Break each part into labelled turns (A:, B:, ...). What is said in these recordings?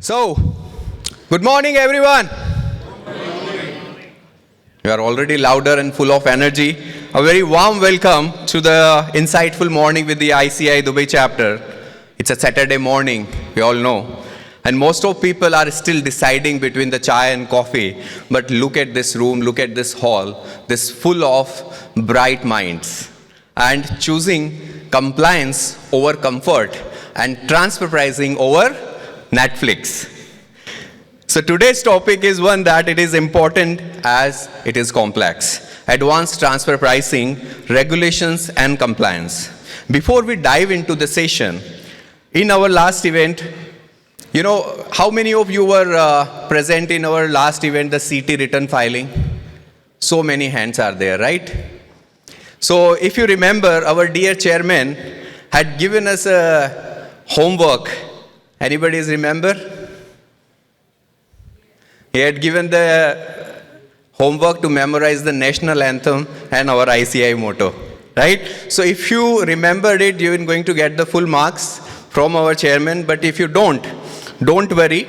A: So, good morning everyone. You are already louder and full of energy. A very warm welcome to the insightful morning with the ICI Dubai chapter. It's a Saturday morning, we all know. And most of people are still deciding between the chai and coffee. But look at this room, look at this hall, this full of bright minds. And choosing compliance over comfort and transfer pricing over Netflix. So today's topic is one that it is important as it is complex. Advanced transfer pricing, regulations and compliance. Before we dive into the session, in our last event, how many of you were present in our last event, the CT return filing? So many hands are there, right? So if you remember, our dear chairman had given us a homework. Anybody remember? He had given the homework to memorize the national anthem and our ICI motto, right? So if you remembered it, you are going to get the full marks from our chairman. But if you don't worry.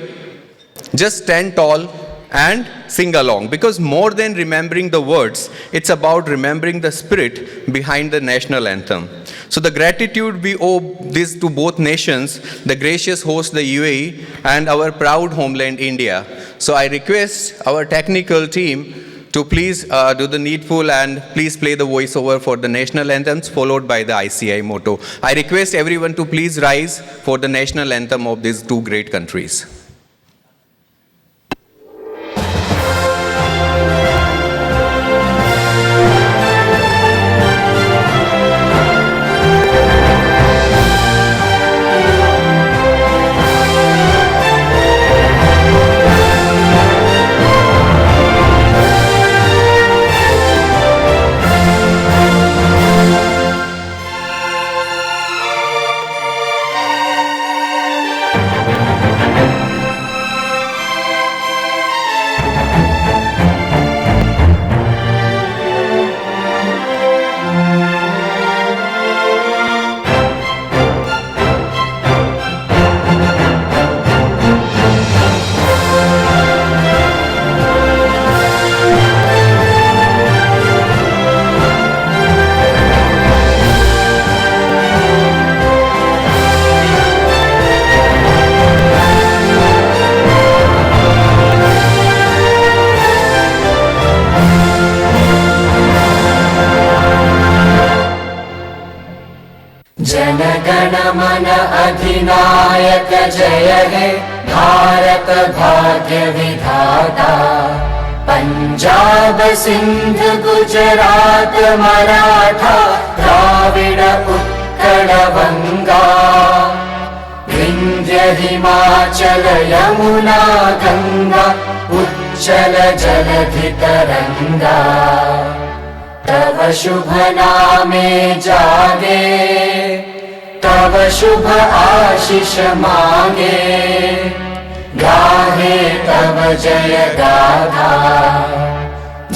A: Just stand tall and sing along. Because more than remembering the words, it's about remembering the spirit behind the national anthem. So the gratitude we owe this to both nations, the gracious host, the UAE, and our proud homeland, India. So I request our technical team to please do the needful and please play the voiceover for the national anthems followed by the ICI motto. I request everyone to please rise for the national anthem of these two great countries.
B: Jana Gana Mana अधिनायक जय हे भारत भाग्य विधाता पंजाब सिंध गुजरात मराठा द्राविड उत्कल बंगा विंध्य हिमाचल यमुना गंगा उच्चल जलधि तरंगा तव शुभ नामे जागे तव शुभ आशीष मांगे गाहे तव जय गाथा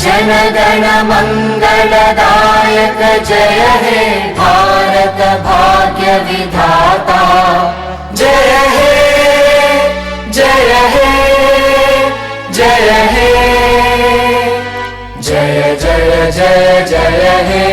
B: जनगण मंगलदायक जय हे भारत भाग्य विधाता जय हे जय हे जय हे जय जय जय जय हे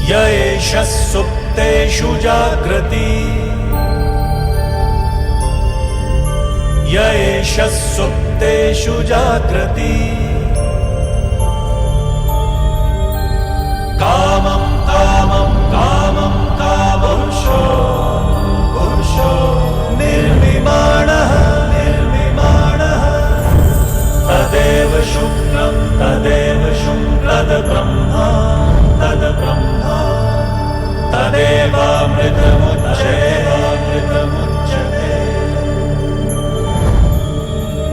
C: य एष सुप्तेषु जागृति य एष सुप्तेषु जागृति कामं कामं कामं कामपुरुषो पुरुषो निर्विमाणः तदेव शुक्लं तद्ब्रह्मा तदेवामृतमुच्यते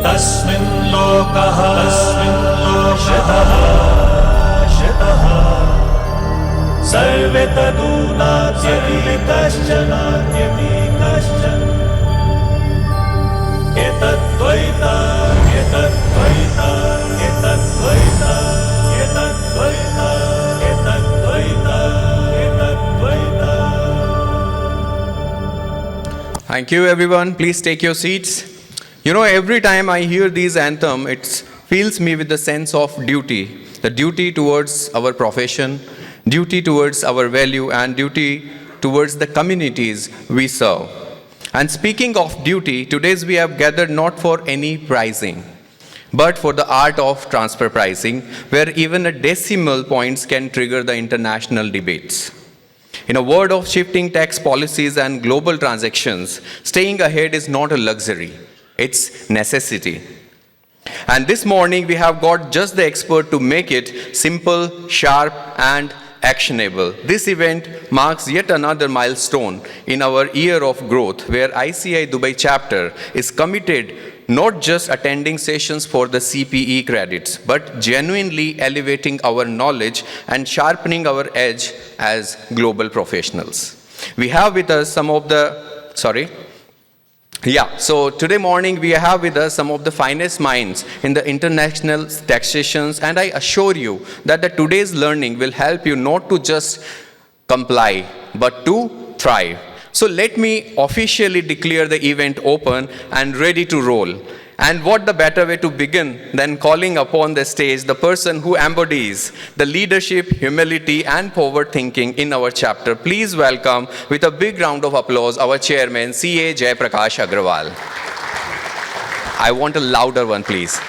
C: तस्मिन् लोकः शतः सर्वे तदूनात्यपि कश्चन एतद्वैता
A: Thank you, everyone. Please take your seats. You know, every time I hear these anthem, it fills me with the sense of duty. The duty towards our profession, duty towards our value, and duty towards the communities we serve. And speaking of duty, today we have gathered not for any pricing, but for the art of transfer pricing, where even a decimal points can trigger the international debates. In a world of shifting tax policies and global transactions, staying ahead is not a luxury, it's necessity. And this morning we have got just the expert to make it simple, sharp, and actionable. This event marks yet another milestone in our year of growth, where ICI Dubai chapter is committed not just attending sessions for the CPE credits, but genuinely elevating our knowledge and sharpening our edge as global professionals. We have with us some of the, so today morning we have with us some of the finest minds in the international taxations, and I assure you that the today's learning will help you not to just comply, but to thrive. So let me officially declare the event open and ready to roll. And what the better way to begin than calling upon the stage the person who embodies the leadership, humility, and forward thinking in our chapter. Please welcome with a big round of applause our chairman, CA Jaiprakash Agrawal. I want a louder one, please.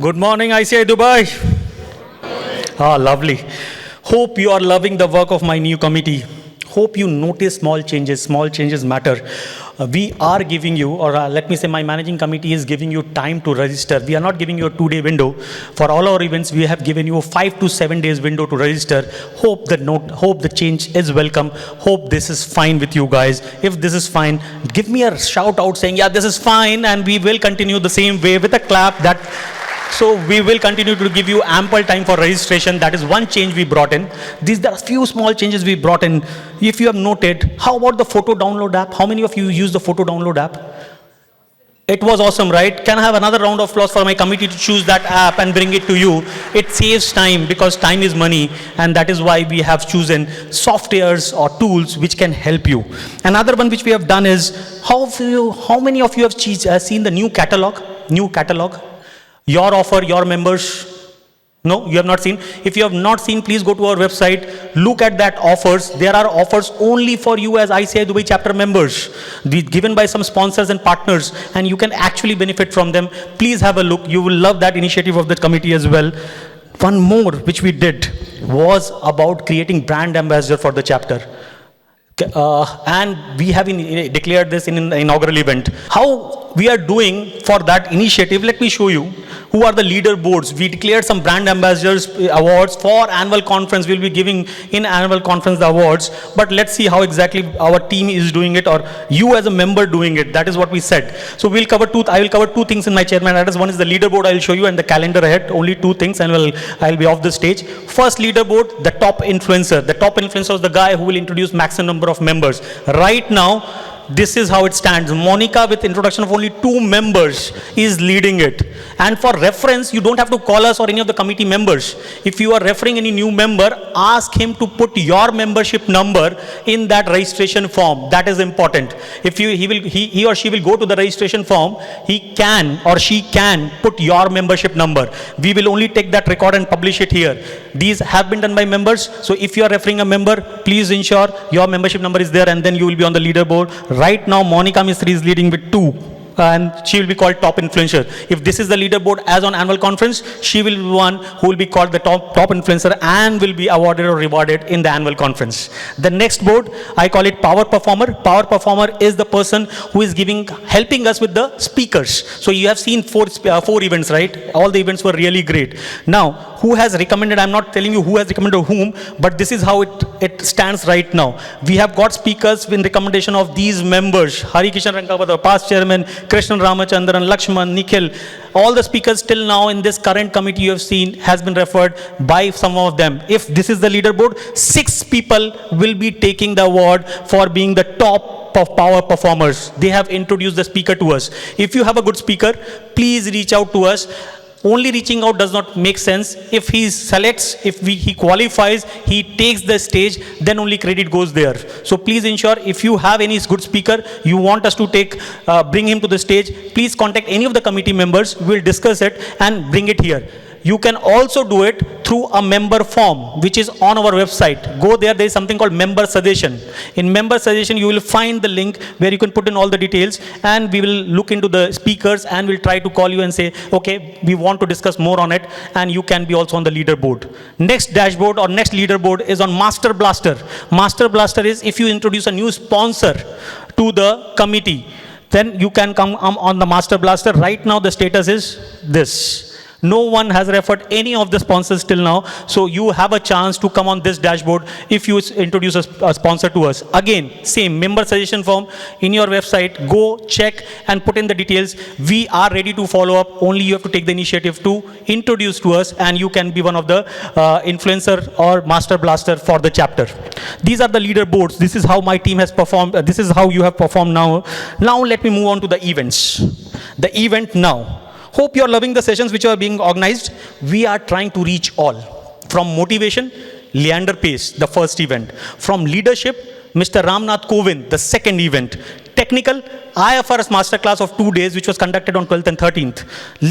D: Good morning, ICI Dubai. Ah, lovely. Hope you are loving the work of my new committee. Hope you notice small changes. Small changes matter. We are giving you, or let me say my managing committee is giving you time to register. We are not giving you a 2-day window. For all our events, we have given you a 5 to 7 days window to register. Hope the change is welcome. Hope this is fine with you guys. If this is fine, give me a shout out saying, yeah, this is fine, and we will continue the same way with a clap. So we will continue to give you ample time for registration. That is one change we brought in. There are few small changes we brought in. If you have noted, how about the photo download app? How many of you use the photo download app? It was awesome, right? Can I have another round of applause for my committee to choose that app and bring it to you? It saves time, because time is money, and that is why we have chosen softwares or tools which can help you. Another one which we have done is, how many of you have seen the new catalog? Your offer, your members. No, you have not seen. If you have not seen, please go to our website, look at that offers. There are offers only for you as ICI Dubai chapter members, given by some sponsors and partners, and you can actually benefit from them. Please have a look. You will love that initiative of the committee as well. One more which we did was about creating brand ambassador for the chapter. And we have declared this in the inaugural event. How we are doing for that initiative, let me show you. Who are the leaderboards? We declared some brand ambassadors awards for annual conference. We'll be giving in annual conference the awards, but let's see how exactly our team is doing it, or you as a member doing it. That is what we said. So I will cover two things in my chairman address. One is the leaderboard I'll show you, and the calendar ahead. Only 2 things, and I'll be off the stage. First leaderboard, the top influencer. The top influencer is the guy who will introduce maximum number of members. Right now, this is how it stands. Monica, with introduction of only 2 members, is leading it. And for reference, you don't have to call us or any of the committee members. If you are referring any new member, ask him to put your membership number in that registration form. That is important. If he or she will go to the registration form, he can or she can put your membership number. We will only take that record and publish it here. These have been done by members. So if you are referring a member, please ensure your membership number is there, and then you will be on the leaderboard. Right now, Monica Mistry is leading with 2. And she will be called top influencer. If this is the leaderboard as on annual conference, she will be one who will be called the top influencer and will be awarded or rewarded in the annual conference. The next board, I call it power performer. Power performer is the person who is helping us with the speakers. So you have seen 4 events, right? All the events were really great. Now, who has recommended? I'm not telling you who has recommended whom, but this is how it stands right now. We have got speakers in recommendation of these members: Hari Kishan Rankawat, past chairman, Krishnan Ramachandran, Lakshman, Nikhil. All the speakers till now in this current committee you have seen has been referred by some of them. If this is the leaderboard, 6 people will be taking the award for being the top of power performers. They have introduced the speaker to us. If you have a good speaker, please reach out to us. Only reaching out does not make sense. If he selects, he qualifies, he takes the stage, then only credit goes there. So please ensure if you have any good speaker, you want us to bring him to the stage, please contact any of the committee members. We'll discuss it and bring it here. You can also do it through a member form, which is on our website. Go there is something called member suggestion. In member suggestion, you will find the link where you can put in all the details, and we will look into the speakers and we'll try to call you and say, okay, we want to discuss more on it, and you can be also on the leaderboard. Next dashboard or next leaderboard is on Master Blaster. Master Blaster is if you introduce a new sponsor to the committee, then you can come on the Master Blaster. Right now the status is this. No one has referred any of the sponsors till now, so you have a chance to come on this dashboard if you introduce a sponsor to us. Again, same member suggestion form in your website. Go check and put in the details. We are ready to follow up. Only you have to take the initiative to introduce to us, and you can be one of the influencer or master blaster for the chapter. These are the leaderboards. This is how my team has performed. This is how you have performed now. Now let me move on to the events. The event now. Hope you are loving the sessions which are being organized. We are trying to reach all. From motivation, Leander Pace, the first event. From leadership, Mr. Ramnath Kovind, the second event. Technical, IFRS masterclass of 2 days, which was conducted on 12th and 13th.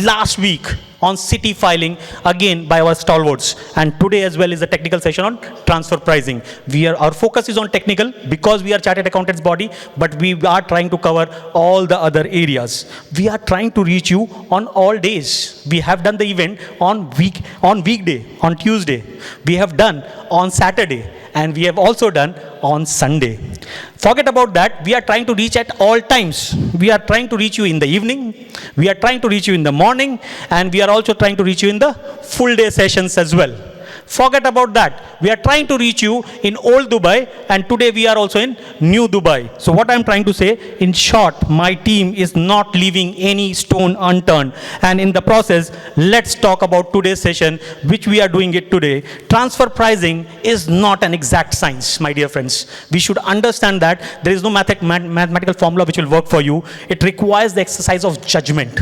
D: Last week, on city filing, again by our stalwarts. And today as well is a technical session on transfer pricing. Our focus is on technical because we are chartered accountants body, but we are trying to cover all the other areas. We are trying to reach you on all days. We have done the event on weekday, on Tuesday. We have done on Saturday, and we have also done on Sunday. Forget about that. We are trying to reach at all times. We are trying to reach you in the evening. We are trying to reach you in the morning. And we are also trying to reach you in the full day sessions as well. Forget about that. We are trying to reach you in old Dubai, and today we are also in new Dubai. So what I'm trying to say, in short, my team is not leaving any stone unturned. And in the process, let's talk about today's session, which we are doing it today. Transfer pricing is not an exact science, my dear friends. We should understand that there is no mathematical formula which will work for you. It requires the exercise of judgment,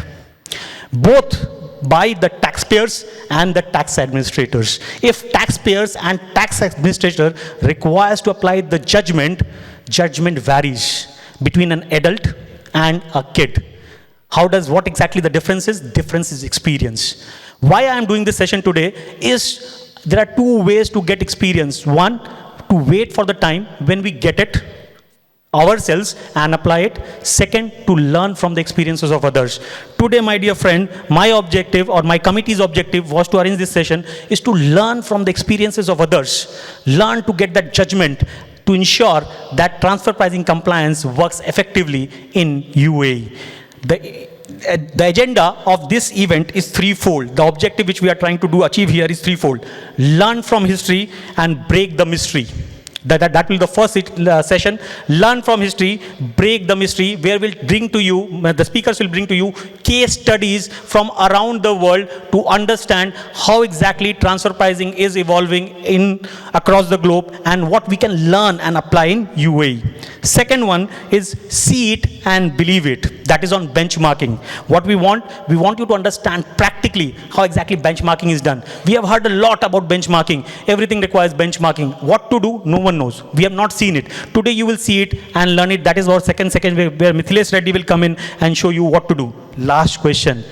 D: both by the taxpayers and the tax administrators. If taxpayers and tax administrator requires to apply the judgment varies between an adult and a kid. What exactly the difference is? Difference is experience. Why I am doing this session today is there are two ways to get experience. One, to wait for the time when we get it ourselves and apply it. Second, to learn from the experiences of others. Today, my dear friend, my objective or my committee's objective was to arrange this session is to learn from the experiences of others. Learn to get that judgment to ensure that transfer pricing compliance works effectively in UAE. The agenda of this event is threefold. The objective which we are trying to achieve here is threefold. Learn from history and break the mystery. That will be the first session. Learn from history, break the mystery, where we'll bring to you, the speakers will bring to you case studies from around the world to understand how exactly transfer pricing is evolving across the globe and what we can learn and apply in UAE. Second one is see it and believe it. That is on benchmarking. What we want you to understand practically how exactly benchmarking is done. We have heard a lot about benchmarking. Everything requires benchmarking. What to do? No one knows. We have not seen it. Today you will see it and learn it. That is our second where Mithilesh Reddy will come in and show you what to do. Last question,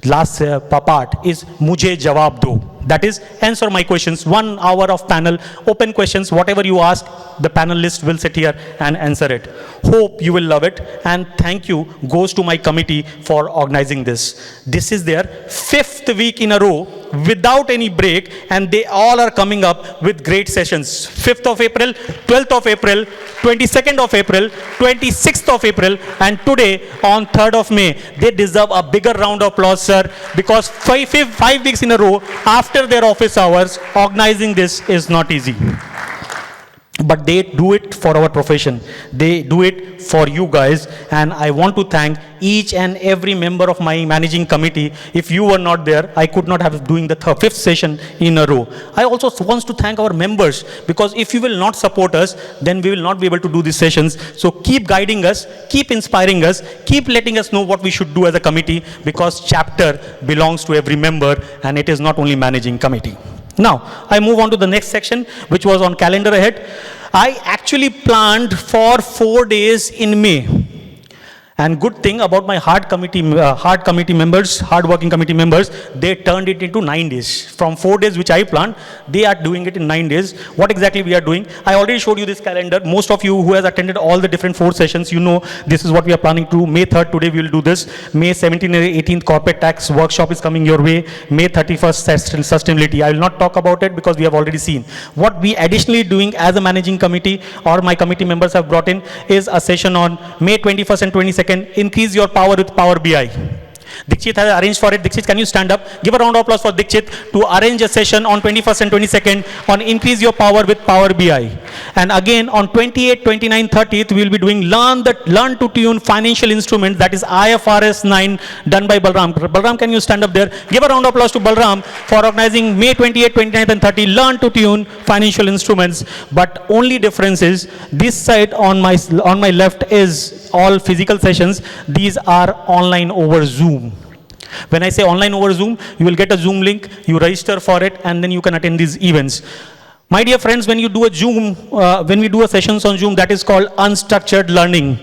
D: last part is Mujhe Jawab Do. That is, answer my questions. 1 hour of panel, open questions, whatever you ask, the panelists will sit here and answer it. Hope you will love it, and thank you goes to my committee for organizing this. This is their 5th week in a row without any break, and they all are coming up with great sessions. 5th of April, 12th of April, 22nd of April, 26th of April, and today on 3rd of May. They deserve a bigger round of applause, sir, because 5 weeks in a row after their office hours, organizing this is not easy. But they do it for our profession. They do it for you guys, and I want to thank each and every member of my managing committee. If you were not there, I could not have doing the fifth session in a row. I also want to thank our members, because if you will not support us, then we will not be able to do these sessions. So keep guiding us, keep inspiring us, keep letting us know what we should do as a committee, because chapter belongs to every member and it is not only managing committee. Now, I move on to the next section, which was on calendar ahead. I actually planned for 4 days in May. And good thing about my hard working committee members, they turned it into 9 days. From 4 days which I planned, they are doing it in 9 days. What exactly we are doing? I already showed you this calendar. Most of you who has attended all the different 4 sessions, you know this is what we are planning to do. May 3rd, today we will do this. May 17th and 18th, corporate tax workshop is coming your way. May 31st, sustainability. I will not talk about it because we have already seen. What we additionally doing as a managing committee, or my committee members have brought in, is a session on May 21st and 22nd. Increase your power with Power BI. Dikshit has arranged for it. Dikshit, can you stand up? Give a round of applause for Dikshit to arrange a session on 21st and 22nd on increase your power with Power BI. And again on 28th, 29th, 30th, we will be doing learn to tune financial instruments, that is IFRS 9, done by Balram. Balram, can you stand up there? Give a round of applause to Balram for organizing May 28th, 29th and 30th, learn to tune financial instruments. But only difference is this side on my left is all physical sessions. These are online over Zoom. When I say online over Zoom, you will get a Zoom link, you register for it, and then you can attend these events. My dear friends, when you do a Zoom, when we do a sessions on Zoom, that is called unstructured learning.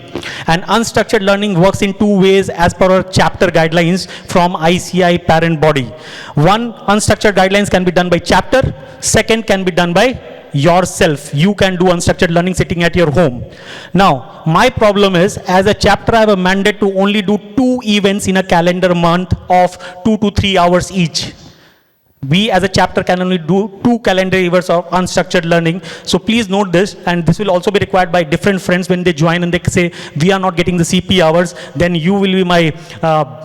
D: And unstructured learning works in 2 ways as per our chapter guidelines from ICI parent body. One, unstructured guidelines can be done by chapter. Second, can be done by yourself. You can do unstructured learning sitting at your home. Now, my problem is, as a chapter, I have a mandate to only do 2 events in a calendar month of 2 to 3 hours each. We as a chapter can only do 2 calendar events of unstructured learning. So please note this, and this will also be required by different friends when they join and they say, we are not getting the CP hours. Then you will be my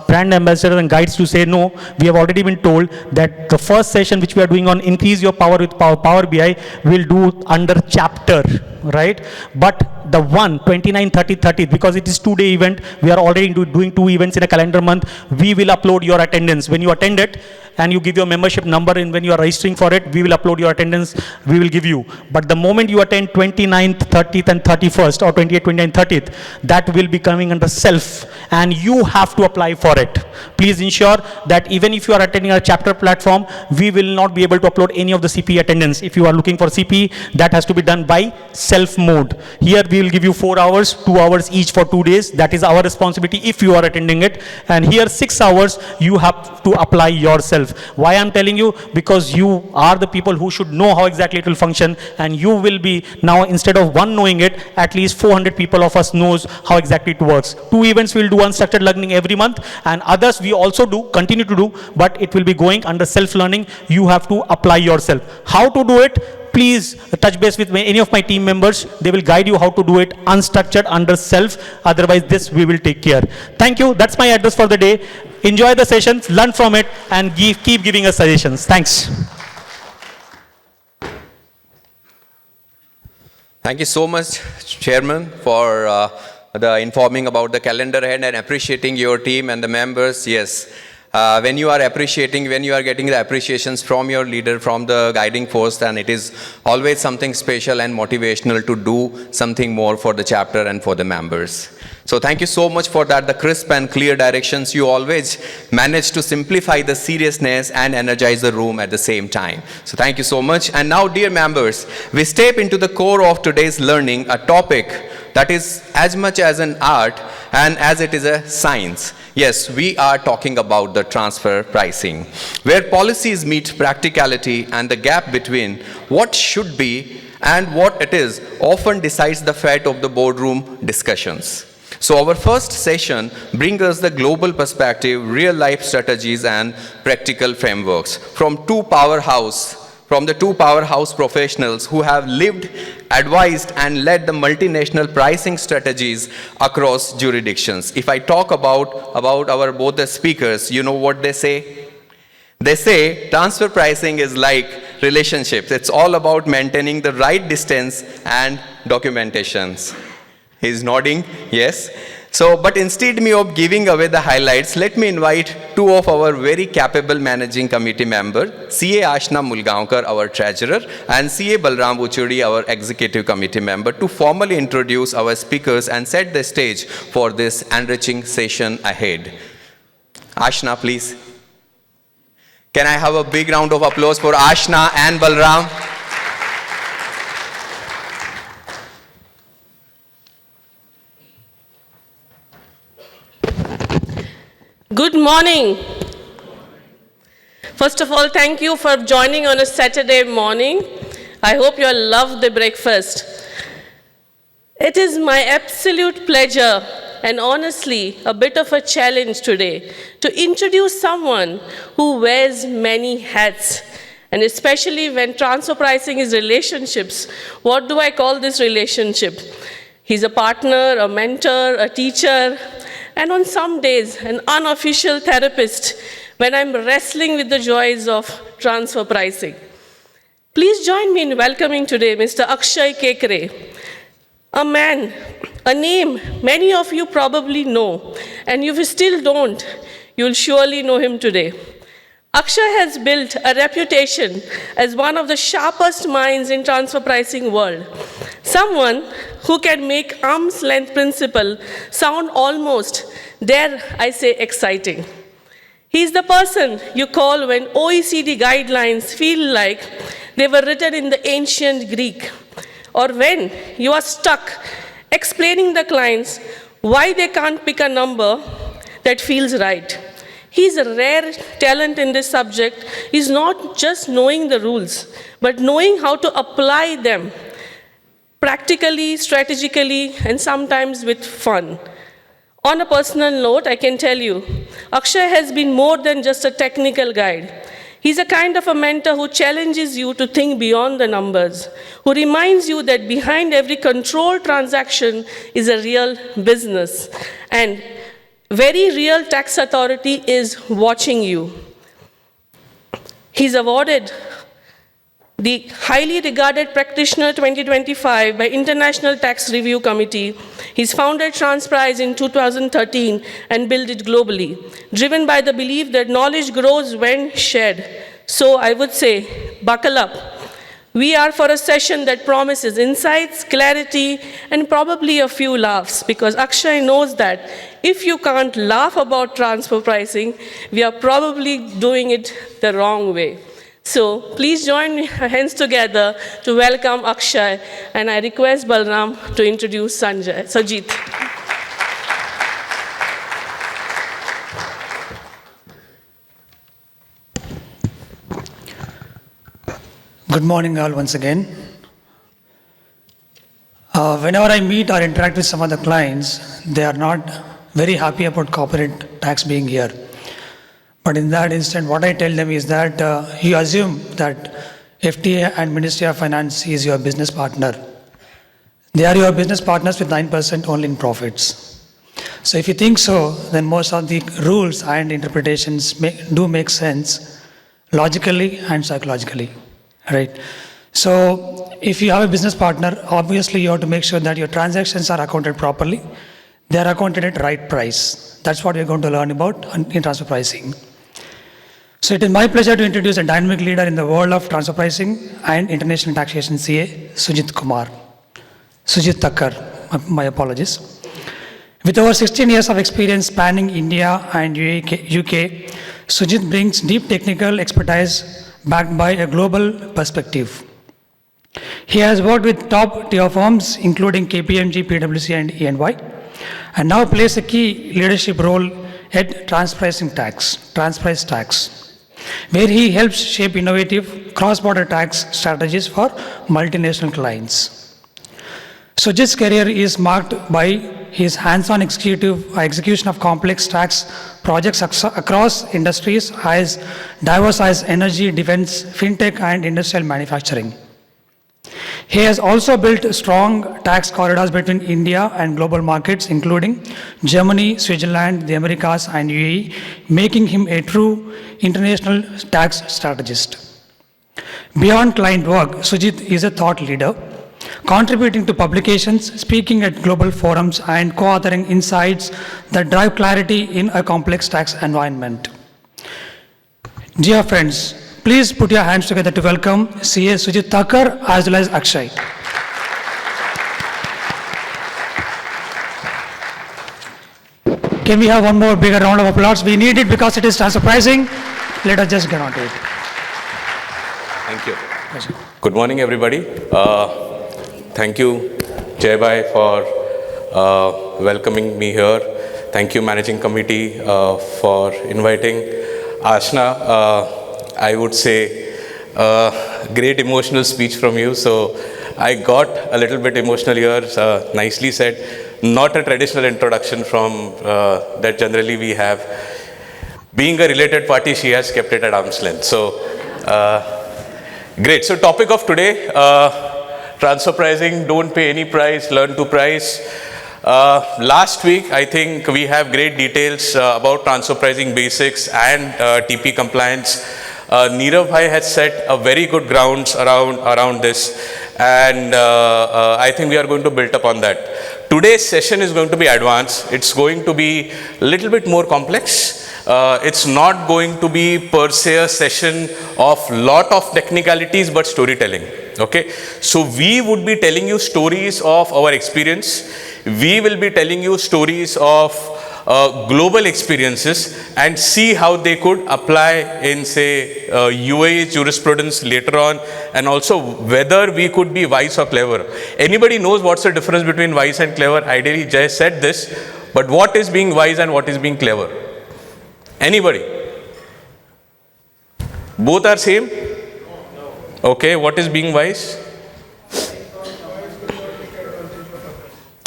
D: brand ambassador and guides to say, no, we have already been told that the first session which we are doing on increase your power with Power BI will do under chapter, right? But the 29, 30, 30, because it is 2-day event, we are already doing 2 events in a calendar month. We will upload your attendance. When you attend it, and you give your membership number, and when you are registering for it, we will upload your attendance, we will give you. But the moment you attend 29th, 30th and 31st, or 28th, 29th, 30th, that will be coming under self, and you have to apply for it. Please ensure that even if you are attending our chapter platform, we will not be able to upload any of the CP attendance. If you are looking for CP, that has to be done by self mode. Here we will give you 4 hours, 2 hours each for 2 days. That is our responsibility if you are attending it. And here 6 hours you have to apply yourself. Why I'm telling you? Because you are the people who should know how exactly it will function, and you will be now, instead of one knowing it, at least 400 people of us knows how exactly it works. 2 events we'll do unstructured learning every month, and others we also continue to do, but it will be going under self-learning. You have to apply yourself. How to do it? Please touch base with any of my team members. They will guide you how to do it unstructured under self. Otherwise, this we will take care. Thank you. That's my address for the day. Enjoy the sessions, learn from it, and keep giving us suggestions. Thanks.
A: Thank you so much, Chairman, for the informing about the calendar ahead and appreciating your team and the members. Yes. When you are appreciating, when you are getting the appreciations from your leader, from the guiding force, then it is always something special and motivational to do something more for the chapter and for the members. So thank you so much for that, the crisp and clear directions. You always manage to simplify the seriousness and energize the room at the same time. So thank you so much. And now, dear members, we step into the core of today's learning, a topic that is as much as an art and as it is a science. Yes, we are talking about the transfer pricing, where policies meet practicality, and the gap between what should be and what it is often decides the fate of the boardroom discussions. So our first session brings us the global perspective, real-life strategies and practical frameworks from the two powerhouse professionals who have lived, advised and led the multinational pricing strategies across jurisdictions. If I talk about our both the speakers, you know what they say? They say transfer pricing is like relationships. It's all about maintaining the right distance and documentations. He's nodding, yes. So, but instead of giving away the highlights, let me invite two of our very capable managing committee members, CA Ashna Mulgaonkar, our treasurer, and CA Balram Uchudi, our executive committee member, to formally introduce our speakers and set the stage for this enriching session ahead. Ashna, please. Can I have a big round of applause for Ashna and Balram?
E: Good morning. First of all, thank you for joining on a Saturday morning. I hope you all love the breakfast. It is my absolute pleasure and honestly a bit of a challenge today to introduce someone who wears many hats, and especially when transfer pricing is relationships. What do I call this relationship? He's a partner, a mentor, a teacher, and on some days, an unofficial therapist when I'm wrestling with the joys of transfer pricing. Please join me in welcoming today Mr. Akshay Kekre, a man, a name many of you probably know, and if you still don't, you'll surely know him today. Akshay has built a reputation as one of the sharpest minds in transfer pricing world. Someone who can make arm's length principle sound almost, dare I say, exciting. He's the person you call when OECD guidelines feel like they were written in the ancient Greek, or when you are stuck explaining the clients why they can't pick a number that feels right. He's a rare talent in this subject. He's not just knowing the rules, but knowing how to apply them practically, strategically, and sometimes with fun. On a personal note, I can tell you, Akshay has been more than just a technical guide. He's a kind of a mentor who challenges you to think beyond the numbers, who reminds you that behind every controlled transaction is a real business, and very real tax authority is watching you. He's awarded the highly regarded Practitioner 2025 by International Tax Review Committee. He's founded TransPrice in 2013 and built it globally, driven by the belief that knowledge grows when shared. So I would say, buckle up. We are for a session that promises insights, clarity, and probably a few laughs, because Akshay knows that if you can't laugh about transfer pricing, we are probably doing it the wrong way. So please join me hands together to welcome Akshay, and I request Balram to introduce Sajid.
F: Good morning all once again. Whenever I meet or interact with some of the clients, they are not very happy about corporate tax being here. But in that instant, what I tell them is that you assume that FTA and Ministry of Finance is your business partner. They are your business partners with 9% only in profits. So if you think so, then most of the rules and interpretations do make sense logically and psychologically. Right. So if you have a business partner, obviously you have to make sure that your transactions are accounted properly. They are accounted at right price. That's what we're going to learn about in transfer pricing. So it is my pleasure to introduce a dynamic leader in the world of transfer pricing and international taxation, CA, Sujit Thakkar, my apologies. With over 16 years of experience spanning India and UK, Sujit brings deep technical expertise backed by a global perspective. He has worked with top-tier firms, including KPMG, PwC, and EY, and now plays a key leadership role at TransPrice Tax, where he helps shape innovative cross-border tax strategies for multinational clients. Sujit's career is marked by his hands-on execution of complex tax projects across industries as diverse as energy, defense, fintech, and industrial manufacturing. He has also built strong tax corridors between India and global markets, including Germany, Switzerland, the Americas, and UAE, making him a true international tax strategist. Beyond client work, Sujit is a thought leader, contributing to publications, speaking at global forums, and co-authoring insights that drive clarity in a complex tax environment. Dear friends, please put your hands together to welcome CA Sujit Thakur as well as Akshay. Can we have one more bigger round of applause? We need it because it is transfer pricing. Let us just get on to it.
G: Thank you. Good morning, everybody. Thank you, Jai Bhai, for welcoming me here. Thank you, Managing Committee, for inviting. Ashna, I would say, great emotional speech from you. So I got a little bit emotional here. Nicely said. Not a traditional introduction from that generally we have. Being a related party, she has kept it at arm's length. So, great. So, topic of today, transfer pricing, don't pay any price, learn to price. Last week, I think we have great details about transfer pricing basics and TP compliance. Neerav Bhai has set a very good grounds around this, and I think we are going to build up on that. Today's session is going to be advanced. It's going to be a little bit more complex. It's not going to be per se a session of lot of technicalities, but storytelling. Okay, so we would be telling you stories of our experience. We will be telling you stories of global experiences and see how they could apply in, say, UAE jurisprudence later on, and also whether we could be wise or clever. Anybody knows what's the difference between wise and clever? Ideally, Jay said this, but what is being wise and what is being clever? Anybody? Both are same? Okay, what is being wise?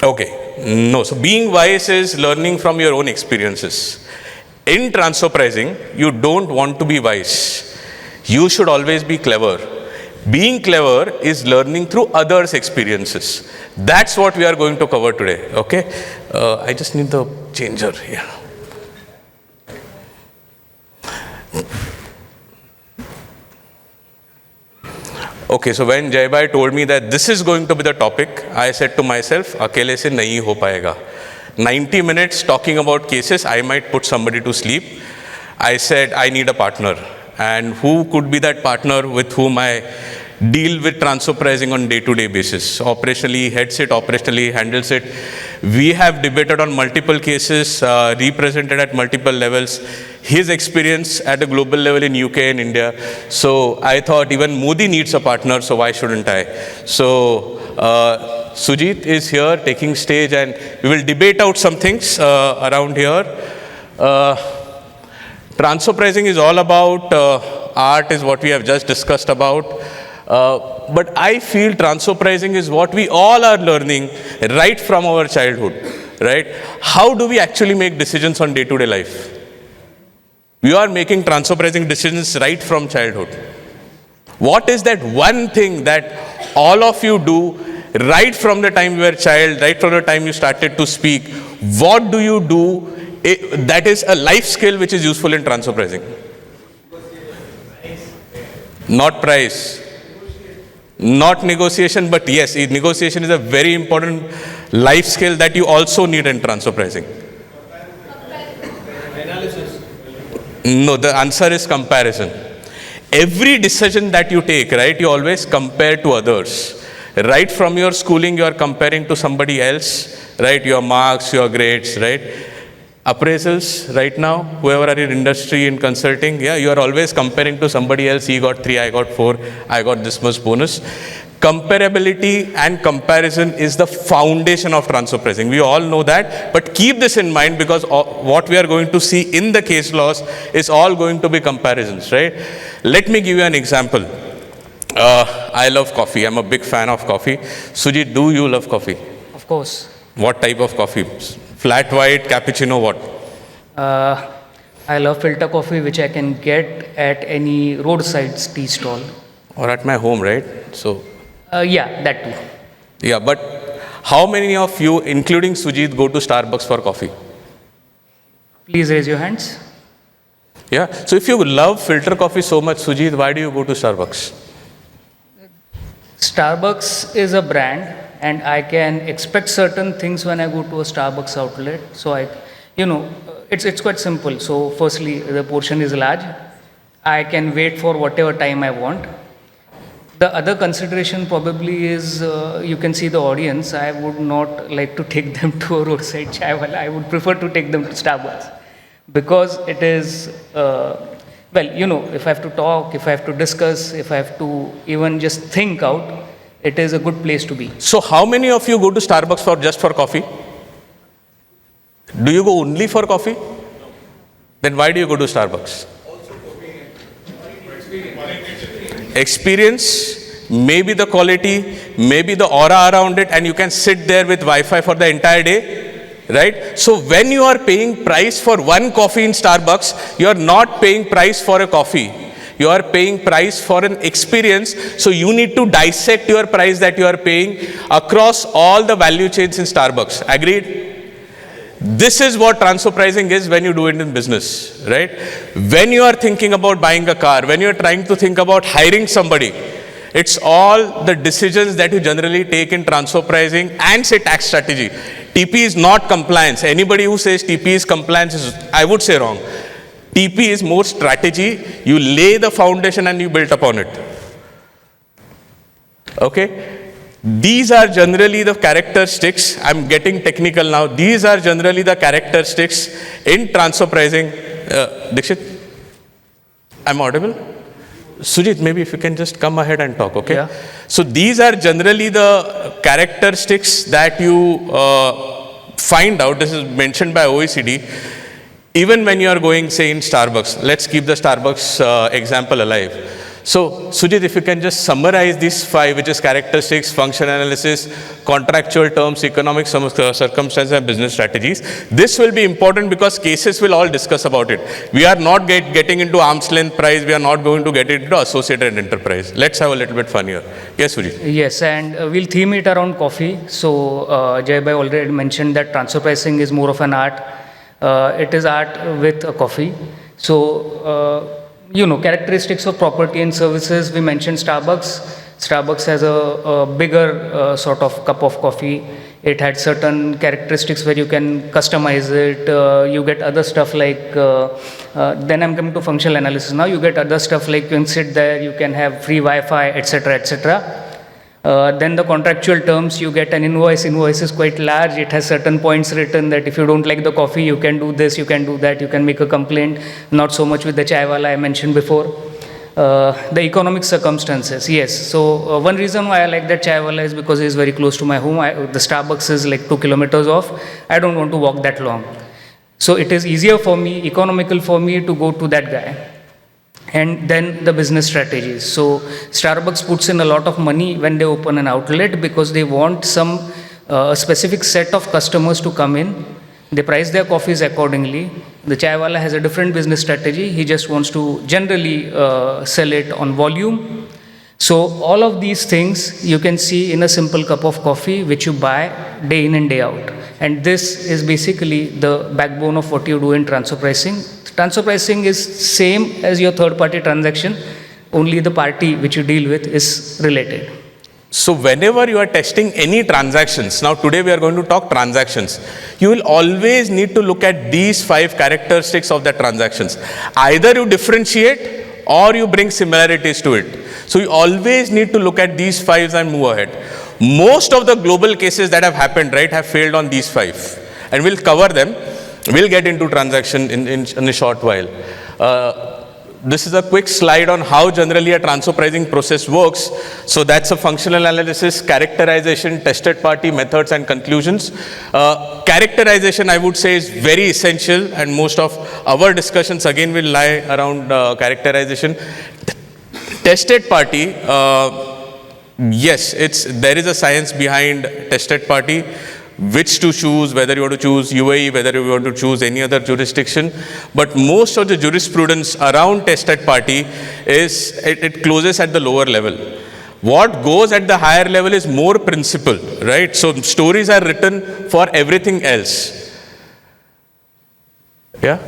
G: Okay. No, so being wise is learning from your own experiences. In transfer pricing, you don't want to be wise. You should always be clever. Being clever is learning through others' experiences. That's what we are going to cover today, okay? I just need the changer here. Okay, so when Jai Bhai told me that this is going to be the topic, I said to myself, akele se nahi ho payega. 90 minutes talking about cases, I might put somebody to sleep. I said, I need a partner. And who could be that partner with whom I deal with transfer pricing on day-to-day basis? Operationally, heads it, operationally handles it. We have debated on multiple cases, represented at multiple levels. His experience at a global level in UK and India. So I thought even Modi needs a partner, so why shouldn't I? So Sujit is here taking stage, and we will debate out some things around here. Transfer pricing is all about art, is what we have just discussed about. But I feel transfer pricing is what we all are learning right from our childhood, right? How do we actually make decisions on day-to-day life? We are making transfer pricing decisions right from childhood. What is that one thing that all of you do right from the time you were a child, right from the time you started to speak? What do you do that is a life skill which is useful in transfer pricing? Not price. Not negotiation, but yes, negotiation is a very important life skill that you also need in transfer pricing. No, the answer is comparison. Every decision that you take, right, you always compare to others. Right from your schooling, you are comparing to somebody else, right? Your marks, your grades, right? Appraisals right now, whoever are in industry, in consulting, yeah, you are always comparing to somebody else. He got 3, I got 4, I got this much bonus. Comparability and comparison is the foundation of transfer pricing. We all know that, but keep this in mind because what we are going to see in the case laws is all going to be comparisons, right? Let me give you an example. I love coffee. I'm a big fan of coffee. Sujit, do you love coffee?
H: Of course.
G: What type of coffee? Flat white, cappuccino, what?
H: I love filter coffee, which I can get at any roadside tea stall.
G: Or at my home, right? So.
H: Yeah, that too.
G: Yeah, but how many of you, including Sujit, go to Starbucks for coffee?
H: Please raise your hands.
G: Yeah. So if you love filter coffee so much, Sujit, why do you go to Starbucks?
H: Starbucks is a brand, and I can expect certain things when I go to a Starbucks outlet. So it's quite simple. So firstly, the portion is large. I can wait for whatever time I want. The other consideration probably is you can see the audience. I would not like to take them to a roadside chai wala. I would prefer to take them to Starbucks because it is, if I have to talk, if I have to discuss, if I have to even just think out, it is a good place to be.
G: So how many of you go to Starbucks just for coffee? Do you go only for coffee? Then why do you go to Starbucks? Experience, maybe the quality, maybe the aura around it, and you can sit there with Wi-Fi for the entire day, right? So when you are paying price for one coffee in Starbucks, you are not paying price for a coffee. You are paying price for an experience. So you need to dissect your price that you are paying across all the value chains in Starbucks. Agreed? This is what transfer pricing is when you do it in business, right? When you are thinking about buying a car, when you are trying to think about hiring somebody, it's all the decisions that you generally take in transfer pricing and say tax strategy. TP is not compliance. Anybody who says TP is compliance is, I would say, wrong. TP is more strategy. You lay the foundation and you build upon it. Okay? These are generally the characteristics. I'm getting technical now. These are generally the characteristics in transfer pricing. Dixit, I'm audible? Sujit, maybe if you can just come ahead and talk, okay?
H: Yeah.
G: So these are generally the characteristics that you find out. This is mentioned by OECD. Even when you are going, say, in Starbucks, let's keep the Starbucks example alive. So, Sujit, if you can just summarize these 5, which is characteristics, function analysis, contractual terms, economic circumstances, and business strategies. This will be important because cases will all discuss about it. We are not getting into arm's length price. We are not going to get into associated enterprise. Let's have a little bit fun here. Yes, Sujit.
H: Yes, and we'll theme it around coffee. So, Jai Bhai already mentioned that transfer pricing is more of an art. It is art with a coffee. So, characteristics of property and services, we mentioned Starbucks. Starbucks has a bigger sort of cup of coffee. It had certain characteristics where you can customize it. You get other stuff like, then I'm coming to functional analysis now. You get other stuff like you can sit there, you can have free Wi-Fi, etc., etc. Then the contractual terms, you get an invoice. Invoice is quite large. It has certain points written that if you don't like the coffee, you can do this, you can do that, you can make a complaint. Not so much with the chai wala I mentioned before. The economic circumstances, yes. So one reason why I like that chai wala is because it is very close to my home. The Starbucks is like 2 kilometers off. I don't want to walk that long. So it is easier for me, economical for me to go to that guy. And then the business strategies. So Starbucks puts in a lot of money when they open an outlet because they want some specific set of customers to come in. They price their coffees accordingly. The chai wala has a different business strategy. He just wants to generally sell it on volume. So all of these things you can see in a simple cup of coffee which you buy day in and day out. And this is basically the backbone of what you do in transfer pricing. Transfer pricing is same as your third-party transaction, only the party which you deal with is related.
G: So whenever you are testing any transactions, now today we are going to talk transactions, you will always need to look at these 5 characteristics of the transactions. Either you differentiate or you bring similarities to it. So you always need to look at these 5 and move ahead. Most of the global cases that have happened, right, have failed on these 5. And we'll cover them. We'll get into transaction in a short while. This is a quick slide on how generally a transfer pricing process works. So that's a functional analysis, characterization, tested party, methods and conclusions. Characterization, I would say, is very essential, and most of our discussions again will lie around characterization. Tested party, yes, there is a science behind tested party. Which to choose, whether you want to choose UAE, whether you want to choose any other jurisdiction. But most of the jurisprudence around tested party is, it closes at the lower level. What goes at the higher level is more principle, right? So stories are written for everything else. Yeah?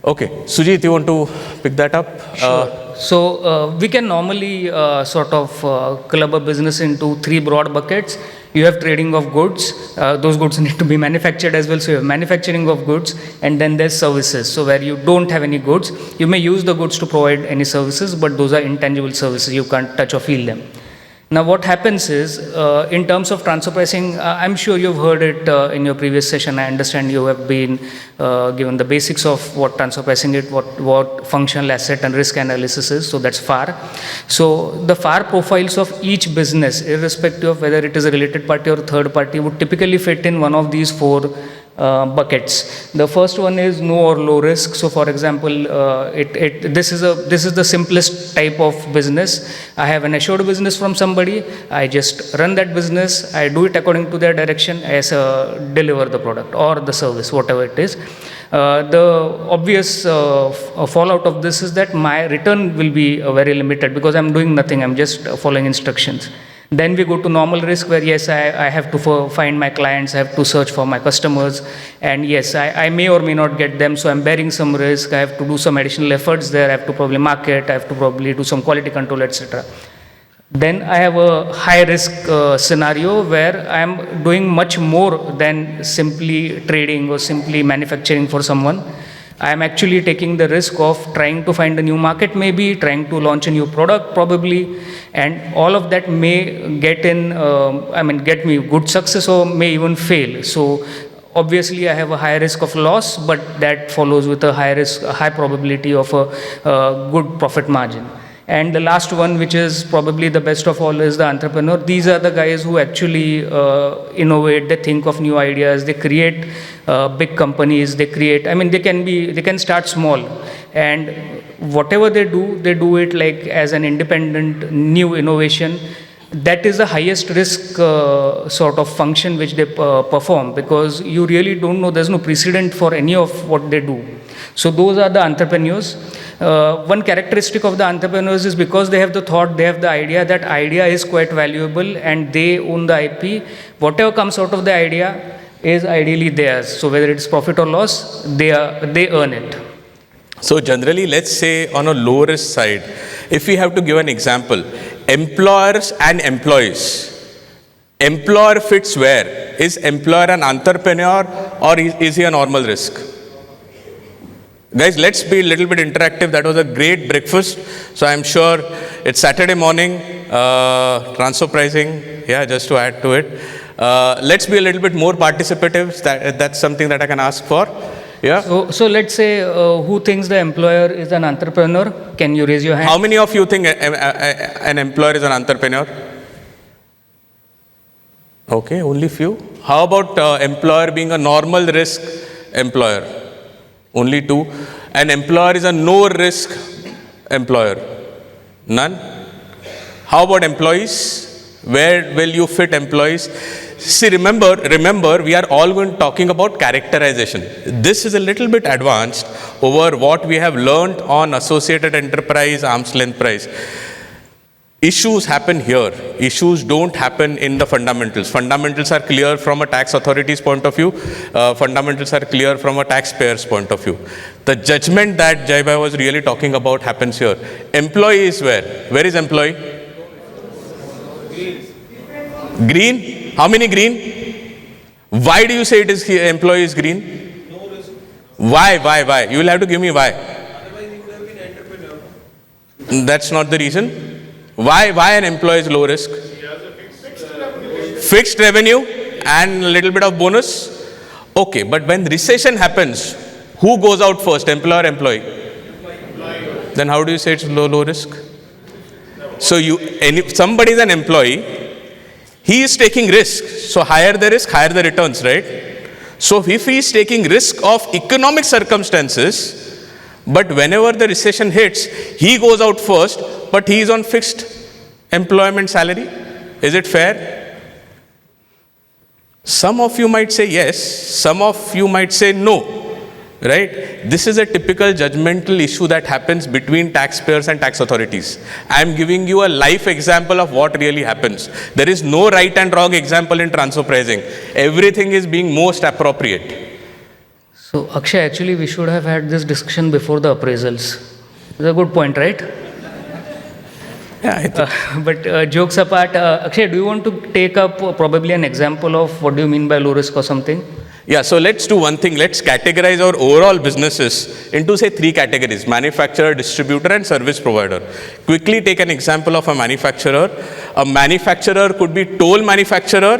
G: Okay. Sujit, you want to pick that up?
H: Sure. We can normally sort of club a business into three broad buckets. You have trading of goods. Those goods need to be manufactured as well. So you have manufacturing of goods, and then there's services. So where you don't have any goods, you may use the goods to provide any services, but those are intangible services. You can't touch or feel them. Now, what happens is, in terms of transfer pricing, I'm sure you've heard it in your previous session. I understand you have been given the basics of what transfer pricing is, what functional asset and risk analysis is. So that's FAR. So the FAR profiles of each business, irrespective of whether it is a related party or a third party, would typically fit in one of these four buckets. The first one is no or low risk. So, for example, this is the simplest type of business. I have an assured business from somebody. I just run that business. I do it according to their direction. I deliver the product or the service, whatever it is. The obvious fallout of this is that my return will be very limited because I'm doing nothing. I'm just following instructions. Then we go to normal risk where, yes, I have to find my clients, I have to search for my customers, and yes, I may or may not get them, so I'm bearing some risk, I have to do some additional efforts there, I have to probably market, I have to probably do some quality control, etc. Then I have a high risk scenario where I am doing much more than simply trading or simply manufacturing for someone. I am actually taking the risk of trying to find a new market, maybe trying to launch a new product, probably, and all of that may get me good success or may even fail. So obviously I have a high risk of loss, but that follows with a high probability of a good profit margin. And the last one, which is probably the best of all, is the entrepreneur. These are the guys who actually innovate, they think of new ideas, they create big companies, they can start small. And whatever they do it like as an independent new innovation. That is the highest risk sort of function which they perform, because you really don't know, there's no precedent for any of what they do. So those are the entrepreneurs. One characteristic of the entrepreneurs is because they have the thought, they have the idea, that idea is quite valuable and they own the IP. Whatever comes out of the idea is ideally theirs. So whether it's profit or loss, they earn it.
G: So generally, let's say on a low risk side, if we have to give an example, employers and employees. Employer fits where? Is employer an entrepreneur or is he a normal risk? Guys, let's be a little bit interactive. That was a great breakfast. So I'm sure it's Saturday morning, transfer pricing, just to add to it. Let's be a little bit more participative. That's something that I can ask for. Yeah.
H: So let's say who thinks the employer is an entrepreneur? Can you raise your hand?
G: How many of you think an employer is an entrepreneur? Okay, only few. How about employer being a normal risk employer? Only two. An employer is a no risk employer. None. How about employees? Where will you fit employees? See, remember, we are all going talking about characterization. This is a little bit advanced over what we have learned on associated enterprise, arm's length price. Issues happen here. Issues don't happen in the fundamentals. Fundamentals are clear from a tax authority's point of view. Fundamentals are clear from a taxpayer's point of view. The judgment that Jai Bhai was really talking about happens here. Employee is where? Where is employee? Green? How many green? Why do you say it is employee is green?
C: No risk.
G: Why? You will have to give me why.
C: Otherwise, he would have been entrepreneur.
G: That's not the reason. Why an employee is low risk?
C: He has a
G: Fixed revenue and a little bit of bonus. Okay, but when recession happens, who goes out first, employer or employee? Then how do you say it's low risk? So if somebody is an employee, he is taking risk. So higher the risk, higher the returns, right? So if he is taking risk of economic circumstances, but whenever the recession hits, he goes out first, but he is on fixed employment salary. Is it fair? Some of you might say yes, some of you might say no, right? This is a typical judgmental issue that happens between taxpayers and tax authorities. I am giving you a life example of what really happens. There is no right and wrong example in transfer pricing. Everything is being most appropriate.
H: So Akshay, actually we should have had this discussion before the appraisals. It's a good point, right?
G: Yeah, I think.
H: But jokes apart, Akshay, do you want to take up probably an example of what do you mean by low risk or something?
G: Yeah, so let's do one thing. Let's categorize our overall businesses into, say, 3 categories: manufacturer, distributor, and service provider. Quickly take an example of a manufacturer. A manufacturer could be toll manufacturer,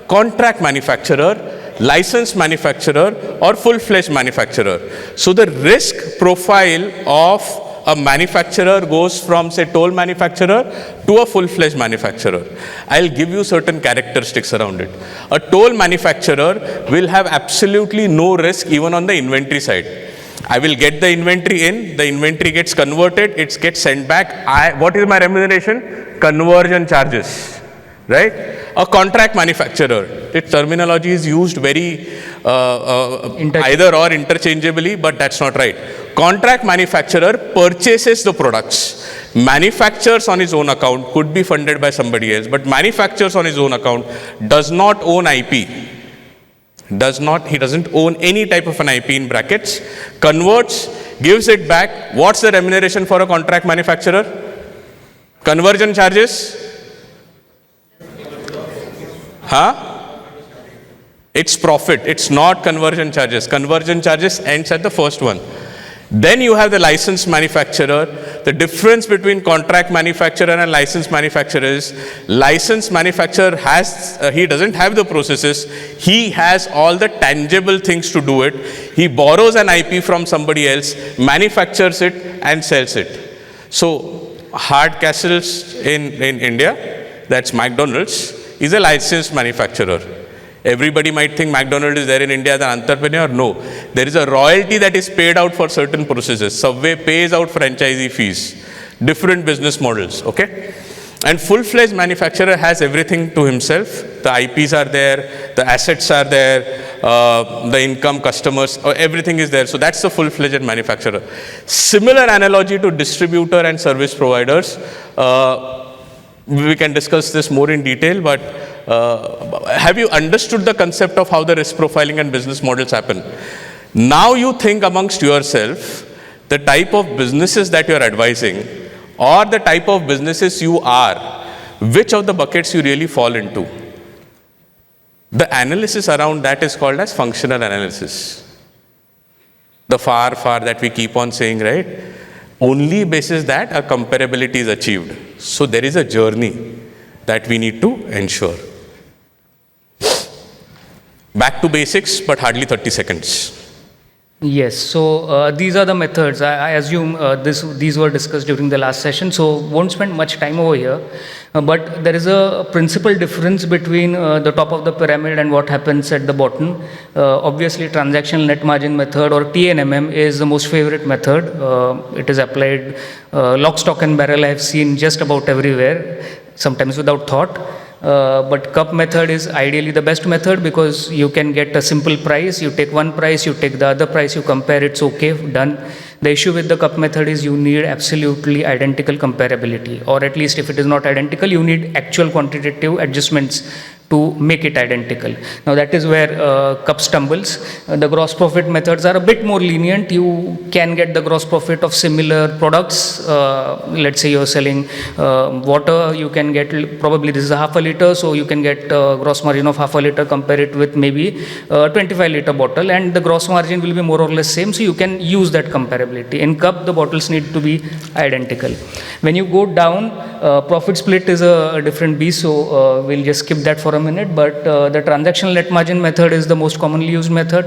G: contract manufacturer, licensed manufacturer, or full-fledged manufacturer. So the risk profile of a manufacturer goes from, say, toll manufacturer to a full-fledged manufacturer. I'll give you certain characteristics around it. A toll manufacturer will have absolutely no risk even on the inventory side. I will get the inventory in, the inventory gets converted, it gets sent back. What is my remuneration? Conversion charges, right? A contract manufacturer, its terminology is used very either or interchangeably, but that's not right. Contract manufacturer purchases the products, manufactures on his own account, could be funded by somebody else, but manufactures on his own account, does not own IP, he doesn't own any type of an IP in brackets, converts, gives it back. What's the remuneration for a contract manufacturer? Conversion charges? It's profit, it's not conversion charges. Conversion charges ends at the first one. Then you have the licensed manufacturer. The difference between contract manufacturer and licensed manufacturer is licensed manufacturer he doesn't have the processes, he has all the tangible things to do it. He borrows an IP from somebody else, manufactures it and sells it. So Hardcastles in India, that's McDonald's, is a licensed manufacturer. Everybody might think McDonald's is there in India as an entrepreneur. No. There is a royalty that is paid out for certain processes. Subway pays out franchisee fees. Different business models, okay? And full-fledged manufacturer has everything to himself. The IPs are there, the assets are there, the income, customers, everything is there. So that's the full-fledged manufacturer. Similar analogy to distributor and service providers. We can discuss this more in detail, but have you understood the concept of how the risk profiling and business models happen? Now you think amongst yourself the type of businesses that you're advising or the type of businesses you are, which of the buckets you really fall into. The analysis around that is called as functional analysis. The FAR that we keep on saying, right? Only basis that a comparability is achieved. So there is a journey that we need to ensure. Back to basics, but hardly 30 seconds.
H: Yes, so these are the methods. I assume these were discussed during the last session, so won't spend much time over here. But there is a principal difference between the top of the pyramid and what happens at the bottom. Obviously, transactional net margin method or TNMM is the most favorite method. It is applied lock, stock and barrel. I have seen just about everywhere, sometimes without thought. But cup method is ideally the best method because you can get a simple price, you take one price, you take the other price, you compare, it's okay, done. The issue with the cup method is you need absolutely identical comparability, or at least if it is not identical, you need actual quantitative adjustments to make it identical. Now that is where cup stumbles. The gross profit methods are a bit more lenient. You can get the gross profit of similar products. Let's say you're selling water, you can get, probably this is a half a liter, so you can get a gross margin of half a liter, compare it with maybe a 25 liter bottle, and the gross margin will be more or less same, so you can use that comparability. In cup, the bottles need to be identical. When you go down, profit split is a different beast, so we'll just skip that for a minute, but the transactional net margin method is the most commonly used method.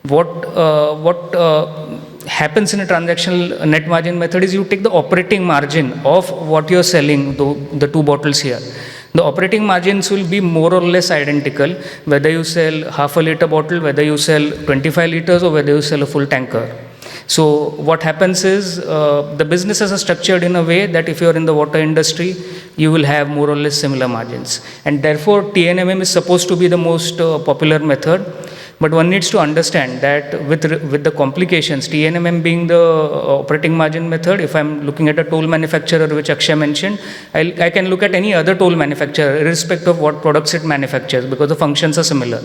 H: What happens in a transactional net margin method is you take the operating margin of what you're selling, the two bottles here. The operating margins will be more or less identical, whether you sell half a liter bottle, whether you sell 25 liters, or whether you sell a full tanker. So what happens is the businesses are structured in a way that if you're in the water industry, you will have more or less similar margins. And therefore, TNMM is supposed to be the most popular method. But one needs to understand that with the complications, TNMM being the operating margin method, if I'm looking at a toll manufacturer, which Akshay mentioned, I can look at any other toll manufacturer, irrespective of what products it manufactures, because the functions are similar.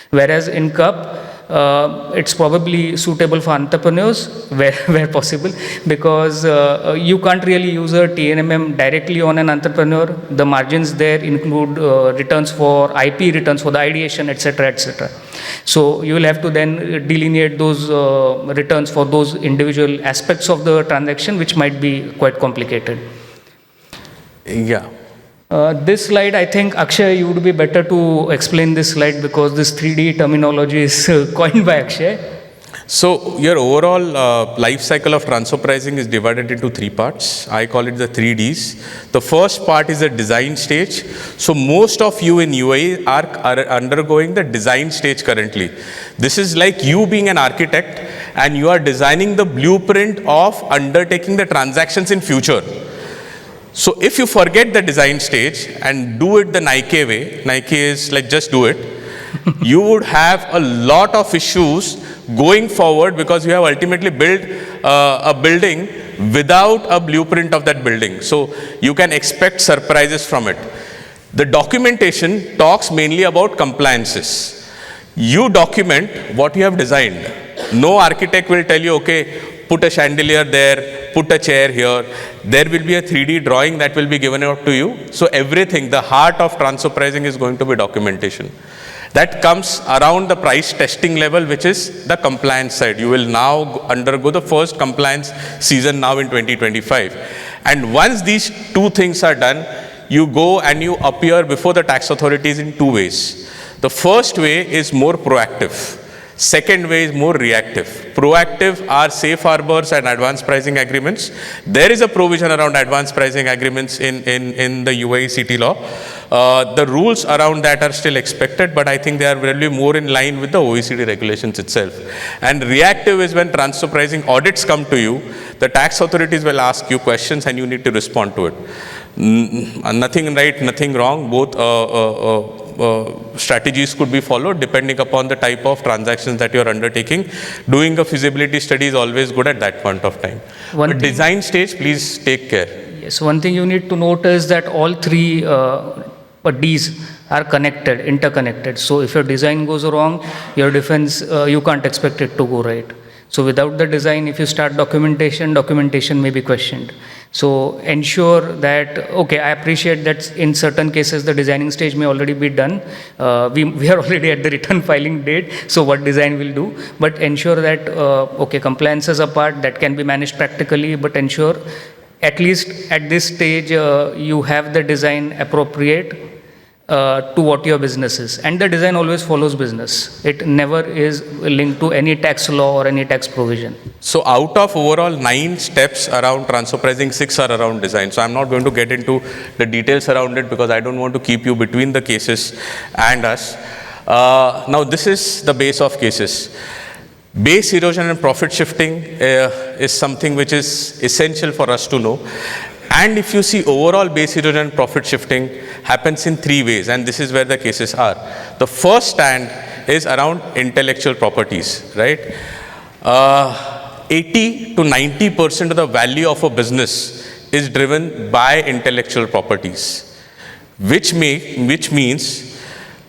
H: Whereas in cup, it's probably suitable for entrepreneurs where possible, because you can't really use a TNMM directly on an entrepreneur. The margins there include returns for IP, returns for the ideation, etc., etc. So you will have to then delineate those returns for those individual aspects of the transaction, which might be quite complicated.
G: Yeah.
H: This slide, I think, Akshay, you would be better to explain this slide, because this 3D terminology is coined by Akshay.
G: So your overall life cycle of transfer pricing is divided into 3 parts. I call it the 3Ds. The first part is the design stage. So most of you in UAE are undergoing the design stage currently. This is like you being an architect and you are designing the blueprint of undertaking the transactions in future. So if you forget the design stage and do it the Nike way, Nike is like just do it, you would have a lot of issues going forward, because you have ultimately built a building without a blueprint of that building. So you can expect surprises from it. The documentation talks mainly about compliances. You document what you have designed. No architect will tell you, okay, put a chandelier there, put a chair here. There will be a 3D drawing that will be given out to you. So everything, the heart of transfer pricing is going to be documentation. That comes around the price testing level, which is the compliance side. You will now undergo the first compliance season now in 2025. And once these 2 things are done, you go and you appear before the tax authorities in 2 ways. The first way is more proactive. Second way is more reactive. Proactive are safe harbors and advanced pricing agreements. There is a provision around advanced pricing agreements in the UAE city law. The rules around that are still expected, but I think they are really more in line with the OECD regulations itself. And reactive is when transfer pricing audits come to you, the tax authorities will ask you questions and you need to respond to it. Nothing right, nothing wrong. Both strategies could be followed depending upon the type of transactions that you are undertaking. Doing a feasibility study is always good at that point of time. But design stage, please take care.
H: Yes, one thing you need to note is that all 3 Ds are connected, interconnected. So if your design goes wrong, your defense, you can't expect it to go right. So without the design, if you start documentation may be questioned. So ensure that, okay, I appreciate that in certain cases the designing stage may already be done. We are already at the return filing date, so what design will do. But ensure that, okay, compliances apart, that can be managed practically, but ensure at least at this stage you have the design appropriate to what your business is. And the design always follows business. It never is linked to any tax law or any tax provision.
G: So out of overall 9 steps around transfer pricing, 6 are around design. So I'm not going to get into the details around it, because I don't want to keep you between the cases and us. Now this is the base of cases. Base erosion and profit shifting is something which is essential for us to know. And if you see, overall base erosion and profit shifting happens in 3 ways, and this is where the cases are. The first stand is around intellectual properties, right? 80 to 90% of the value of a business is driven by intellectual properties, which means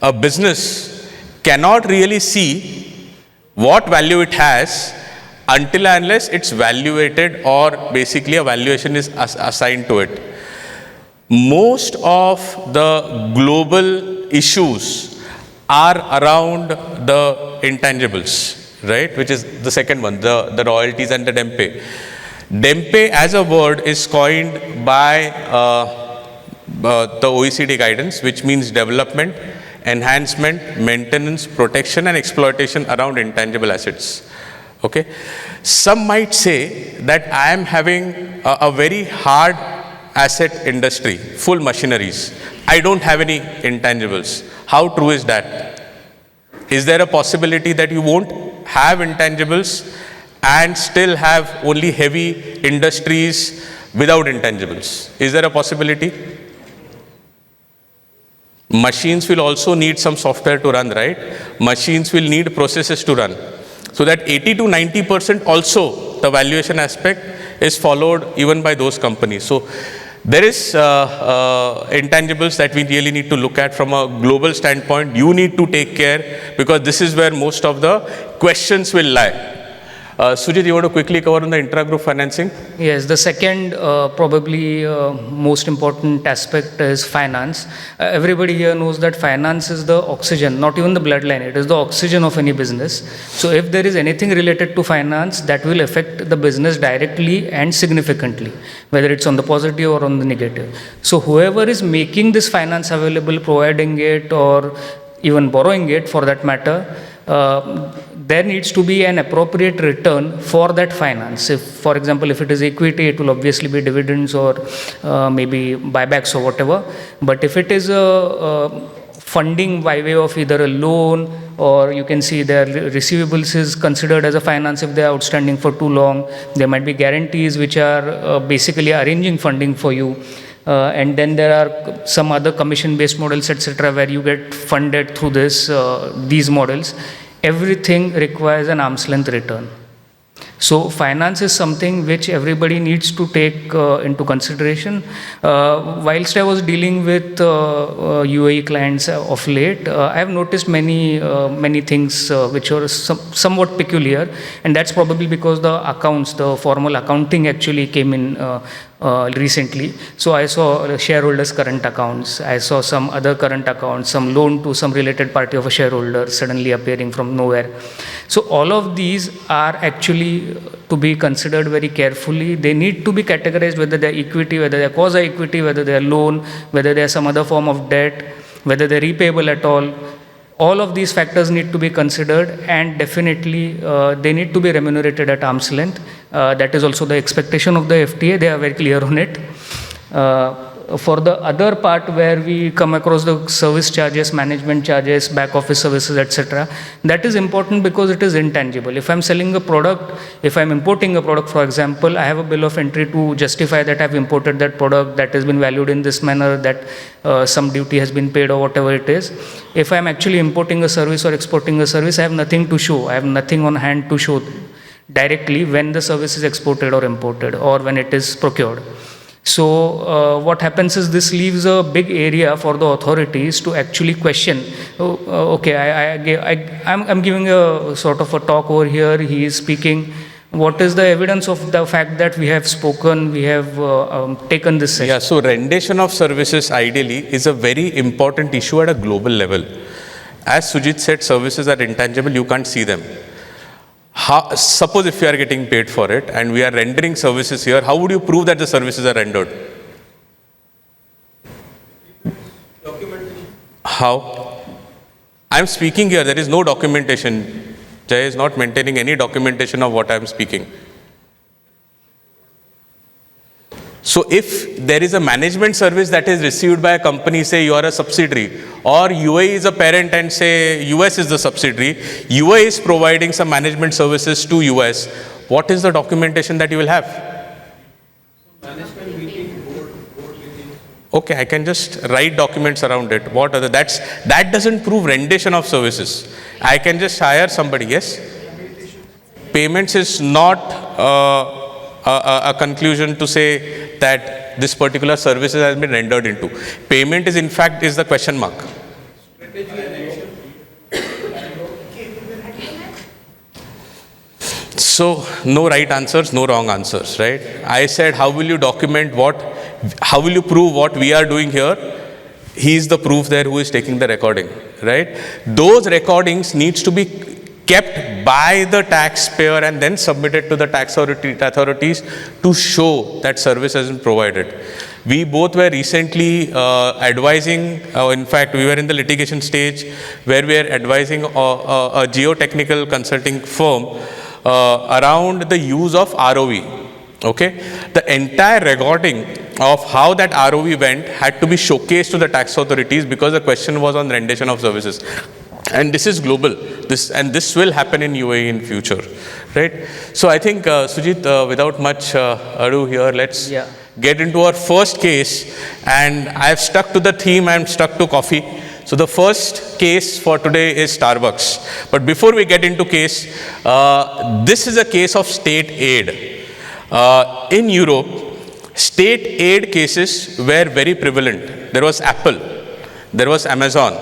G: a business cannot really see what value it has until and unless it's valuated, or basically a valuation is assigned to it. Most of the global issues are around the intangibles, right? Which is the second one, the royalties and the DEMPE. DEMPE as a word is coined by the OECD guidance, which means development, enhancement, maintenance, protection and exploitation around intangible assets. Okay. Some might say that I am having a very hard asset industry, full machineries. I don't have any intangibles. How true is that? Is there a possibility that you won't have intangibles and still have only heavy industries without intangibles? Is there a possibility? Machines will also need some software to run, right? Machines will need processes to run. So that 80 to 90% also, the valuation aspect is followed even by those companies. So there is intangibles that we really need to look at from a global standpoint. You need to take care, because this is where most of the questions will lie. Sujit, you want to quickly cover on the intra-group financing?
H: Yes, the second probably most important aspect is finance. Everybody here knows that finance is the oxygen, not even the bloodline, it is the oxygen of any business. So if there is anything related to finance, that will affect the business directly and significantly, whether it's on the positive or on the negative. So whoever is making this finance available, providing it or even borrowing it for that matter, there needs to be an appropriate return for that finance. If, for example, if it is equity, it will obviously be dividends or maybe buybacks or whatever. But if it is a funding by way of either a loan or you can see their receivables is considered as a finance if they are outstanding for too long, there might be guarantees which are basically arranging funding for you. And then there are some other commission-based models, etc., where you get funded through these models. Everything requires an arm's length return. So finance is something which everybody needs to take into consideration. Whilst I was dealing with UAE clients of late, I have noticed many things which are somewhat peculiar, and that's probably because the formal accounting actually came in recently. So I saw shareholders' current accounts, I saw some other current accounts, some loan to some related party of a shareholder suddenly appearing from nowhere. So all of these are actually to be considered very carefully. They need to be categorized, whether they're equity, whether they're quasi-equity, whether they're loan, whether they're some other form of debt, whether they're repayable at all. All of these factors need to be considered, and definitely they need to be remunerated at arm's length. That is also the expectation of the FTA. They are very clear on it. For the other part where we come across the service charges, management charges, back office services, etc., that is important because it is intangible. If I'm selling a product, if I'm importing a product, for example, I have a bill of entry to justify that I've imported that product, that has been valued in this manner, that some duty has been paid or whatever it is. If I'm actually importing a service or exporting a service, I have nothing to show. I have nothing on hand to show directly when the service is exported or imported or when it is procured. So what happens is this leaves a big area for the authorities to actually question. I'm giving a sort of a talk over here. He is speaking. What is the evidence of the fact that we have spoken, we have taken this session?
G: Yeah, so rendition of services ideally is a very important issue at a global level. As Sujit said, services are intangible, you can't see them. Suppose if you are getting paid for it and we are rendering services here, how would you prove that the services are rendered?
C: Documentation.
G: How? I am speaking here, there is no documentation. Jay is not maintaining any documentation of what I am speaking. So if there is a management service that is received by a company, say you are a subsidiary, or UAE is a parent and say US is the subsidiary, UAE is providing some management services to US, what is the documentation that you will have?
C: Management meeting, board meeting.
G: Okay, I can just write documents around it. What other? That doesn't prove rendition of services. I can just hire somebody, yes? Payments is not a conclusion to say that this particular service has been rendered into. Payment is in fact is the question mark. So no right answers, no wrong answers, right? I said, how will you document how will you prove what we are doing here? He is the proof there who is taking the recording, right? Those recordings needs to be kept by the taxpayer and then submitted to the tax authorities to show that service has been provided. We both were recently advising, in fact, we were in the litigation stage where we are advising a geotechnical consulting firm around the use of ROV. Okay, the entire recording of how that ROV went had to be showcased to the tax authorities because the question was on rendition of services. And this is global, this will happen in UAE in future, right? So I think, Sujit, without much ado here, let's get into our first case. And I have stuck to the theme, I am stuck to coffee. So the first case for today is Starbucks. But before we get into case, this is a case of state aid. In Europe, state aid cases were very prevalent. There was Apple, there was Amazon,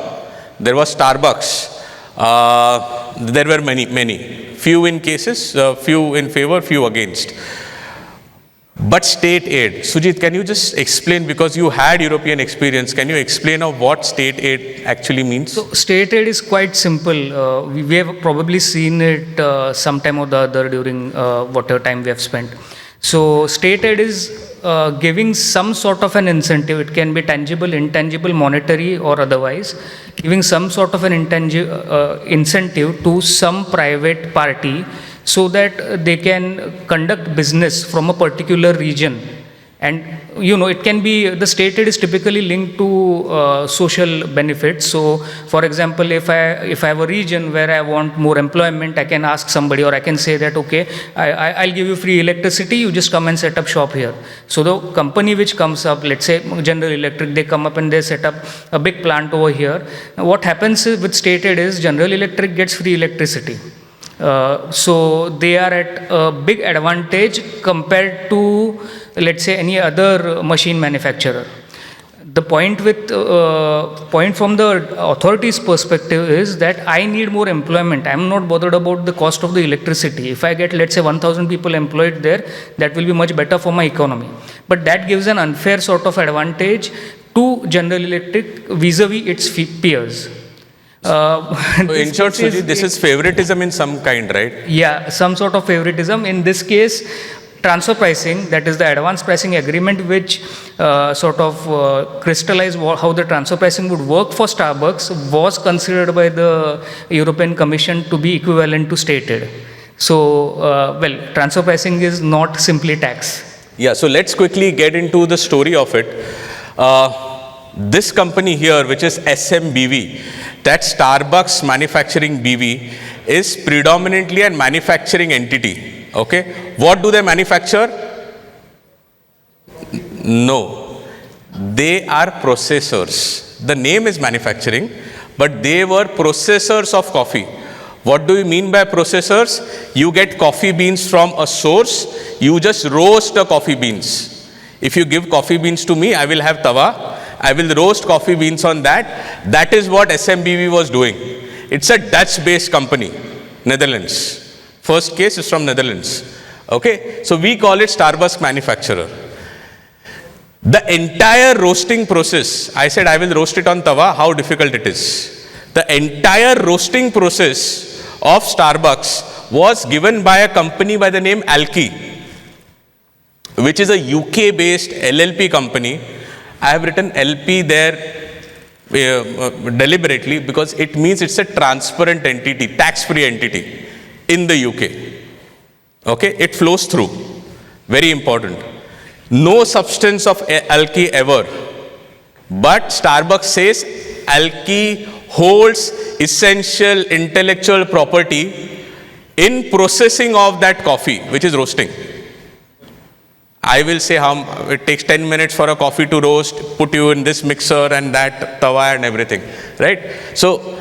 G: there was Starbucks, there were many. Few in cases, few in favor, few against. But state aid, Sujit, can you just explain, because you had European experience, can you explain of what state aid actually means?
H: So state aid is quite simple. We have probably seen it sometime or the other during whatever time we have spent. So state aid is giving some sort of an incentive. It can be tangible, intangible, monetary or otherwise, giving some sort of an incentive to some private party so that they can conduct business from a particular region. And it can be, the state aid is typically linked to social benefits. So for example, if I have a region where I want more employment, I can ask somebody, or I can say that, okay, I'll give you free electricity, you just come and set up shop here. So the company which comes up, let's say General Electric, they come up and they set up a big plant over here. Now, what happens with state aid is General Electric gets free electricity. So they are at a big advantage compared to, let's say, any other machine manufacturer. The point from the authorities' perspective is that I need more employment. I'm not bothered about the cost of the electricity. If I get, let's say, 1,000 people employed there, that will be much better for my economy. But that gives an unfair sort of advantage to General Electric vis-a-vis its peers.
G: So in short, Sujit, this is favoritism in some kind, right?
H: Yeah, some sort of favoritism. In this case, transfer pricing, that is the advance pricing agreement, which sort of crystallized how the transfer pricing would work for Starbucks, was considered by the European Commission to be equivalent to state aid. So, transfer pricing is not simply tax.
G: Yeah, so let's quickly get into the story of it. This company here, which is SMBV, that Starbucks Manufacturing BV, is predominantly a manufacturing entity. Okay, what do they manufacture? No, they are processors. The name is manufacturing, but they were processors of coffee. What do you mean by processors? You get coffee beans from a source, you just roast the coffee beans. If you give coffee beans to me, I will have tawa, I will roast coffee beans on that. That is what SMBV was doing. It's a Dutch-based company, Netherlands. First case is from Netherlands. Okay, so we call it Starbucks manufacturer. The entire roasting process, I said I will roast it on tawa, how difficult it is. The entire roasting process of Starbucks was given by a company by the name Alki, which is a UK-based LLP company. I have written LP there deliberately because it means it's a transparent entity, tax-free entity in the UK. Okay, it flows through. Very important. No substance of Alki ever. But Starbucks says Alki holds essential intellectual property in processing of that coffee, which is roasting. I will say how it takes 10 minutes for a coffee to roast, put you in this mixer and that tawa and everything, right? So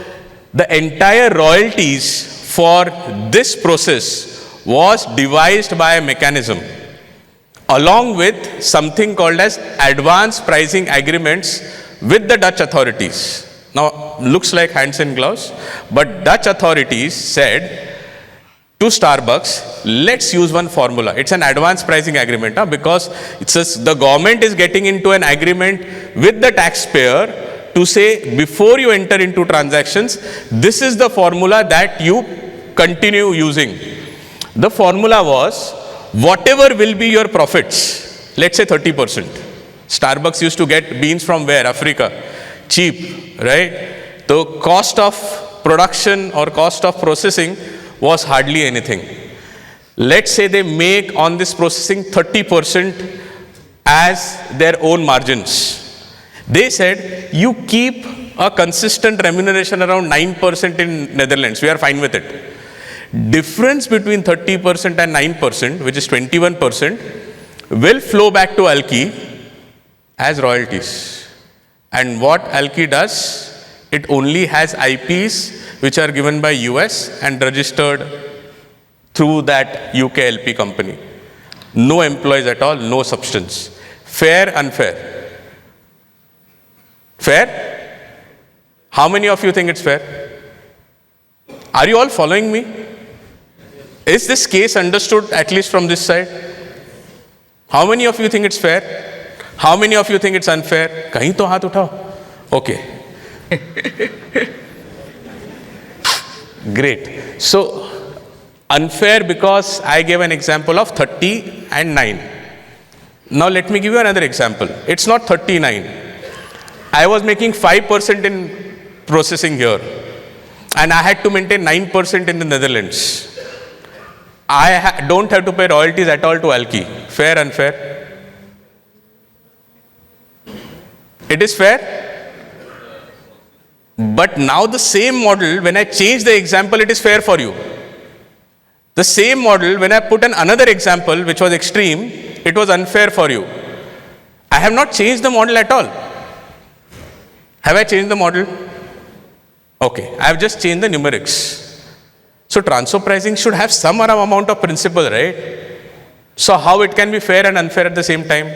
G: the entire royalties for this process was devised by a mechanism along with something called as advance pricing agreements with the Dutch authorities. Now, looks like hands in gloves, but Dutch authorities said to Starbucks, let's use one formula. It's an advance pricing agreement, because it says the government is getting into an agreement with the taxpayer to say, before you enter into transactions, this is the formula that you continue using. The formula was, whatever will be your profits, let's say 30%. Starbucks used to get beans from where? Africa. Cheap, right? The cost of production or cost of processing was hardly anything. Let's say they make on this processing 30% as their own margins. They said, you keep a consistent remuneration around 9% in Netherlands. We are fine with it. Difference between 30% and 9%, which is 21%, will flow back to Alki as royalties. And what Alki does, it only has IPs which are given by US and registered through that UK LP company. No employees at all, no substance. Fair, unfair? Fair? How many of you think it's fair? Are you all following me? Is this case understood at least from this side? How many of you think it's fair? How many of you think it's unfair? Kahin to haath uthao. Okay. Great. So, unfair because I gave an example of 30 and 9. Now let me give you another example. It's not 39. I was making 5% in processing here, and I had to maintain 9% in the Netherlands. I don't have to pay royalties at all to Alki. Fair, unfair? It is fair? But now the same model, when I change the example, it is fair for you. The same model, when I put another example, which was extreme, it was unfair for you. I have not changed the model at all. Have I changed the model? Okay, I have just changed the numerics. So transfer pricing should have some amount of principle, right? So how it can be fair and unfair at the same time?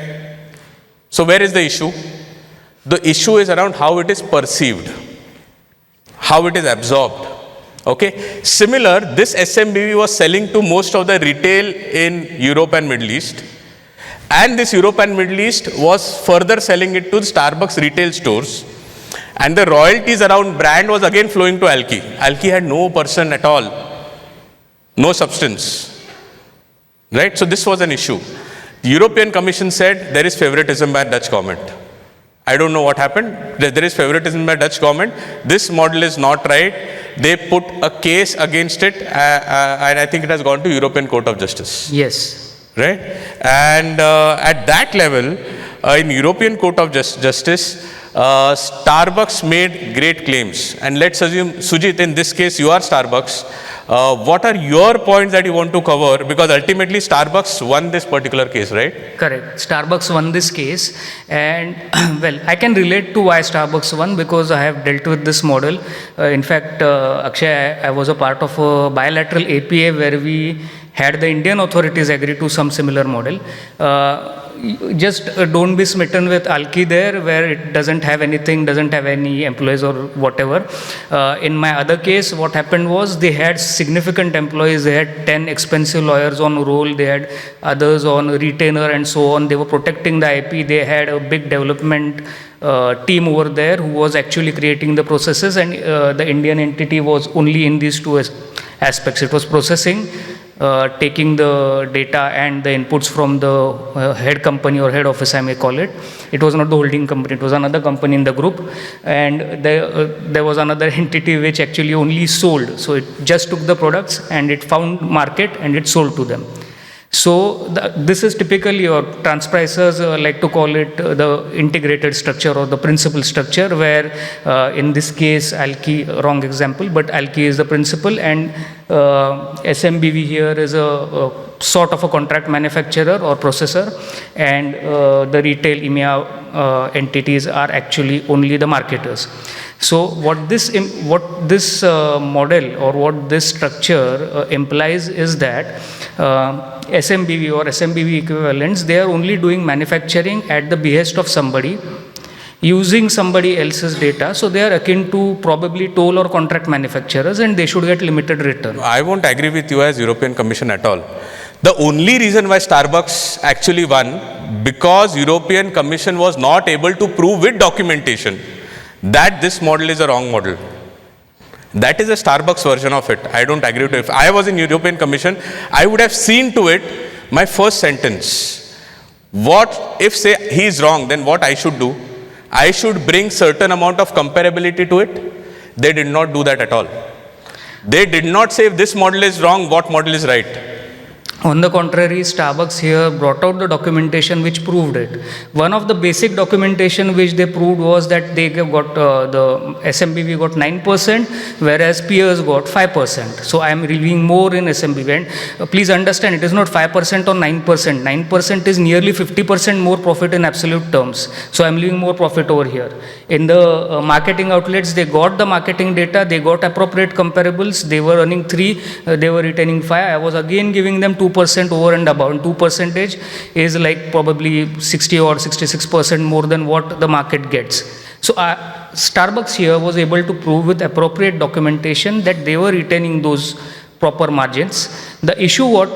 G: So where is the issue? The issue is around how it is perceived, how it is absorbed. Okay, similar, this SMBV was selling to most of the retail in Europe and Middle East, and this Europe and Middle East was further selling it to the Starbucks retail stores, and the royalties around brand was again flowing to Alki. Alki had no person at all, no substance, right? So this was an issue. The European Commission said there is favoritism by Dutch government. I don't know what happened. There is favoritism by Dutch government. This model is not right. They put a case against it, and I think it has gone to European Court of Justice.
H: Yes.
G: Right? And at that level, in European Court of Justice, Starbucks made great claims. And let's assume, Sujit, in this case, you are Starbucks. What are your points that you want to cover? Because ultimately, Starbucks won this particular case, right?
H: Correct. Starbucks won this case, and well, I can relate to why Starbucks won because I have dealt with this model. In fact, Akshay, I was a part of a bilateral APA where we had the Indian authorities agree to some similar model. Just don't be smitten with Alki there, where it doesn't have anything, doesn't have any employees or whatever. In my other case, what happened was they had significant employees. They had 10 expensive lawyers on roll. They had others on retainer and so on. They were protecting the IP. They had a big development team over there who was actually creating the processes, and the Indian entity was only in these two aspects. It was processing, taking the data and the inputs from the head company or head office, I may call it. It was not the holding company, it was another company in the group. And there was another entity which actually only sold. So it just took the products and it found market and it sold to them. So this is typically, or transpricers like to call it the integrated structure or the principal structure, where in this case Alki, wrong example, but Alki is the principal and SMBV here is a sort of a contract manufacturer or processor, and the retail EMEA entities are actually only the marketers. So what this model or what this structure implies is that SMBV or SMBV equivalents, they are only doing manufacturing at the behest of somebody, using somebody else's data. So they are akin to probably toll or contract manufacturers, and they should get limited return.
G: I won't agree with you as European Commission at all. The only reason why Starbucks actually won, because European Commission was not able to prove with documentation that this model is a wrong model. That is a Starbucks version of it. I don't agree with it. If I was in European Commission, I would have seen to it my first sentence. What if say he is wrong, then what I should do? I should bring certain amount of comparability to it. They did not do that at all. They did not say if this model is wrong, what model is right.
H: On the contrary, Starbucks here brought out the documentation which proved it. One of the basic documentation which they proved was that they got, the SMBV got 9%, whereas peers got 5%. So I am reviewing more in SMBV. And please understand, it is not 5% or 9%. 9% is nearly 50% more profit in absolute terms. So I am leaving more profit over here. In the marketing outlets, they got the marketing data, they got appropriate comparables, they were earning 3, they were retaining 5. I was again giving them 2% over and above, and 2% is like probably 60 or 66% more than what the market gets. So Starbucks here was able to prove with appropriate documentation that they were retaining those proper margins. The issue what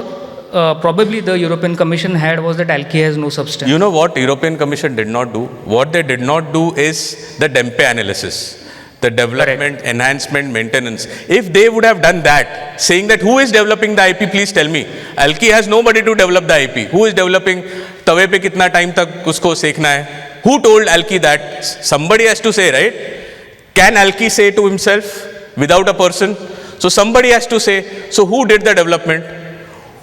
H: probably the European Commission had was that alky has no substance.
G: You know what European Commission did not do? What they did not do is the DEMPE analysis, the development, enhancement, maintenance. If they would have done that, saying that who is developing the IP, please tell me. Alky has nobody to develop the IP. Who is developing? Tawe pe kitna time tak usko sekhna hai? Who told Alky that? Somebody has to say, right? Can Alky say to himself without a person? So somebody has to say. So who did the development?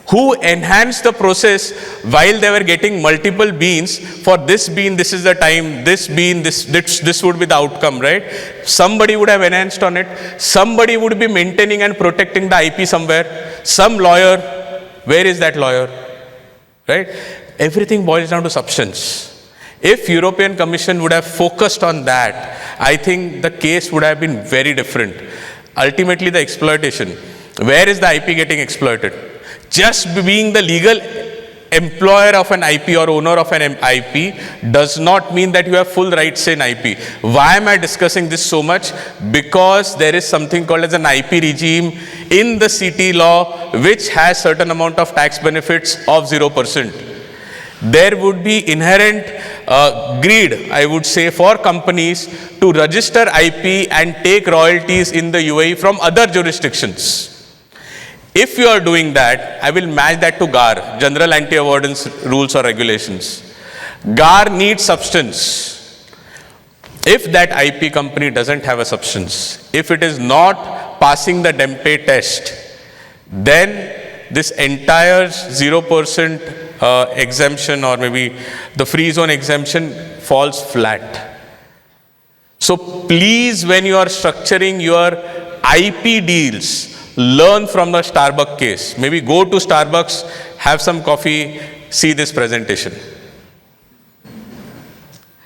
G: Who enhanced the process while they were getting multiple beans? For this bean, this is the time, this bean, this would be the outcome, right? Somebody would have enhanced on it. Somebody would be maintaining and protecting the IP somewhere. Some lawyer, where is that lawyer? Right? Everything boils down to substance. If European Commission would have focused on that, I think the case would have been very different. Ultimately, the exploitation. Where is the IP getting exploited? Just being the legal employer of an IP or owner of an IP does not mean that you have full rights in IP. Why am I discussing this so much? Because there is something called as an IP regime in the CT law which has certain amount of tax benefits of 0%. There would be inherent greed, I would say, for companies to register IP and take royalties in the UAE from other jurisdictions. If you are doing that, I will match that to GAR, General Anti-Avoidance Rules or Regulations. GAR needs substance. If that IP company doesn't have a substance, if it is not passing the DEMPE test, then this entire 0% exemption or maybe the free zone exemption falls flat. So please, when you are structuring your IP deals, learn from the Starbucks case. Maybe go to Starbucks, have some coffee, see this presentation.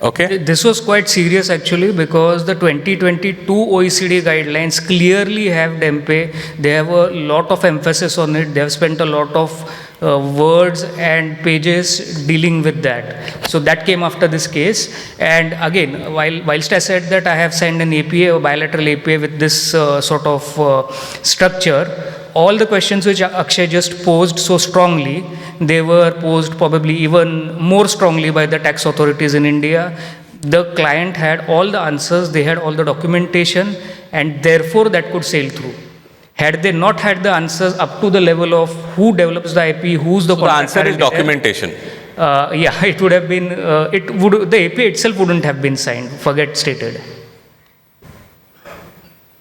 G: Okay?
H: This was quite serious actually, because the 2022 OECD guidelines clearly have DEMPE. They have a lot of emphasis on it. They have spent a lot of words and pages dealing with that. So that came after this case. And again, whilst I said that I have signed an APA, a bilateral APA with this sort of structure, all the questions which Akshay just posed so strongly, they were posed probably even more strongly by the tax authorities in India. The client had all the answers, they had all the documentation, and therefore that could sail through. Had they not had the answers up to the level of who develops the IP, who's the
G: So the answer is documentation.
H: Yeah, it would have been, the APA itself wouldn't have been signed, forget stated.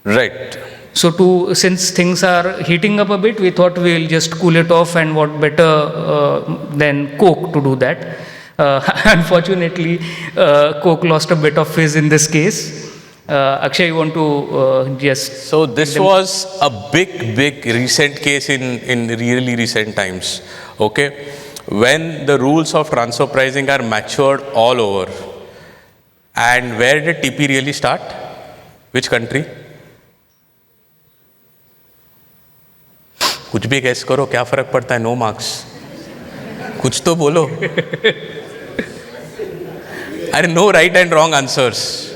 G: Right.
H: So since things are heating up a bit, we thought we'll just cool it off, and what better than Coke to do that. Unfortunately, Coke lost a bit of fizz in this case. Akshay, you want to just...
G: So this was a big recent case in really recent times. Okay. When the rules of transfer pricing are matured all over. And where did TP really start? Which country? कुछ भी gas करो, क्या फर्क पड़ता है? No marks. कुछ तो बोलो. अरे no right and wrong answers.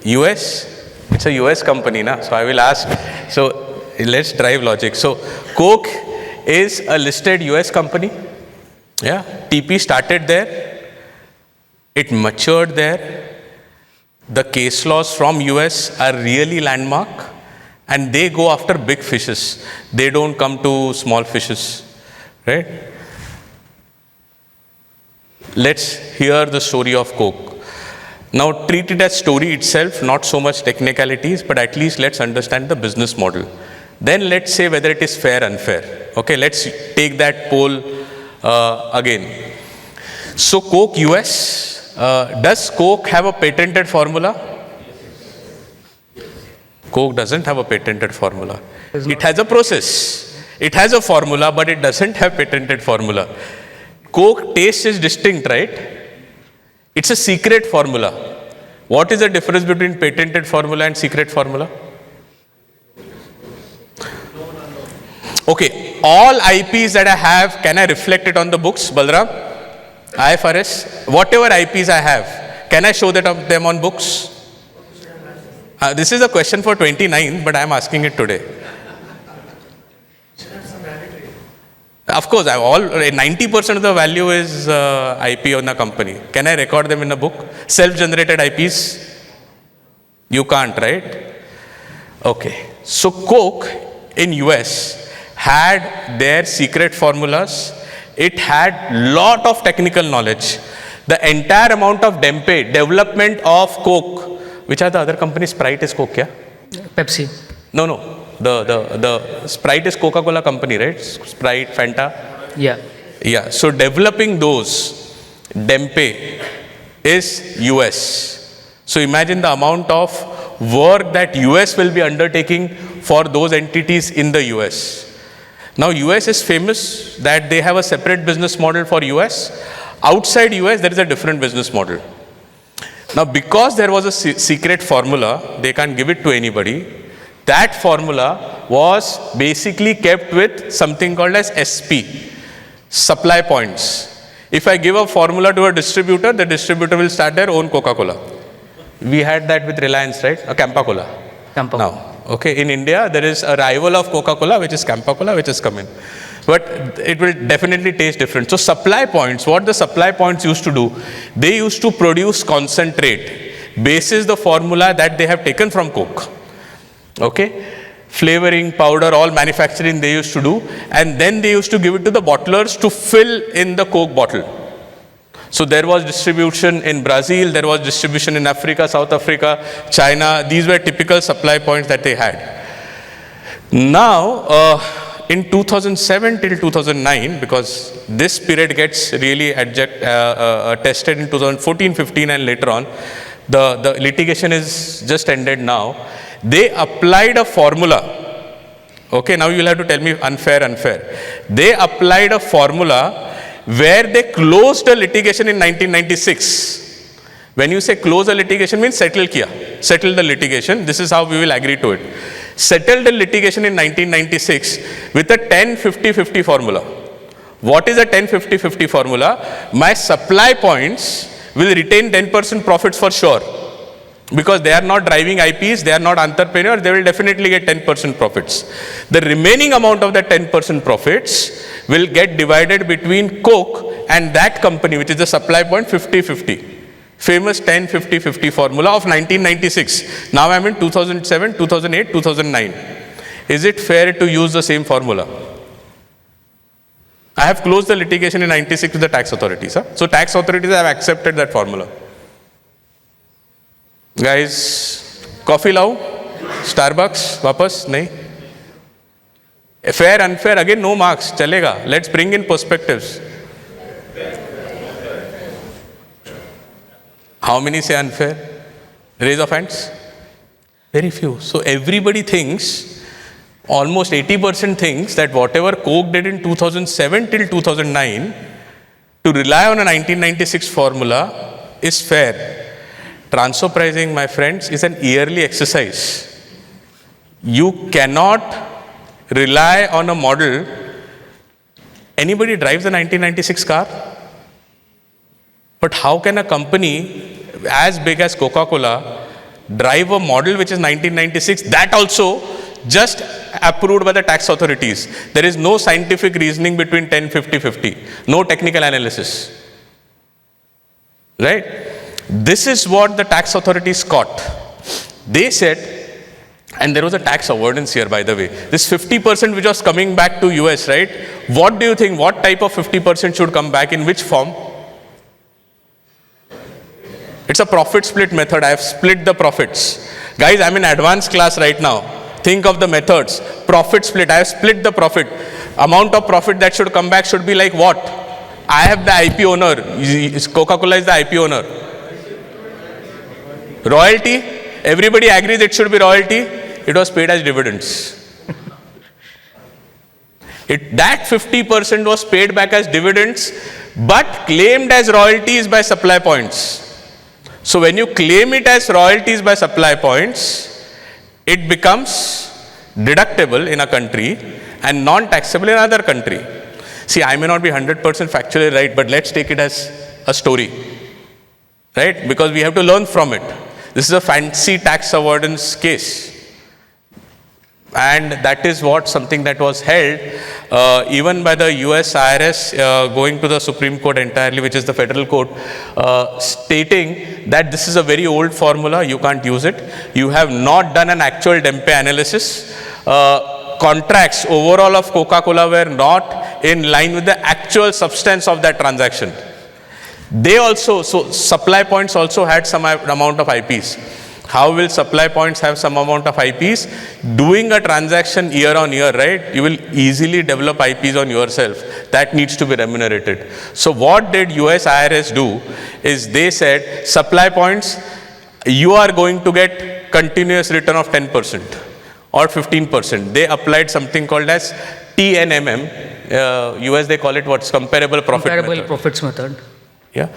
G: US? It's a US company, na? So I will ask. So let's drive logic. So Coke is a listed US company. Yeah. TP started there. It matured there. The case laws from US are really landmark. And they go after big fishes. They don't come to small fishes. Right? Let's hear the story of Coke. Now treat it as story itself, not so much technicalities, but at least let's understand the business model. Then let's say whether it is fair or unfair. Okay, let's take that poll again. So Coke US, does Coke have a patented formula? Coke doesn't have a patented formula. It has a process. It has a formula, but it doesn't have patented formula. Coke taste is distinct, right? It's a secret formula. What is the difference between patented formula and secret formula? Okay, all IPs that I have, can I reflect it on the books, Balram? IFRS, whatever IPs I have, Can I show them on books? This is a question for 29, but I am asking it today. Of course, 90% of the value is IP on the company. Can I record them in a book? Self-generated IPs? You can't, right? Okay. So Coke in US had their secret formulas. It had lot of technical knowledge. The entire amount of development of Coke, which are the other companies? Sprite is Coke, yeah?
H: Pepsi.
G: No. The Sprite is Coca-Cola company, right? Sprite, Fanta. Yeah. So developing those, Dempe is US. So imagine the amount of work that US will be undertaking for those entities in the US. Now US is famous that they have a separate business model for US. Outside US, there is a different business model. Now because there was a secret formula, they can't give it to anybody. That formula was basically kept with something called as SP, supply points. If I give a formula to a distributor, the distributor will start their own Coca-Cola. We had that with Reliance, right? A Campa-Cola. Now, okay, in India, there is a rival of Coca-Cola, which is Campa-Cola, which is coming. But it will definitely taste different. So supply points, what the supply points used to do, they used to produce concentrate, basis the formula that they have taken from Coke. Okay, flavoring, powder, all manufacturing they used to do, and then they used to give it to the bottlers to fill in the Coke bottle. So there was distribution in Brazil, there was distribution in Africa, South Africa, China. These were typical supply points that they had. Now, in 2007 till 2009, because this period gets really tested in 2014-15 and later on, the litigation is just ended now. They applied a formula. Okay, now you'll have to tell me unfair. They applied a formula where they closed the litigation in 1996. When you say close a litigation, means settle the litigation. This is how we will agree to it. Settled the litigation in 1996 with a 10-50-50 formula. What is a 10-50-50 formula? My supply points will retain 10% profits for sure. Because they are not driving IPs, they are not entrepreneurs, they will definitely get 10% profits. The remaining amount of the 10% profits will get divided between Coke and that company, which is the supply point, 50-50. Famous 10-50-50 formula of 1996. Now I am in 2007, 2008, 2009. Is it fair to use the same formula? I have closed the litigation in 96 with the tax authorities. So tax authorities have accepted that formula. Guys, coffee lao? Starbucks? Wapas? Nahi? Fair, unfair, again no marks. Chalega. Let's bring in perspectives. How many say unfair? Raise of hands? Very few. So everybody thinks, almost 80% thinks that whatever Coke did in 2007 till 2009 to rely on a 1996 formula is fair. Transfer pricing, my friends, is an yearly exercise. You cannot rely on a model. Anybody drives a 1996 car? But how can a company as big as Coca-Cola drive a model which is 1996, that also just approved by the tax authorities? There is no scientific reasoning between 10-50-50, no technical analysis. Right? This is what the tax authorities caught. They said, and there was a tax avoidance here, by the way. This 50% which was coming back to US, right? What do you think? What type of 50% should come back? In which form? It's a profit split method. I have split the profits. Guys, I'm in advanced class right now. Think of the methods. Profit split. I have split the profit. Amount of profit that should come back should be like what? I have the IP owner. Coca-Cola is the IP owner. Royalty, everybody agrees it should be royalty. It was paid as dividends. That 50% was paid back as dividends, but claimed as royalties by supply points. So when you claim it as royalties by supply points, it becomes deductible in a country and non-taxable in another country. See, I may not be 100% factually right, but let's take it as a story. right? Because we have to learn from it. This is a fancy tax avoidance case. And that is what something that was held even by the US IRS going to the Supreme Court entirely, which is the federal court, stating that this is a very old formula, you can't use it. You have not done an actual DEMPE analysis. Contracts overall of Coca-Cola were not in line with the actual substance of that transaction. They also, so supply points also had some amount of IPs. How will supply points have some amount of IPs? Doing a transaction year on year, right? You will easily develop IPs on yourself. That needs to be remunerated. So what did US IRS do is they said, supply points, you are going to get continuous return of 10% or 15%. They applied something called as TNMM. US they call it what's comparable profit method.
H: Comparable profits method.
G: Yeah.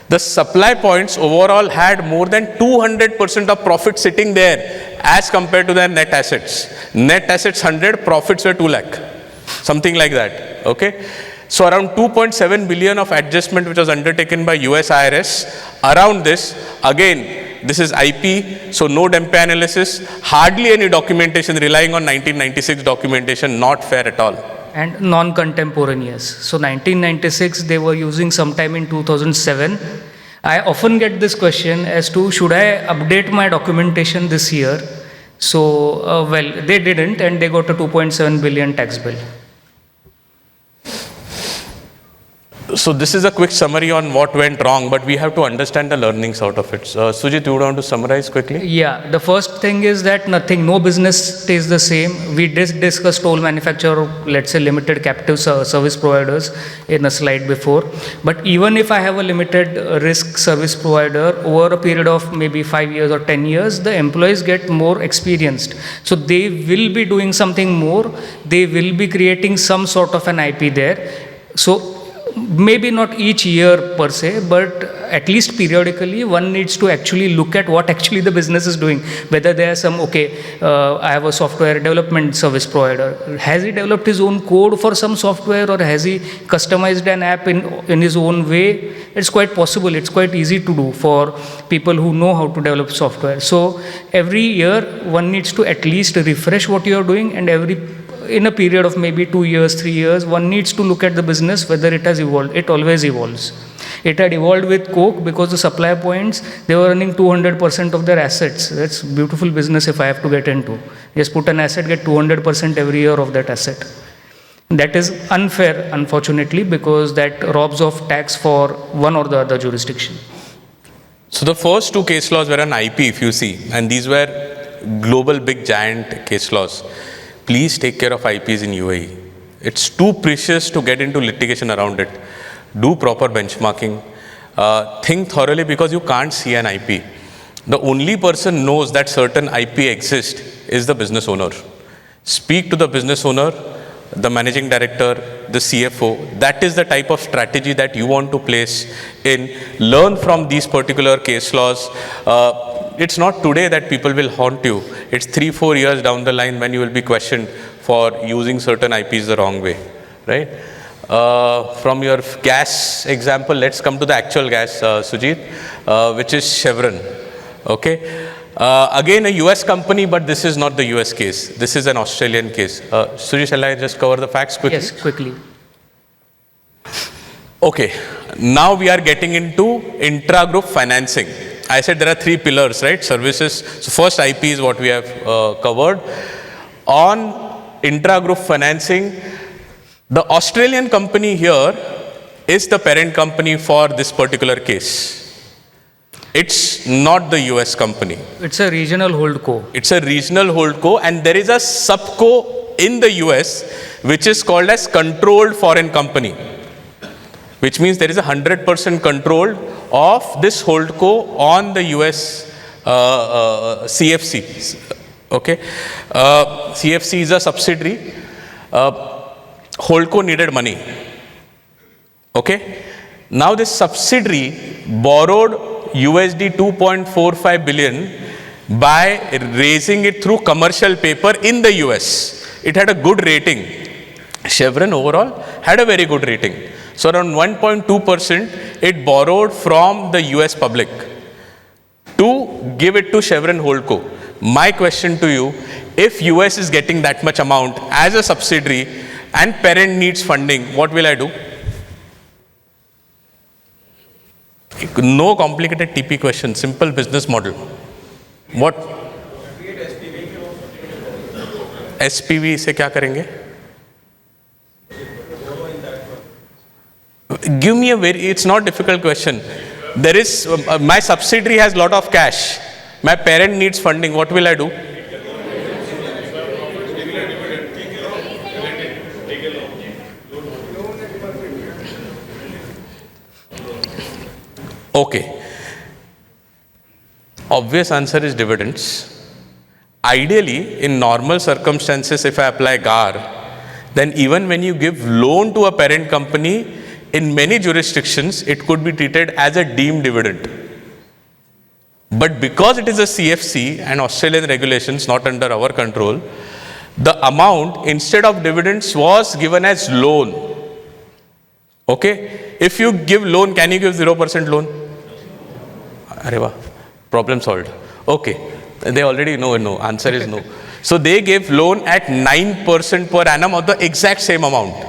G: The supply points overall had more than 200% of profit sitting there as compared to their net assets. Net assets 100, profits were 2 lakh. Something like that. Okay. So around 2.7 billion of adjustment which was undertaken by US IRS around this. Again, this is IP, so no DEMPE analysis, hardly any documentation, relying on 1996 documentation, not fair at all.
H: And non-contemporaneous. So 1996 they were using sometime in 2007. I often get this question as to should I update my documentation this year? So well, they didn't, and they got a 2.7 billion tax bill.
G: So this is a quick summary on what went wrong, but we have to understand the learnings out of it. Sujit, you would want to summarize quickly?
H: Yeah, the first thing is that no business stays the same. We discussed toll manufacturer, let's say limited captive service providers in a slide before. But even if I have a limited risk service provider, over a period of maybe 5 years or 10 years, the employees get more experienced. So they will be doing something more. They will be creating some sort of an IP there. So maybe not each year per se, but at least periodically one needs to actually look at what actually the business is doing. Whether there are some, I have a software development service provider. Has he developed his own code for some software, or has he customized an app in his own way? It's quite possible. It's quite easy to do for people who know how to develop software. So every year one needs to at least refresh what you are doing, and in a period of maybe 2 years, 3 years, one needs to look at the business, whether it has evolved. It always evolves. It had evolved with Coke because the supply points, they were running 200% of their assets. That's beautiful business if I have to get into. Just put an asset, get 200% every year of that asset. That is unfair, unfortunately, because that robs of tax for one or the other jurisdiction.
G: So the first 2 case laws were on IP, if you see, and these were global big giant case laws. Please take care of IPs in UAE. It's too precious to get into litigation around it. Do proper benchmarking. Think thoroughly, because you can't see an IP. The only person knows that certain IP exists is the business owner. Speak to the business owner, the managing director, the CFO. That is the type of strategy that you want to place in. Learn from these particular case laws. It's not today that people will haunt you. It's 3-4 years down the line when you will be questioned for using certain IPs the wrong way, right? From your gas example, let's come to the actual gas, Sujit, which is Chevron, okay? Again, a US company, but this is not the US case. This is an Australian case. Sujit, shall I just cover the facts quickly?
H: Yes, quickly.
G: Okay, now we are getting into intra-group financing. I said there are 3 pillars, right? Services. So first, IP is what we have covered. On intra-group financing, the Australian company here is the parent company for this particular case. It's not the US company.
H: It's a regional holdco.
G: It's a regional holdco, and there is a subco in the US which is called as controlled foreign company, which means there is 100% control of this holdco on the US CFC. Okay, CFC is a subsidiary. Holdco needed money. Okay, now this subsidiary borrowed USD 2.45 billion by raising it through commercial paper in the US. It had a good rating. Chevron overall had a very good rating. So around 1.2% it borrowed from the US public to give it to Chevron Holdco. My question to you, if US is getting that much amount as a subsidiary and parent needs funding, what will I do? No complicated TP question, simple business model. What? SPV से क्या करेंगे? Give me a very, it's not difficult question. There is, my subsidiary has lot of cash. My parent needs funding, what will I do? Okay. Obvious answer is dividends. Ideally, in normal circumstances, if I apply GAR, then even when you give loan to a parent company, in many jurisdictions, it could be treated as a deemed dividend. But because it is a CFC and Australian regulations not under our control, the amount instead of dividends was given as loan. Okay? If you give loan, can you give 0% loan? Areva, problem solved. Okay. They already know, no. Answer is no. So they gave loan at 9% per annum of the exact same amount.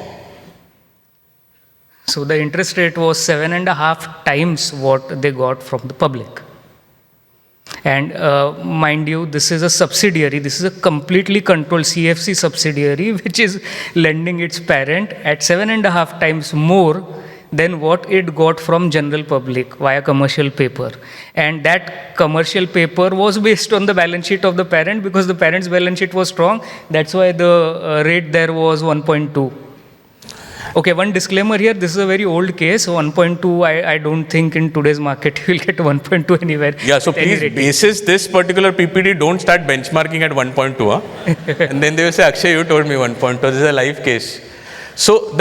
H: So the interest rate was 7.5 times what they got from the public. And mind you, this is a subsidiary. This is a completely controlled CFC subsidiary, which is lending its parent at 7.5 times more than what it got from general public via commercial paper. And that commercial paper was based on the balance sheet of the parent, because the parent's balance sheet was strong. That's why the rate there was 1.2. Okay, one disclaimer here, this is a very old case. 1.2, I don't think in today's market you will get 1.2 anywhere.
G: Yeah, so please, basis this particular PPT, don't start benchmarking at 1.2. Huh? And then they will say, Akshay, you told me 1.2. This is a live case. So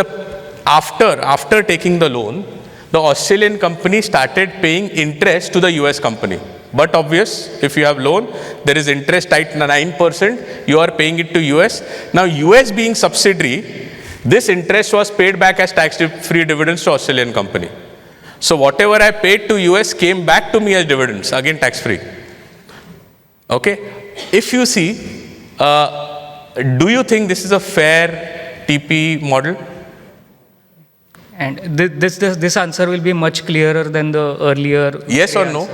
G: after taking the loan, the Australian company started paying interest to the US company. But obvious, if you have loan, there is interest at 9%, you are paying it to US. Now US being subsidiary, this interest was paid back as tax-free dividends to Australian company. So whatever I paid to US came back to me as dividends, again tax-free. Okay? If you see, do you think this is a fair TP model?
H: And this answer will be much clearer than the earlier.
G: Yes or no?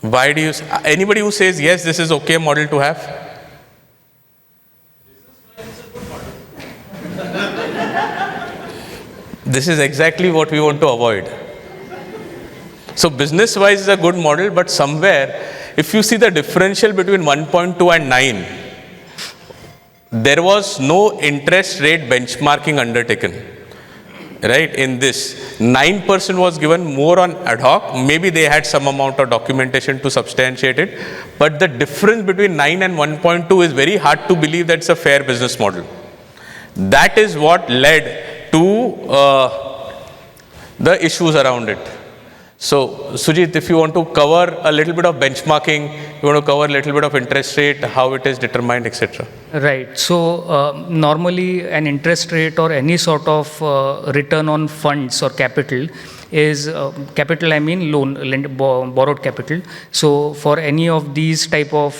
G: Why do you, anybody who says yes, this is okay model to have? This is exactly what we want to avoid. So business-wise is a good model, but somewhere, if you see the differential between 1.2 and 9, there was no interest rate benchmarking undertaken. Right, in this, 9% was given more on ad hoc. Maybe they had some amount of documentation to substantiate it. But the difference between 9 and 1.2 is very hard to believe that's a fair business model. That is what led to the issues around it. So, Sujit, if you want to cover a little bit of benchmarking, you want to cover a little bit of interest rate, how it is determined, etc.
H: Right. So, normally an interest rate or any sort of return on funds or capital is, capital I mean loan, borrowed capital. So, for any of these type of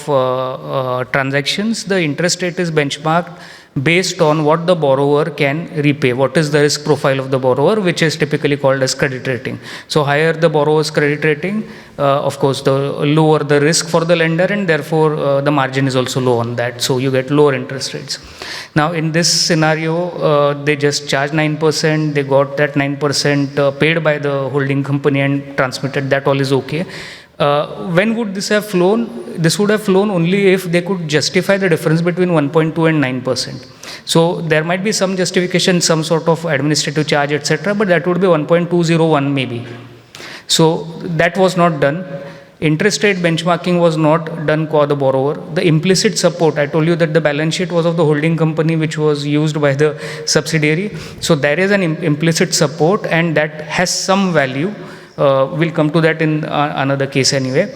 H: transactions, the interest rate is benchmarked based on what the borrower can repay, what is the risk profile of the borrower, which is typically called as credit rating. So higher the borrower's credit rating, of course, the lower the risk for the lender, and therefore the margin is also low on that. So you get lower interest rates. Now in this scenario, they just charged 9%, they got that 9% paid by the holding company and transmitted, that all is okay. When would this have flown? This would have flown only if they could justify the difference between 1.2 and 9%. So there might be some justification, some sort of administrative charge, etc., but that would be 1.201 maybe. So that was not done. Interest rate benchmarking was not done for the borrower. The implicit support, I told you that the balance sheet was of the holding company, which was used by the subsidiary. So there is an implicit support, and that has some value. We'll come to that in another case anyway.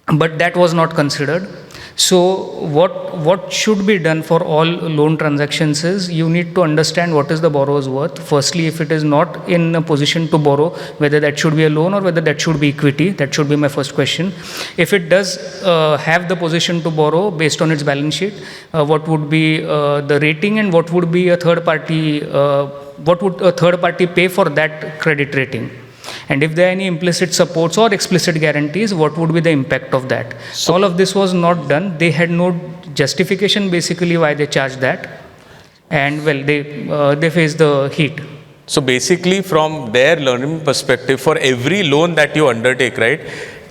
H: But that was not considered. So what should be done for all loan transactions is you need to understand what is the borrower's worth. Firstly, if it is not in a position to borrow, whether that should be a loan or whether that should be equity. That should be my first question. If it does have the position to borrow based on its balance sheet, what would be the rating and what would be a third party, what would a third party pay for that credit rating? And if there are any implicit supports or explicit guarantees, what would be the impact of that? So all of this was not done. They had no justification basically why they charged that. And well, they faced the heat.
G: So basically from their learning perspective, for every loan that you undertake, right,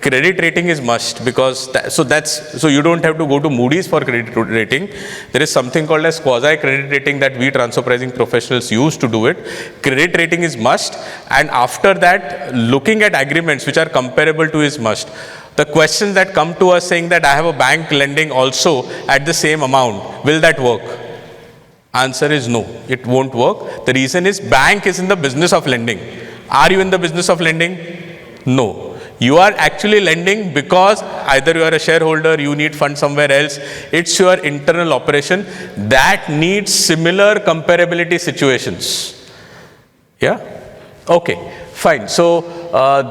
G: credit rating is must, because so you don't have to go to Moody's for credit rating. There is something called as quasi credit rating that we transfer pricing professionals use to do it. Credit rating is must, and after that, looking at agreements which are comparable to is must. The questions that come to us saying that I have a bank lending also at the same amount, will that work? Answer is no, it won't work. The reason is bank is in the business of lending. Are you in the business of lending? No. You are actually lending because either you are a shareholder, you need funds somewhere else. It's your internal operation that needs similar comparability situations. Yeah? Okay, fine. So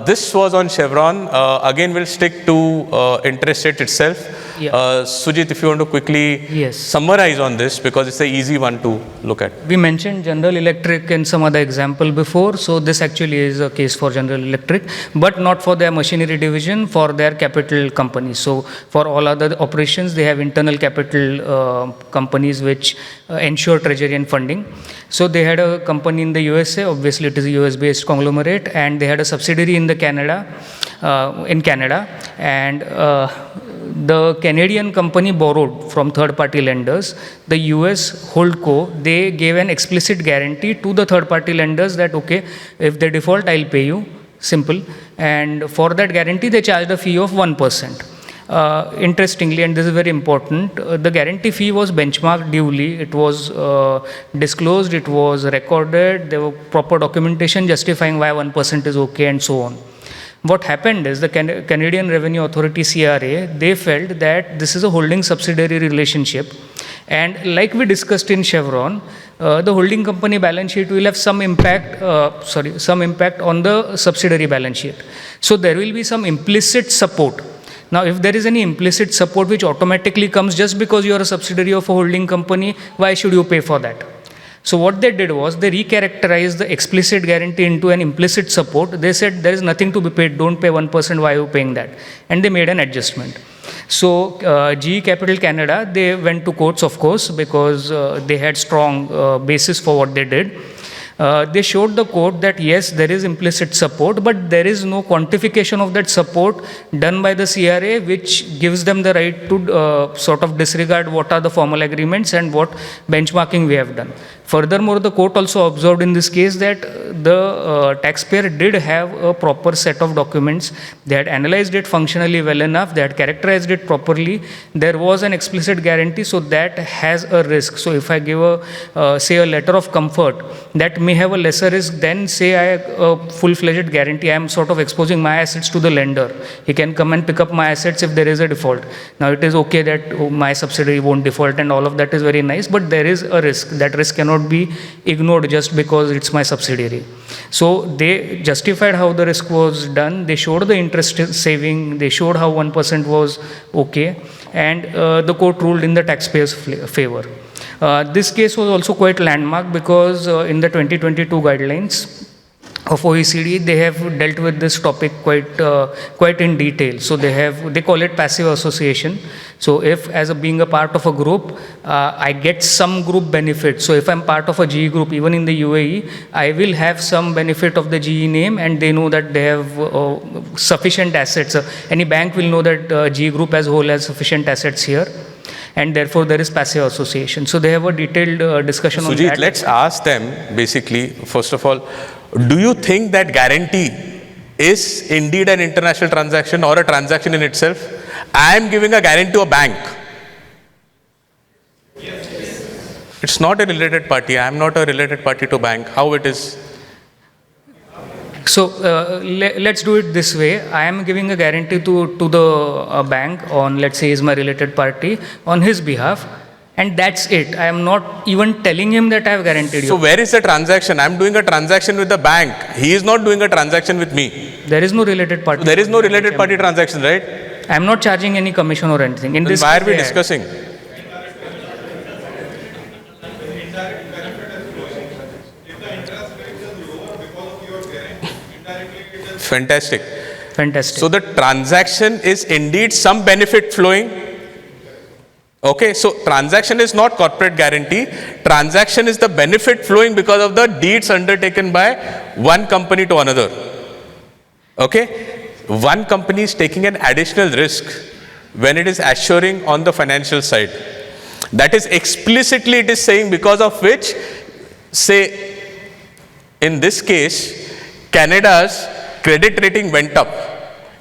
G: this was on Chevron. Again, we'll stick to interest rate itself.
H: Yeah.
G: Sujit, if you want to quickly summarize on this, because it's an easy one to look at.
H: We mentioned General Electric and some other example before, so this actually is a case for General Electric, but not for their machinery division, for their capital companies. So for all other operations, they have internal capital companies which ensure treasury and funding. So they had a company in the USA, obviously it is a US-based conglomerate, and they had a subsidiary in Canada, and the Canadian company borrowed from third-party lenders. The US holdco, they gave an explicit guarantee to the third-party lenders that, okay, if they default, I'll pay you, simple. And for that guarantee, they charged a fee of 1%. Interestingly, and this is very important, the guarantee fee was benchmarked duly. It was disclosed, it was recorded, there were proper documentation justifying why 1% is okay and so on. What happened is the Canadian Revenue Authority, CRA, they felt that this is a holding subsidiary relationship, and like we discussed in Chevron, the holding company balance sheet will have some impact on the subsidiary balance sheet. So there will be some implicit support. Now, if there is any implicit support which automatically comes just because you are a subsidiary of a holding company, why should you pay for that? So what they did was they recharacterized the explicit guarantee into an implicit support. They said there is nothing to be paid, don't pay 1%, why are you paying that? And they made an adjustment. So GE Capital Canada, they went to courts, of course, because they had strong basis for what they did. They showed the court that yes, there is implicit support, but there is no quantification of that support done by the CRA, which gives them the right to sort of disregard what are the formal agreements and what benchmarking we have done. Furthermore, the court also observed in this case that the taxpayer did have a proper set of documents. They had analyzed it functionally well enough. They had characterized it properly. There was an explicit guarantee, so that has a risk. So if I give say a letter of comfort, that may have a lesser risk than say a full-fledged guarantee. I am sort of exposing my assets to the lender. He can come and pick up my assets if there is a default. Now it is okay that my subsidiary won't default and all of that is very nice, but there is a risk. That risk cannot be ignored just because it's my subsidiary. So they justified how the risk was done. They showed the interest saving. They showed how 1% was okay, and the court ruled in the taxpayer's favor. This case was also quite landmark because in the 2022 guidelines of OECD, they have dealt with this topic quite in detail. So they call it passive association. So if being a part of a group, I get some group benefit. So if I'm part of a GE group, even in the UAE, I will have some benefit of the GE name, and they know that they have sufficient assets. Any bank will know that GE group as a whole has sufficient assets here, and therefore there is passive association. So they have a detailed discussion on that.
G: Sujit, let's ask them basically, first of all, do you think that guarantee is indeed an international transaction or a transaction in itself? I am giving a guarantee to a bank. Yes. It's not a related party. I am not a related party to bank. How it is?
H: So let's do it this way. I am giving a guarantee to the bank on, let's say, is my related party on his behalf, and that's it. I am not even telling him that I have guaranteed you.
G: So where is the transaction? I'm doing a transaction with the bank. He is not doing a transaction with me.
H: There is no related party.
G: There is no related party transaction, right?
H: I am not charging any commission or anything. In
G: Then
H: this
G: why are we
H: case,
G: discussing? Fantastic.
H: Fantastic.
G: So the transaction is indeed some benefit flowing. Okay, so transaction is not corporate guarantee. Transaction is the benefit flowing because of the deeds undertaken by one company to another. Okay, one company is taking an additional risk when it is assuring on the financial side. That is explicitly it is saying, because of which, say, in this case, Canada's credit rating went up.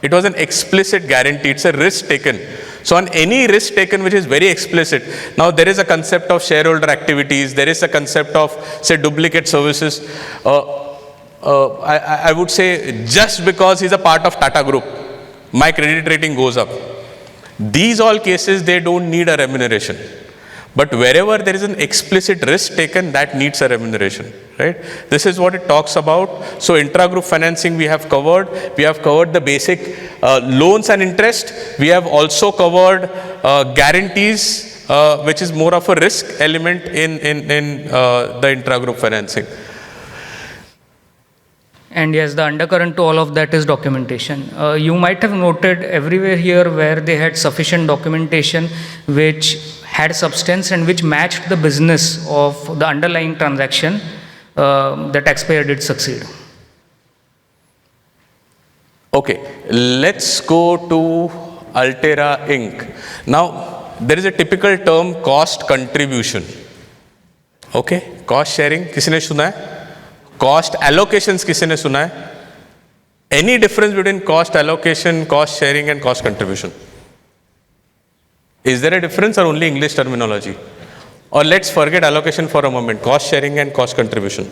G: It was an explicit guarantee. It's a risk taken. So on any risk taken which is very explicit, now there is a concept of shareholder activities, there is a concept of, say, duplicate services. I would say just because he's a part of Tata Group, my credit rating goes up. These all cases, they don't need a remuneration. But wherever there is an explicit risk taken, that needs a remuneration, right? This is what it talks about. So intra-group financing we have covered. We have covered the basic loans and interest. We have also covered guarantees, which is more of a risk element in the intra-group financing.
H: And yes, the undercurrent to all of that is documentation. You might have noted everywhere here where they had sufficient documentation which had substance and which matched the business of the underlying transaction, the taxpayer did succeed.
G: Okay, let's go to Altera Inc. Now, there is a typical term, cost contribution. Okay, cost sharing, किसी ने सुना है? Cost allocations किसी ने सुना है? Any difference between cost allocation, cost sharing and cost contribution? Is there a difference or only English terminology? Or let's forget allocation for a moment, cost sharing and cost contribution.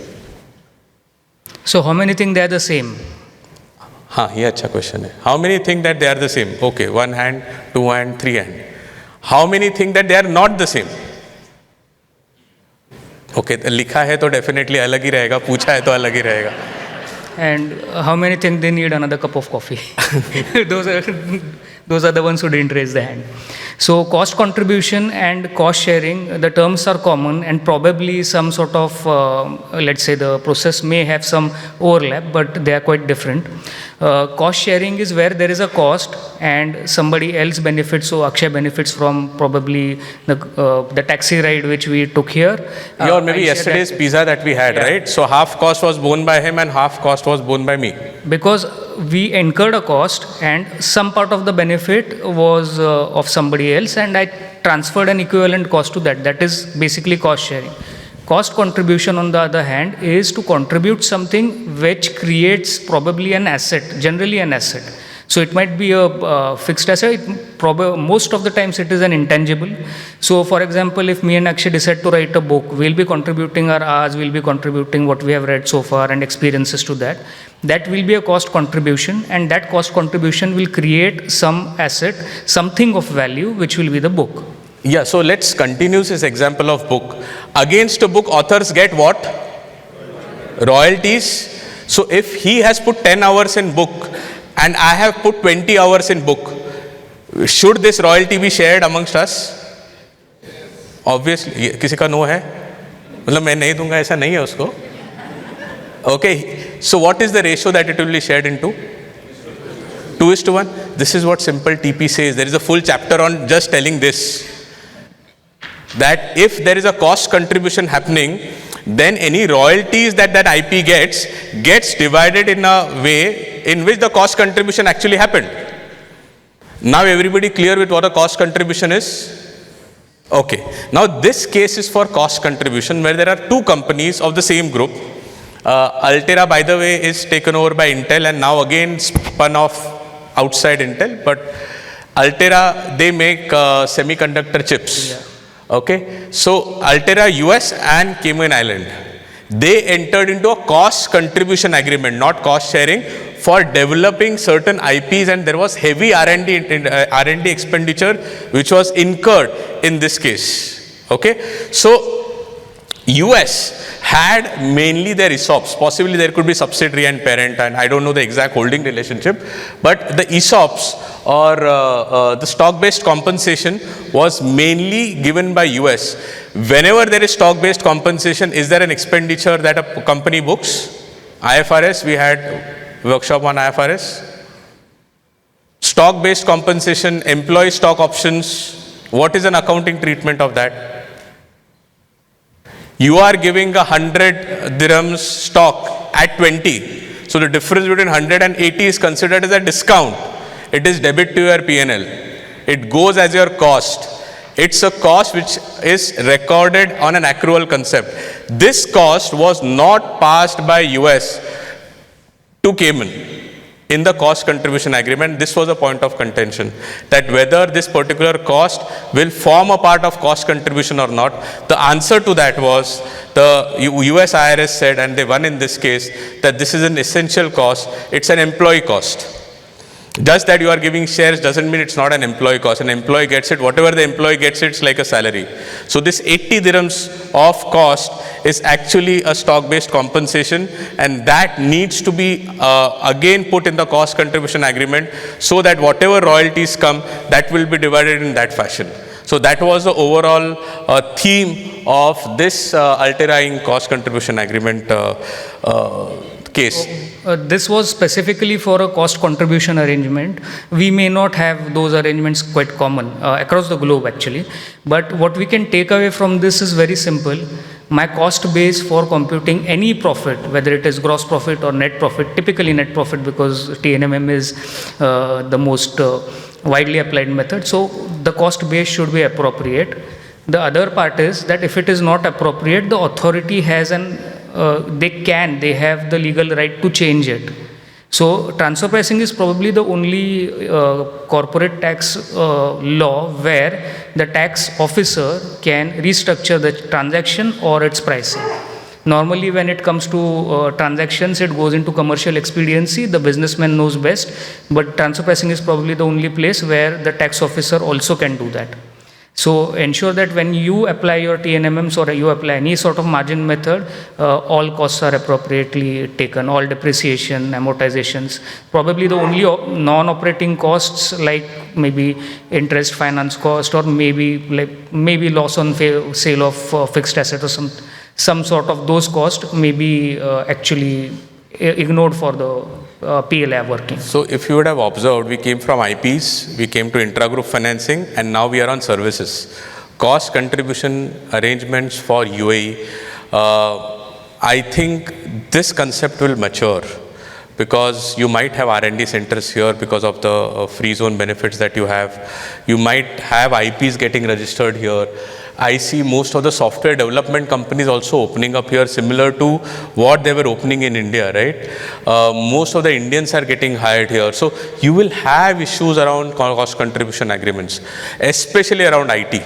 H: So how many think they are the same?
G: हाँ, ये अच्छा question है. How many think that they are the same? Okay, one hand, two hand, three hand. How many think that they are not the same? Okay, लिखा है तो definitely अलग ही रहेगा, पूछा है तो अलग ही रहेगा.
H: And how many think they need another cup of coffee? Those are the ones who didn't raise the hand. So cost contribution and cost sharing, the terms are common, and probably some sort of, let's say the process may have some overlap, but they are quite different. Cost sharing is where there is a cost and somebody else benefits. So Akshay benefits from probably the taxi ride which we took here.
G: Yeah, or maybe yesterday's pizza that we had, right? So half cost was borne by him and half cost was borne by me.
H: Because we incurred a cost and some part of the benefit was of somebody else, and I transferred an equivalent cost to that. That is basically cost sharing. Cost contribution, on the other hand, is to contribute something which creates probably an asset, generally an asset. So it might be a fixed asset, most of the times it is an intangible. So for example, if me and Akshay decide to write a book, we'll be contributing our hours, we'll be contributing what we have read so far and experiences to that. That will be a cost contribution, and that cost contribution will create some asset, something of value, which will be the book.
G: Yeah, so let's continue this example of book. Against a book, authors get what? Royalties. So if he has put 10 hours in book and I have put 20 hours in book, should this royalty be shared amongst us? Obviously. किसी का no है? मतलब मैं नहीं दूंगा ऐसा नहीं है उसको. Okay, so what is the ratio that it will be shared into? 2:1. This is what simple TP says. There is a full chapter on just telling this. That if there is a cost contribution happening, then any royalties that IP gets divided in a way in which the cost contribution actually happened. Now everybody clear with what a cost contribution is? Okay. Now this case is for cost contribution where there are two companies of the same group. Altera, by the way, is taken over by Intel and now again spun off outside Intel. But Altera, they make semiconductor chips. Yeah. Okay, so Altera US and Cayman Island, They entered into a cost contribution agreement, not cost sharing, for developing certain IPs, and there was heavy R&D expenditure which was incurred in this case. Okay, so US had mainly their ESOPs, possibly there could be subsidiary and parent, and I don't know the exact holding relationship, but the ESOPs or the stock-based compensation was mainly given by US. Whenever there is stock-based compensation, is there an expenditure that a company books? IFRS, we had workshop on IFRS. Stock-based compensation, employee stock options, what is an accounting treatment of that? You are giving 100 dirhams stock at 20. So the difference between 100 and 80 is considered as a discount. It is debit to your P&L. It goes as your cost. It's a cost which is recorded on an accrual concept. This cost was not passed by US to Cayman in the cost contribution agreement. This was a point of contention, that whether this particular cost will form a part of cost contribution or not. The answer to that was the US IRS said, and they won in this case, that this is an essential cost. It's an employee cost. Just that you are giving shares doesn't mean it's not an employee cost. An employee gets it, whatever the employee gets, it's like a salary. So this 80 dirhams of cost is actually a stock-based compensation, and that needs to be again put in the cost contribution agreement, so that whatever royalties come, that will be divided in that fashion. So that was the overall theme of this ultra-high cost contribution agreement case.
H: This was specifically for a cost contribution arrangement. We may not have those arrangements quite common across the globe actually, but what we can take away from this is very simple. My cost base for computing any profit, whether it is gross profit or net profit, typically net profit because TNMM is the most widely applied method. So the cost base should be appropriate. The other part is that if it is not appropriate, the authority has they have the legal right to change it. So transfer pricing is probably the only corporate tax law where the tax officer can restructure the transaction or its pricing. Normally when it comes to transactions, it goes into commercial expediency, the businessman knows best, but transfer pricing is probably the only place where the tax officer also can do that. So ensure that when you apply your TNMMs or you apply any sort of margin method, all costs are appropriately taken, all depreciation, amortizations. Probably the only non-operating costs like maybe interest, finance cost, or maybe loss on sale of fixed asset or some sort of those costs may be actually ignored for the PLA working.
G: So if you would have observed, we came from IPs, we came to intragroup financing, and now we are on services. Cost contribution arrangements for UAE, I think this concept will mature because you might have R&D centers here because of the free zone benefits that you have. You might have IPs getting registered here. I see most of the software development companies also opening up here, similar to what they were opening in India, right? Most of the Indians are getting hired here. So you will have issues around cost contribution agreements, especially around IT.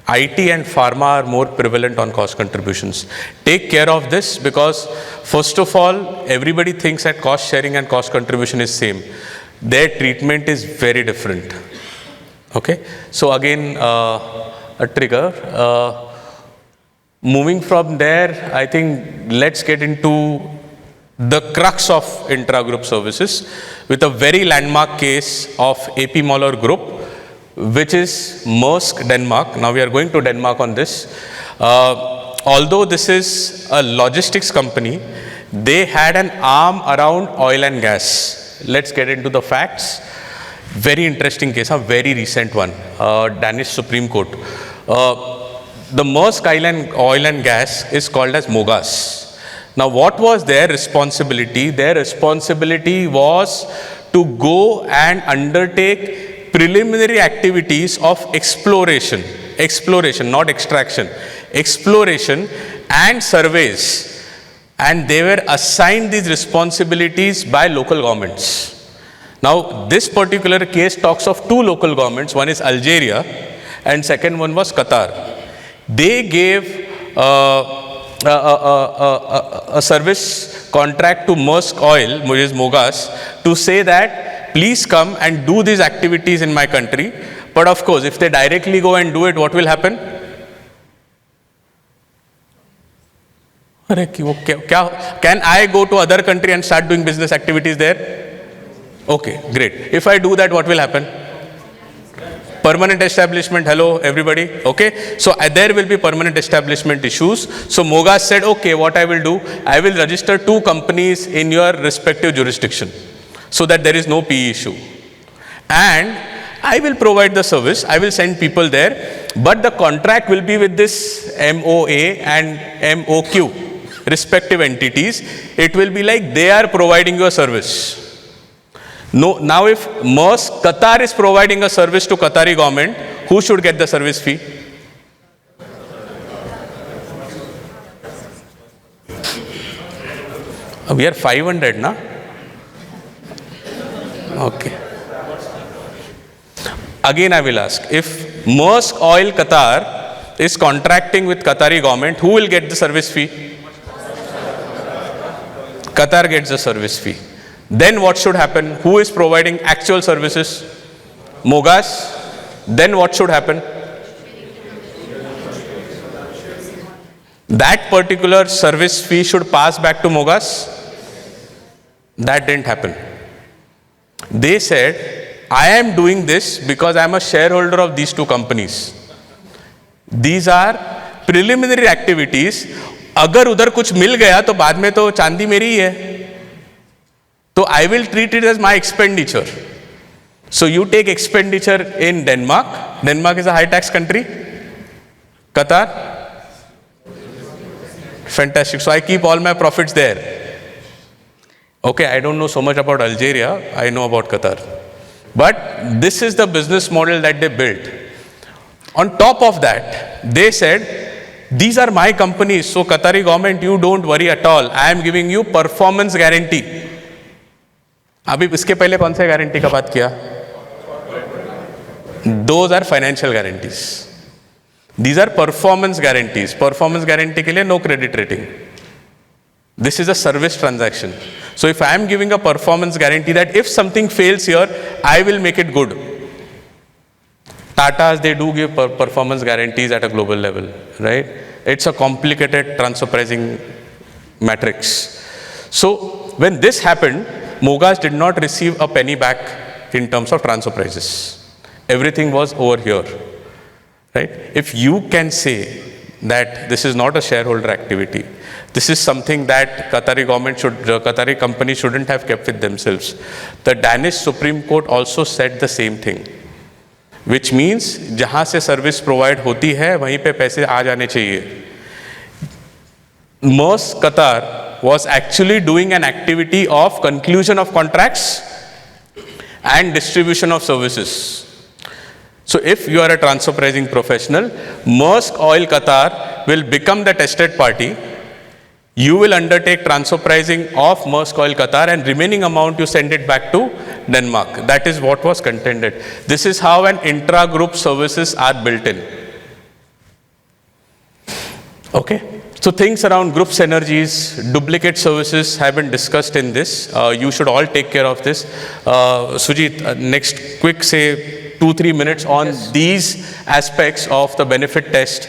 G: IT and pharma are more prevalent on cost contributions. Take care of this because, first of all, everybody thinks that cost sharing and cost contribution is same. Their treatment is very different. Okay, so again, a trigger. Moving from there, I think let's get into the crux of intra-group services with a very landmark case of AP Moller Group, which is Mersk, Denmark. Now we are going to Denmark on this. Although this is a logistics company, they had an arm around oil and gas. Let's get into the facts. Very interesting case, a very recent one, Danish Supreme Court. The Mersk Oil and Gas is called as Mogas. Now what was their responsibility? Their responsibility was to go and undertake preliminary activities of exploration, not extraction, exploration and surveys. And they were assigned these responsibilities by local governments. Now, this particular case talks of two local governments. One is Algeria and second one was Qatar. They gave a service contract to Mersk Oil, which is Mogas, to say that please come and do these activities in my country. But of course, if they directly go and do it, what will happen? Can I go to other country and start doing business activities there? Okay, great. If I do that, what will happen? Permanent establishment, hello everybody, okay? So there will be permanent establishment issues. So Mogas said, okay, what I will do, I will register 2 companies in your respective jurisdiction so that there is no PE issue. And I will provide the service, I will send people there, but the contract will be with this MOA and MOQ, respective entities. It will be like they are providing you a service. No, now if Mersk Qatar is providing a service to Qatari government, who should get the service fee? We are 500, na? Okay. Again I will ask, if Mersk Oil Qatar is contracting with Qatari government, who will get the service fee? Qatar gets the service fee. Then what should happen? Who is providing actual services? Mogas. Then what should happen? That particular service fee should pass back to Mogas. That didn't happen. They said, I am doing this because I am a shareholder of these 2 companies. These are preliminary activities. अगर उधर कुछ मिल गया तो बाद में तो चांदी मेरी ही है. So I will treat it as my expenditure. So you take expenditure in Denmark. Denmark is a high tax country. Qatar. Fantastic. So I keep all my profits there. Okay, I don't know so much about Algeria. I know about Qatar. But this is the business model that they built. On top of that, they said, these are my companies. So Qatari government, you don't worry at all. I am giving you performance guarantee. अभी इसके पहले कौन से guarantee का बात किया? Those are financial guarantees. These are performance guarantees. Performance guarantee के लिए no credit rating. This is a service transaction. So if I am giving a performance guarantee that if something fails here, I will make it good. Tatas, they do give performance guarantees at a global level, right? It's a complicated transfer pricing matrix. So when this happened, Mogas did not receive a penny back in terms of transfer prices. Everything was over here, right? If you can say that this is not a shareholder activity, this is something that Qatari company shouldn't have kept with themselves. The Danish Supreme Court also said the same thing, which means जहाँ से service provide होती है वहीं पे पैसे आ जाने चाहिए. Mersk Qatar was actually doing an activity of conclusion of contracts and distribution of services. So if you are a transfer pricing professional, Mersk Oil Qatar will become the tested party. You will undertake transfer pricing of Mersk Oil Qatar and remaining amount you send it back to Denmark. That is what was contended. This is how an intra-group services are built in. Okay. So things around group synergies, duplicate services have been discussed in this. You should all take care of this. Sujit, next quick say 2-3 minutes on these aspects of the benefit test,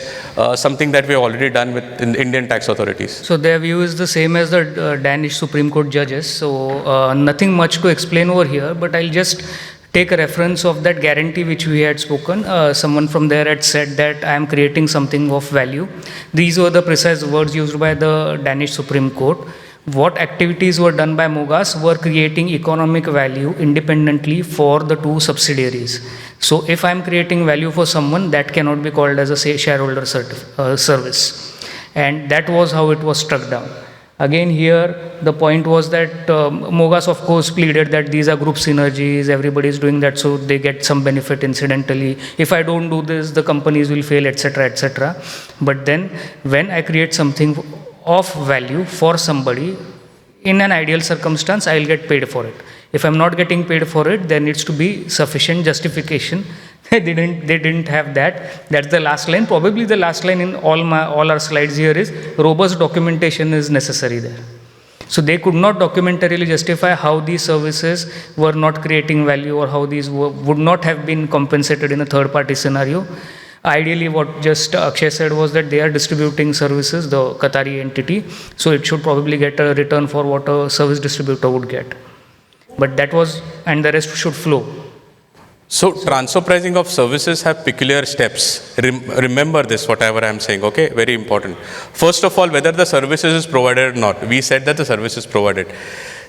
G: something that we have already done with Indian tax authorities.
H: So their view is the same as the Danish Supreme Court judges. So nothing much to explain over here, but I'll just take a reference of that guarantee which we had spoken. Someone from there had said that I am creating something of value. These were the precise words used by the Danish Supreme Court. What activities were done by Mogas were creating economic value independently for the 2 subsidiaries. So if I am creating value for someone, that cannot be called as a shareholder service. And that was how it was struck down. Again here, the point was that Mogas of course pleaded that these are group synergies, everybody is doing that so they get some benefit incidentally. If I don't do this, the companies will fail, etc., etc. But then when I create something of value for somebody, in an ideal circumstance, I will get paid for it. If I'm not getting paid for it, there needs to be sufficient justification They didn't have that. That's the last line. Probably the last line in all our slides here is robust documentation is necessary there. So they could not documentarily justify how these services were not creating value or how these would not have been compensated in a third party scenario. Ideally, what just Akshay said was that they are distributing services, the Qatari entity, so it should probably get a return for what a service distributor would get. But that was, and the rest should flow.
G: So transfer pricing of services have peculiar steps. Remember this, whatever I am saying, okay? Very important. First of all, whether the services is provided or not. We said that the service is provided.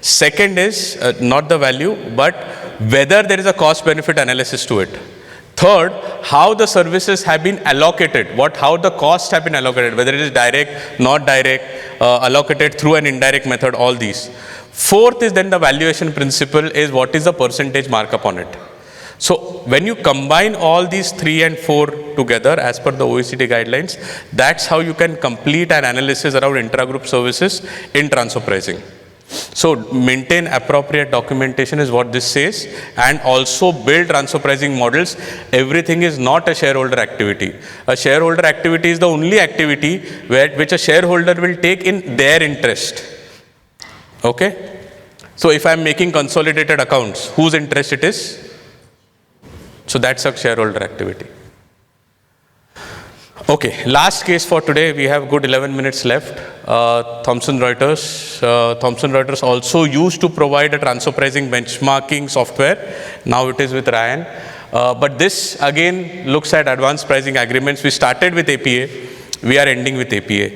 G: Second is not the value, but whether there is a cost-benefit analysis to it. Third, how the services have been allocated, how the costs have been allocated, whether it is direct, not direct, allocated through an indirect method, all these. Fourth is then the valuation principle is what is the percentage markup on it. So when you combine all these 3 and 4 together as per the OECD guidelines, that's how you can complete an analysis around intra-group services in transfer pricing. So maintain appropriate documentation is what this says, and also build transfer pricing models. Everything is not a shareholder activity. A shareholder activity is the only activity which a shareholder will take in their interest. Okay? So if I'm making consolidated accounts, whose interest it is? So that's a shareholder activity. Okay, last case for today. We have good 11 minutes left. Thomson Reuters. Thomson Reuters also used to provide a transfer pricing benchmarking software. Now it is with Ryan. But this again looks at advanced pricing agreements. We started with APA. We are ending with APA.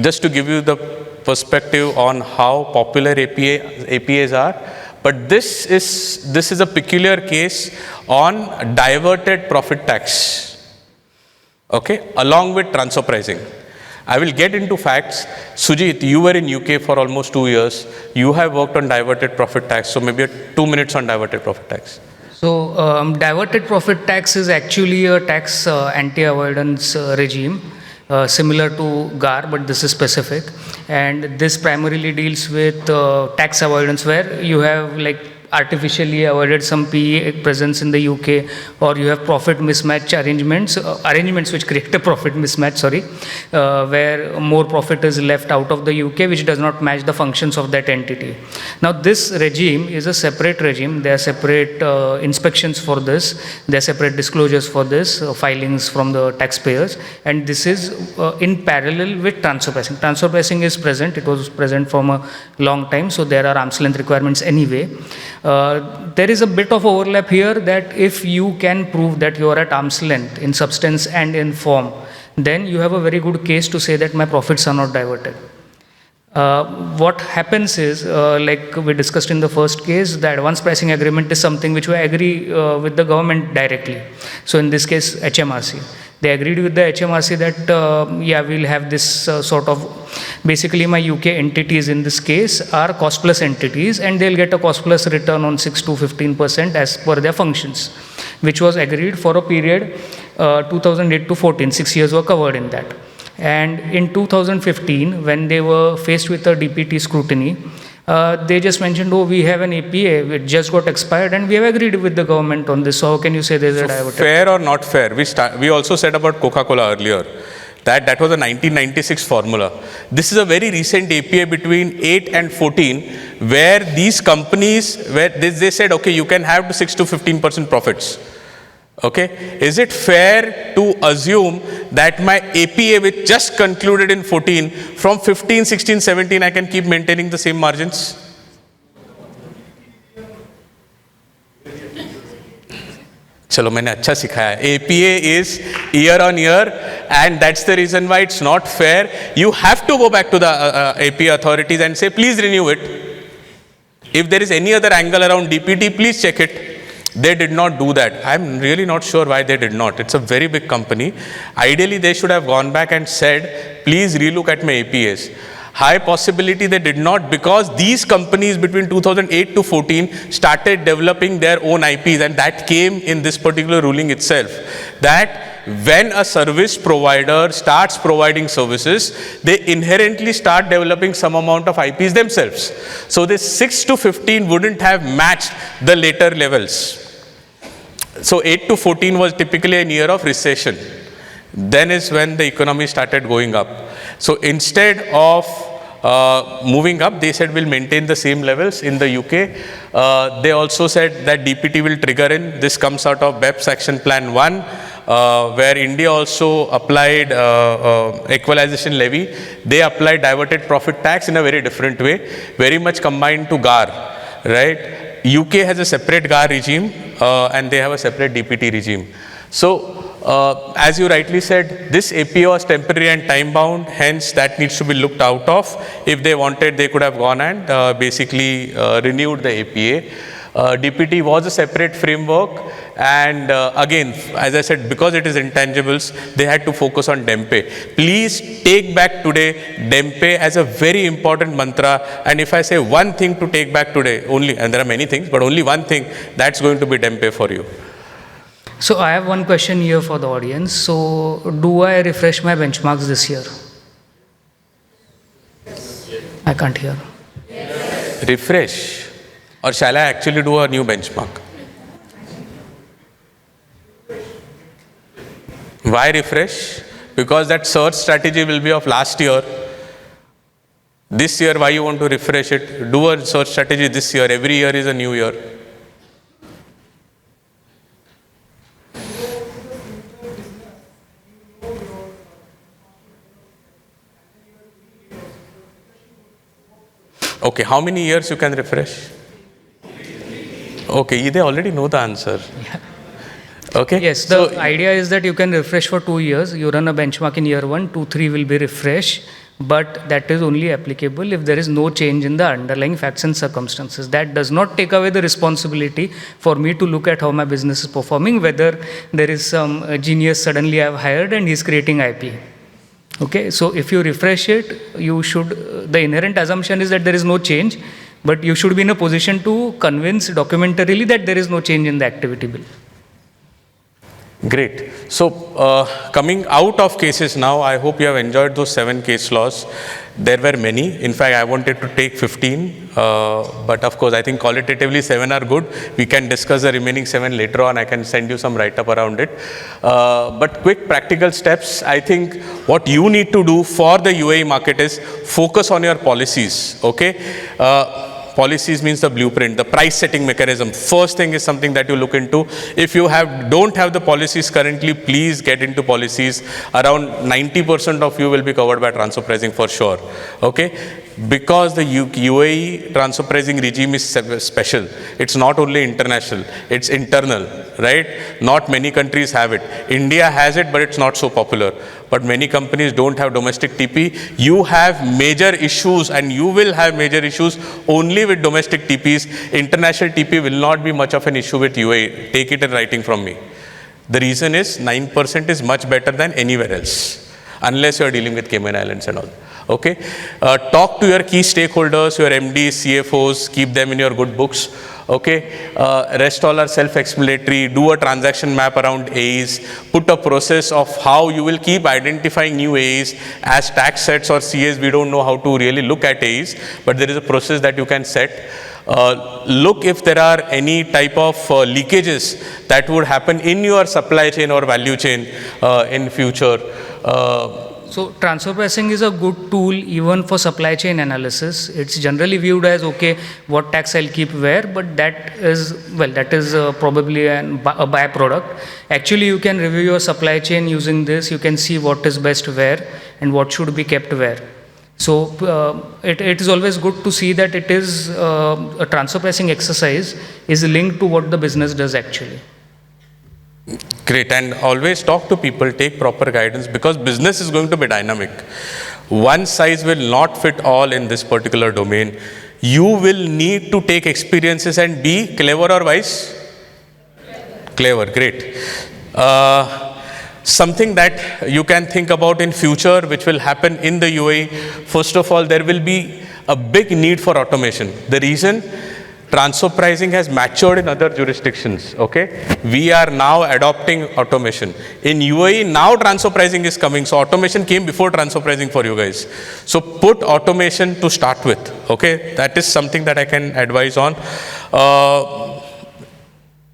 G: Just to give you the perspective on how popular APAs are. But this is a peculiar case on diverted profit tax. Okay, along with transfer pricing. I will get into facts. Sujit, you were in UK for almost 2 years. You have worked on diverted profit tax. So maybe 2 minutes on diverted profit tax.
H: So diverted profit tax is actually a tax anti-avoidance regime. Similar to GAR, but this is specific, and this primarily deals with tax avoidance, where you have like artificially avoided some PE presence in the UK, or you have profit mismatch arrangements which create a profit mismatch, where more profit is left out of the UK, which does not match the functions of that entity. Now this regime is a separate regime. There are separate inspections for this, there are separate disclosures for this, filings from the taxpayers, and this is in parallel with transfer pricing. Transfer pricing is present, it was present from a long time, so there are arm's length requirements anyway. There is a bit of overlap here, that if you can prove that you are at arm's length in substance and in form, then you have a very good case to say that my profits are not diverted. What happens is, like we discussed in the first case, the advanced pricing agreement is something which we agree with the government directly. So in this case, HMRC. They agreed with the HMRC that, yeah, we'll have this sort of, basically my UK entities in this case are cost plus entities, and they'll get a cost plus return on 6 to 15% as per their functions, which was agreed for a period 2008 to 14, 6 years were covered in that. And in 2015, when they were faced with a DPT scrutiny, they just mentioned, oh, we have an APA, it just got expired, and we have agreed with the government on this. So how can you say there's a diverted?
G: Fair or not fair? We also said about Coca-Cola earlier, that was a 1996 formula. This is a very recent APA between 8 and 14, where these companies, where they said, okay, you can have 6 to 15% profits. Okay, is it fair to assume that my APA, which just concluded in 14, from 15, 16, 17, I can keep maintaining the same margins? Chalo, maine acha sikhaya. APA is year on year, and that's the reason why it's not fair. You have to go back to the APA authorities and say, please renew it. If there is any other angle around DPT, please check it. They did not do that. I'm really not sure why they did not. It's a very big company. Ideally, they should have gone back and said, please relook at my APAs. High possibility they did not, because these companies between 2008 to 14 started developing their own IPs, and that came in this particular ruling itself. That when a service provider starts providing services, they inherently start developing some amount of IPs themselves. So this 6 to 15 wouldn't have matched the later levels. So 8 to 14 was typically a year of recession. Then is when the economy started going up. So instead of moving up, they said we'll maintain the same levels in the UK. They also said that DPT will trigger in. This comes out of BEPS Action Plan 1, where India also applied equalization levy. They applied diverted profit tax in a very different way, very much combined to GAR, right? UK has a separate GAR regime and they have a separate DPT regime. So, as you rightly said, this APA was temporary and time bound, hence that needs to be looked out of. If they wanted, they could have gone and basically renewed the APA. DPT was a separate framework, and again, as I said, because it is intangibles, they had to focus on DEMPE. Please take back today DEMPE as a very important mantra, and if I say one thing to take back today, only, and there are many things, but only one thing, that's going to be DEMPE for you.
H: So I have one question here for the audience. So do I refresh my benchmarks this year? I can't hear.
G: Refresh? Or shall I actually do a new benchmark? Why refresh? Because that search strategy will be of last year. This year, why you want to refresh it? Do a search strategy this year. Every year is a new year. Okay, how many years you can refresh? Okay, they already know the answer.
H: Yeah.
G: Okay.
H: Yes, the idea is that you can refresh for 2 years. You run a benchmark in year 1, 2, 3 will be refreshed, but that is only applicable if there is no change in the underlying facts and circumstances. That does not take away the responsibility for me to look at how my business is performing, whether there is some genius suddenly I have hired and he's creating IP. Okay, so if you refresh it, you should, the inherent assumption is that there is no change, but you should be in a position to convince documentarily that there is no change in the activity bill.
G: Great. So, coming out of cases now, I hope you have enjoyed those 7 case laws. There were many. In fact, I wanted to take 15, but of course, I think qualitatively 7 are good. We can discuss the remaining 7 later on. I can send you some write-up around it. But quick practical steps, I think what you need to do for the UAE market is focus on your policies, okay? Policies means the blueprint, the price setting mechanism. First thing is something that you look into. If you don't have the policies currently, please get into policies. Around 90% of you will be covered by transfer pricing for sure. Okay? Because the UAE transfer pricing regime is special. It's not only international, it's internal, right? Not many countries have it. India has it, but it's not so popular. But many companies don't have domestic TP. You have major issues, and you will have major issues only with domestic TPs. International TP will not be much of an issue with UAE. Take it in writing from me. The reason is 9% is much better than anywhere else, unless you are dealing with Cayman Islands and all. Okay, talk to your key stakeholders, your MDs, CFOs, keep them in your good books. Okay, rest all are self-explanatory. Do a transaction map around AEs. Put a process of how you will keep identifying new AEs. As tax sets or CAs, we don't know how to really look at AEs, but there is a process that you can set. Look if there are any type of leakages that would happen in your supply chain or value chain in future.
H: So transfer pricing is a good tool even for supply chain analysis. It's generally viewed as, okay, what tax I'll keep where, but that is probably a byproduct. Actually, you can review your supply chain using this. You can see what is best where and what should be kept where. So it is always good to see that it is a transfer pricing exercise is linked to what the business does actually.
G: Great, and always talk to people, take proper guidance, because business is going to be dynamic. One size will not fit all in this particular domain. You will need to take experiences and be clever or wise? Clever, great. Something that you can think about in future, which will happen in the UAE, first of all, there will be a big need for automation. The reason? Transfer pricing has matured in other jurisdictions, okay? We are now adopting automation. In UAE, now transfer pricing is coming. So automation came before transfer pricing for you guys. So put automation to start with, okay? That is something that I can advise on.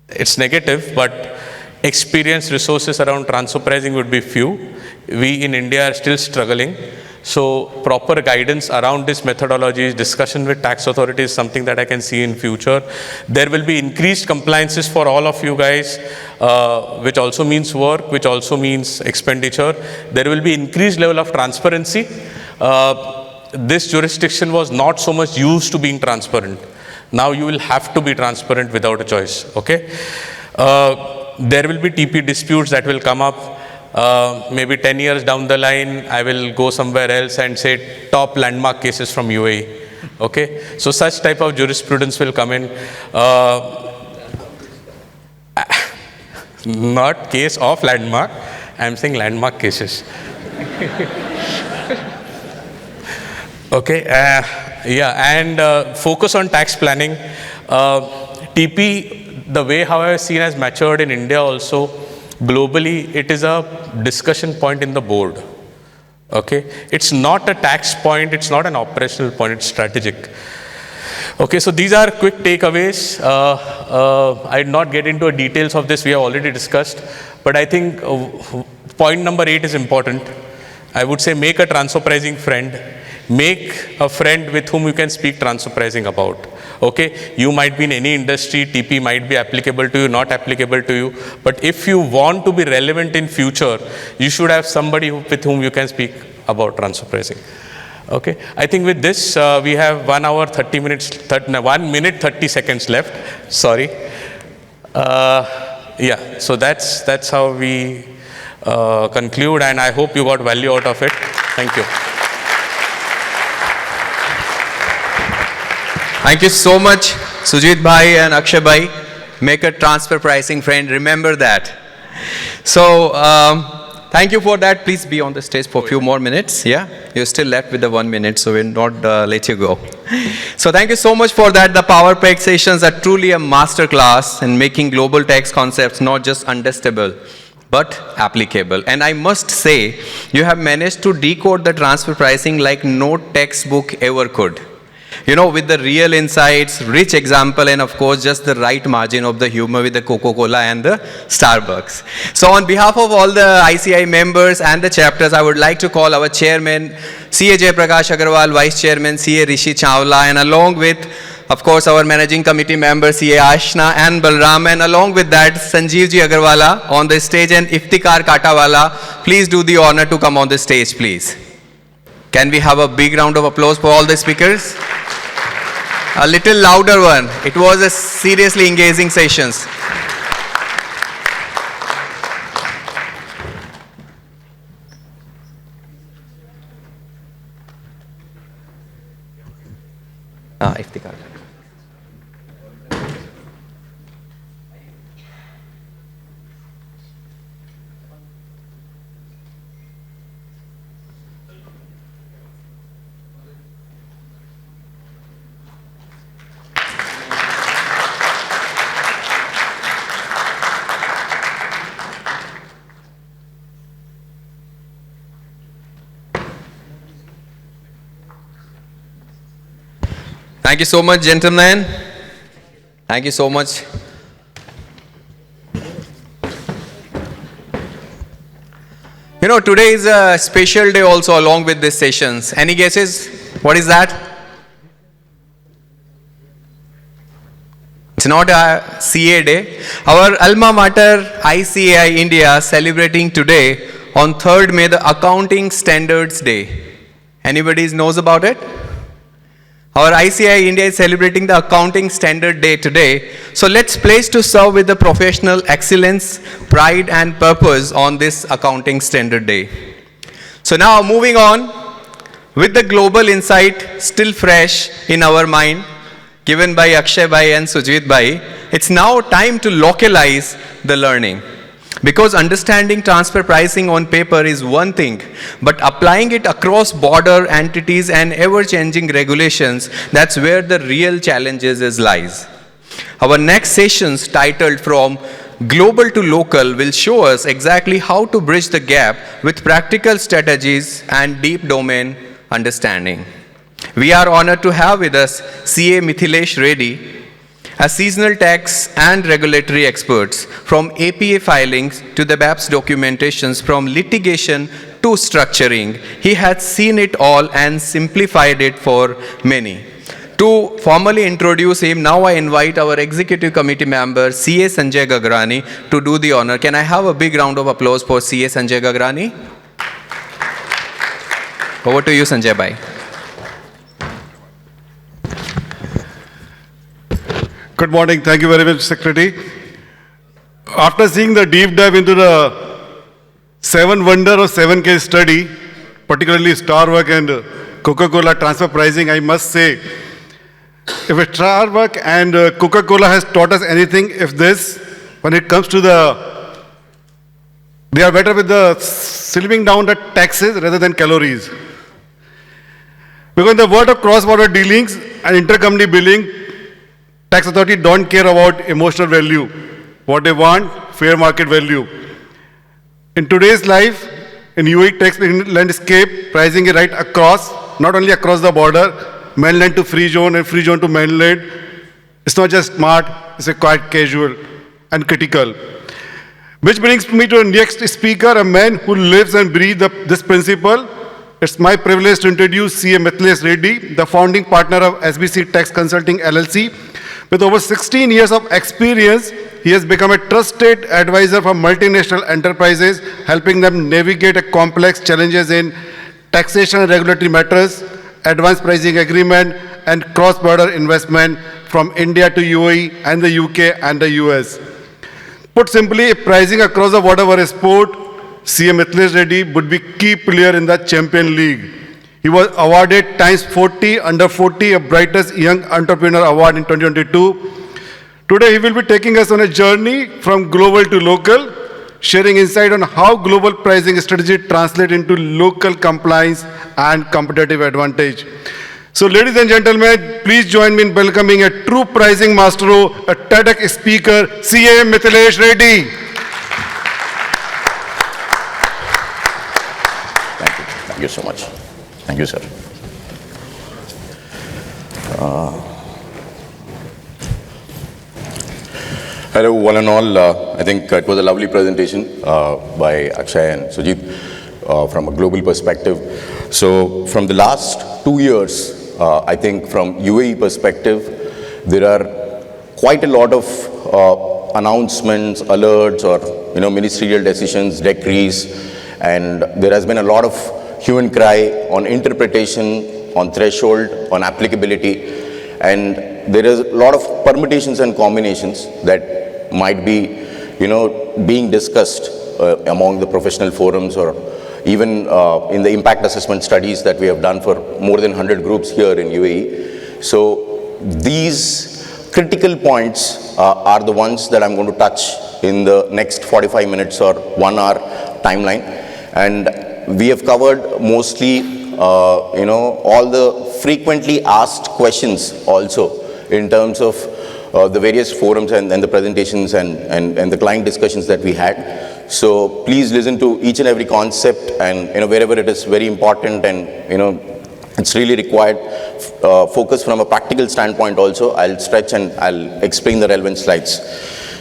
G: It's negative, but experienced resources around transfer pricing would be few. We in India are still struggling. So proper guidance around this methodology, discussion with tax authorities is something that I can see in future. There will be increased compliances for all of you guys, which also means work, which also means expenditure. There will be increased level of transparency. This jurisdiction was not so much used to being transparent. Now you will have to be transparent without a choice, okay? There will be TP disputes that will come up. Maybe 10 years down the line, I will go somewhere else and say top landmark cases from UAE. Okay, so such type of jurisprudence will come in. Not case of landmark, I am saying landmark cases. Okay, yeah, and focus on tax planning. TP, the way how I have seen has matured in India also. Globally, it is a discussion point in the board. Okay, it's not a tax point, it's not an operational point, it's strategic. Okay, so these are quick takeaways. I'd not get into the details of this, we have already discussed. But I think point number 8 is important. I would say make a transfer pricing friend. Make a friend with whom you can speak transfer pricing about. Okay, you might be in any industry, TP might be applicable to you, not applicable to you. But if you want to be relevant in future, you should have somebody with whom you can speak about transfer pricing. Okay, I think with this, we have 1 hour, 30 minutes, 1 minute, 30 seconds left. Sorry. Yeah, so that's how we conclude, and I hope you got value out of it. Thank you.
A: Thank you so much, Sujit Bhai and Akshay Bhai. Make a transfer pricing friend. Remember that. So, thank you for that. Please be on the stage for a few more minutes. Yeah, you're still left with the 1 minute, so we'll not let you go. So, thank you so much for that. The Power Pack sessions are truly a master class in making global tax concepts not just understandable, but applicable. And I must say, you have managed to decode the transfer pricing like no textbook ever could. You know, with the real insights, rich example, and of course, just the right margin of the humor with the Coca-Cola and the Starbucks. So on behalf of all the ICI members and the chapters, I would like to call our chairman, CA Jayaprakash Agarwal, vice chairman, CA Rishi Chawla, and along with, of course, our managing committee member, CA Ashna and Balram, and along with that, Sanjeev Ji Agarwala on the stage, and Iftikhar Katawala. Please do the honor to come on the stage, please. Can we have a big round of applause for all the speakers? A little louder one. It was a seriously engaging sessions. Iftikhar. Thank you so much, gentlemen. Thank you so much. You know, today is a special day also along with these sessions. Any guesses? What is that? It's not a CA day. Our alma mater, ICAI India, celebrating today on 3rd May, the Accounting Standards Day. Anybody knows about it? Our ICAI India is celebrating the Accounting Standard Day today. So let's place to serve with the professional excellence, pride and purpose on this Accounting Standard Day. So now moving on with the global insight still fresh in our mind, given by Akshay Bhai and Sujit Bhai, it's now time to localize the learning. Because understanding transfer pricing on paper is one thing, but applying it across border entities and ever-changing regulations, that's where the real challenges lies. Our next sessions titled From Global to Local will show us exactly how to bridge the gap with practical strategies and deep domain understanding. We are honored to have with us CA Mithilesh Reddy. As seasonal tax and regulatory experts, from APA filings to the BAPS documentations, from litigation to structuring, he had seen it all and simplified it for many. To formally introduce him, now I invite our executive committee member, CA Sanjay Gagrani, to do the honor. Can I have a big round of applause for CA Sanjay Gagrani? Over to you, Sanjay Bhai.
I: Good morning. Thank you very much, Secretary. After seeing the deep dive into the 7 wonder or 7 case study, particularly Starbucks and Coca-Cola transfer pricing, I must say, if a Starbucks and Coca-Cola has taught us anything, if this, when it comes to they are better with the slimming down the taxes rather than calories. Because in the world of cross-border dealings and intercompany billing, tax authority don't care about emotional value. What they want, fair market value. In today's life, in UAE tax landscape, pricing is right across, not only across the border, mainland to free zone and free zone to mainland. It's not just smart, it's quite casual and critical. Which brings me to the next speaker, a man who lives and breathes this principle. It's my privilege to introduce CA Mithilesh Reddy, the founding partner of SBC Tax Consulting LLC. With over 16 years of experience, he has become a trusted advisor for multinational enterprises, helping them navigate complex challenges in taxation and regulatory matters, advanced pricing agreement, and cross-border investment from India to UAE and the UK and the US. Put simply, pricing across the border for a sport, CA Mithilesh Reddy would be key player in the Champion League. He was awarded times 40 under 40 a Brightest Young Entrepreneur Award in 2022. Today he will be taking us on a journey from global to local, sharing insight on how global pricing strategy translate into local compliance and competitive advantage. So ladies and gentlemen, please join me in welcoming a true pricing master, a TEDx speaker, CA Mithilesh Reddy.
J: Thank you so much. Thank you, sir. Hello, one and all. I think it was a lovely presentation by Akshay and Sujit from a global perspective. So from the last 2 years, I think from UAE perspective, there are quite a lot of announcements, alerts, or ministerial decisions, decrees, and there has been a lot of hue and cry on interpretation, on threshold, on applicability, and there is a lot of permutations and combinations that might be, being discussed among the professional forums or even in the impact assessment studies that we have done for more than 100 groups here in UAE. So these critical points are the ones that I'm going to touch in the next 45 minutes or 1 hour timeline. And we have covered mostly, all the frequently asked questions also in terms of the various forums and the presentations and the client discussions that we had. So please listen to each and every concept, and wherever it is very important and it's really required focus from a practical standpoint also, I'll stretch and I'll explain the relevant slides.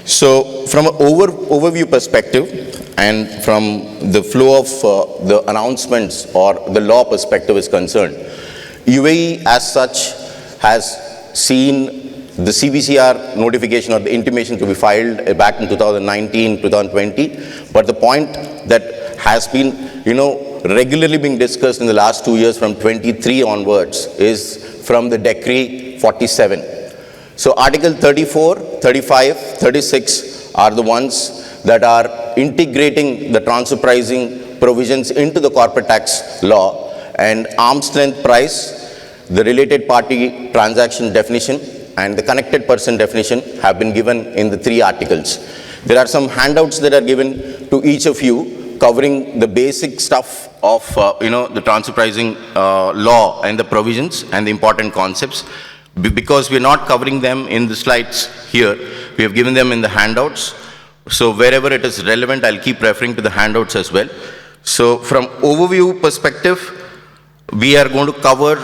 J: So from an overview perspective and from the flow of the announcements or the law perspective is concerned, UAE as such has seen the CBCR notification or the intimation to be filed back in 2019, 2020. But the point that has been, regularly being discussed in the last 2 years from 23 onwards is from the Decree 47. So Article 34, 35, 36 are the ones that are integrating the transfer pricing provisions into the corporate tax law, and arm's length price, the related party transaction definition, and the connected person definition have been given in the 3 articles. There are some handouts that are given to each of you covering the basic stuff of the transfer pricing law and the provisions and the important concepts. Because we're not covering them in the slides here, we have given them in the handouts. So wherever it is relevant, I'll keep referring to the handouts as well. So from overview perspective, we are going to cover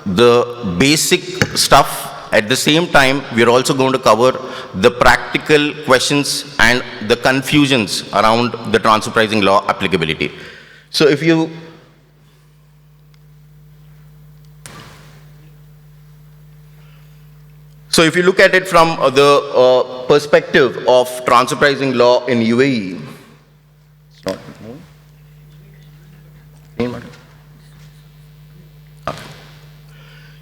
J: the basic stuff
K: at the same time, we are also going to cover the practical questions and the confusions around the transfer pricing law applicability. So if you look at it from the perspective of transfer pricing law in UAE, it's not moving.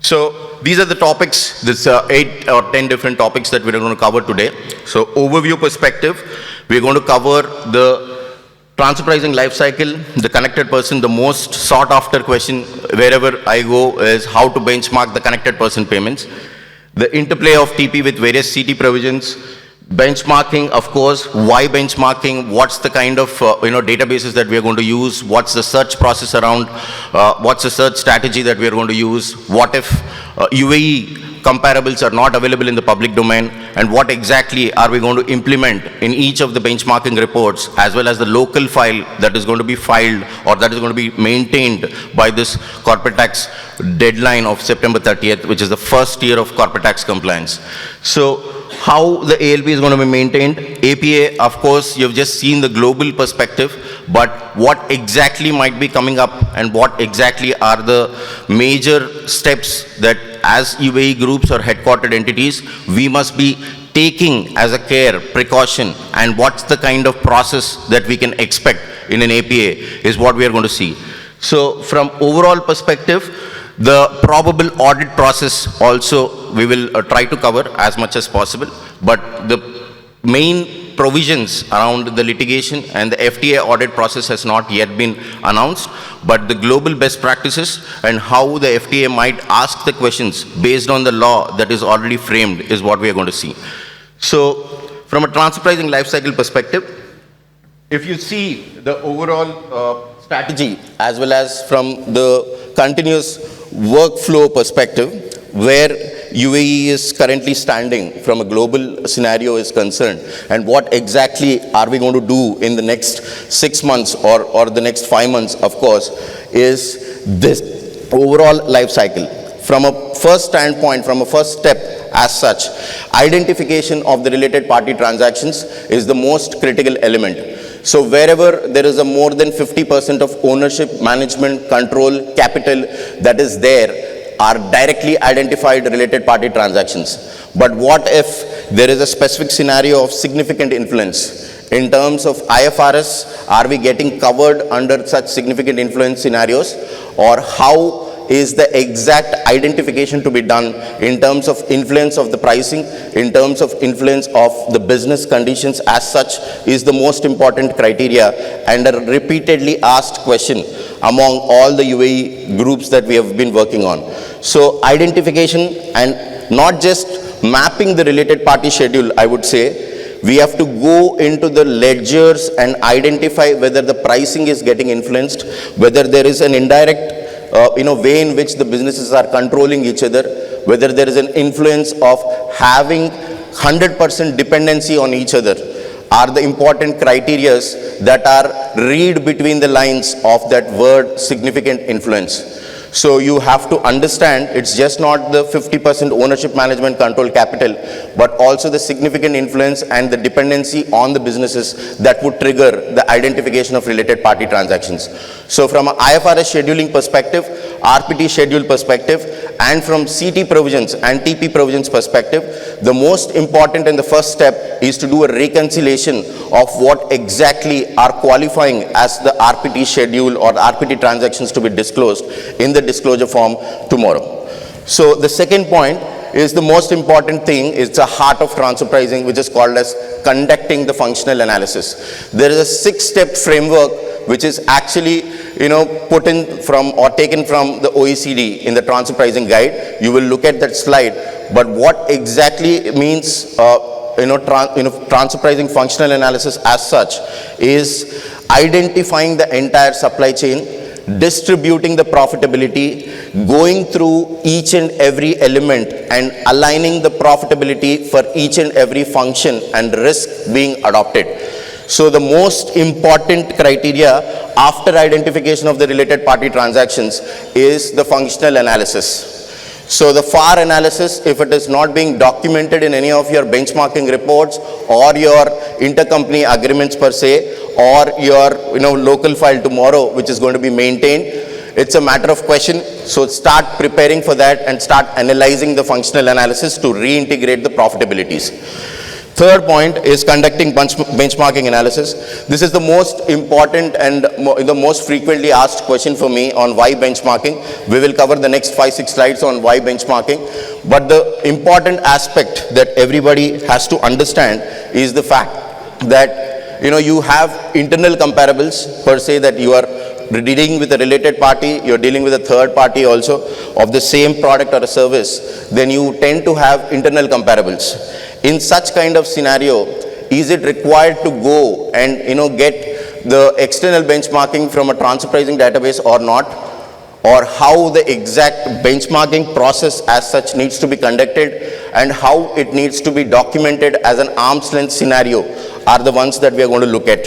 K: So these are the topics, this 8 or 10 different topics that we're going to cover today. So overview perspective, we're going to cover the transfer pricing life cycle, the connected person. The most sought after question wherever I go is how to benchmark the connected person payments. The interplay of TP with various CT provisions, benchmarking, of course, why benchmarking, what's the kind of databases that we are going to use, what's the search process around, what's the search strategy that we are going to use, what if UAE comparables are not available in the public domain, and what exactly are we going to implement in each of the benchmarking reports, as well as the local file that is going to be filed or that is going to be maintained by this corporate tax deadline of September 30th, which is the first year of corporate tax compliance. So how the ALP is going to be maintained. APA, of course, you've just seen the global perspective, but what exactly might be coming up and what exactly are the major steps that as UAE groups or headquartered entities, we must be taking as a care, precaution, and what's the kind of process that we can expect in an APA is what we are going to see. So from overall perspective, the probable audit process also we will try to cover as much as possible, but the main provisions around the litigation and the FTA audit process has not yet been announced, but the global best practices and how the FTA might ask the questions based on the law that is already framed is what we are going to see. So from a transfer pricing life cycle perspective, if you see the overall strategy as well as from the continuous workflow perspective, where UAE is currently standing from a global scenario is concerned, and what exactly are we going to do in the next 6 months or the next 5 months, of course, is this overall life cycle. From a first standpoint, from a first step as such, identification of the related party transactions is the most critical element. So wherever there is a more than 50% of ownership, management, control, capital that is there are directly identified related party transactions. But what if there is a specific scenario of significant influence? In terms of IFRS, are we getting covered under such significant influence scenarios, or how is the exact identification to be done in terms of influence of the pricing, in terms of influence of the business conditions as such is the most important criteria and a repeatedly asked question among all the UAE groups that we have been working on. So identification and not just mapping the related party schedule, I would say, we have to go into the ledgers and identify whether the pricing is getting influenced, whether there is an indirect way in which the businesses are controlling each other, whether there is an influence of having 100% dependency on each other, are the important criterias that are read between the lines of that word significant influence. So you have to understand it's just not the 50% ownership, management, control, capital, but also the significant influence and the dependency on the businesses that would trigger the identification of related party transactions. So from an IFRS scheduling perspective, RPT schedule perspective, and from CT provisions and TP provisions perspective, the most important and the first step is to do a reconciliation of what exactly are qualifying as the RPT schedule or RPT transactions to be disclosed in the disclosure form tomorrow. So the second point is the most important thing, is the heart of transfer pricing, which is called as conducting the functional analysis. There is a 6-step framework which is actually put in from or taken from the OECD in the transfer pricing guide. You will look at that slide, but what exactly means transfer pricing functional analysis as such is identifying the entire supply chain, distributing the profitability, going through each and every element and aligning the profitability for each and every function and risk being adopted. So the most important criteria after identification of the related party transactions is the functional analysis. So the FAR analysis, if it is not being documented in any of your benchmarking reports or your intercompany agreements per se, or your local file tomorrow, which is going to be maintained, it's a matter of question. So start preparing for that and start analyzing the functional analysis to reintegrate the profitabilities. Third point is conducting benchmarking analysis. This is the most important and the most frequently asked question for me on why benchmarking. We will cover the next 5-6 slides on why benchmarking. But the important aspect that everybody has to understand is the fact that you have internal comparables per se, that you are dealing with a related party, you're dealing with a third party also of the same product or a service, then you tend to have internal comparables. In such kind of scenario, is it required to go and get the external benchmarking from a transfer pricing database or not? Or how the exact benchmarking process as such needs to be conducted and how it needs to be documented as an arm's length scenario are the ones that we are going to look at.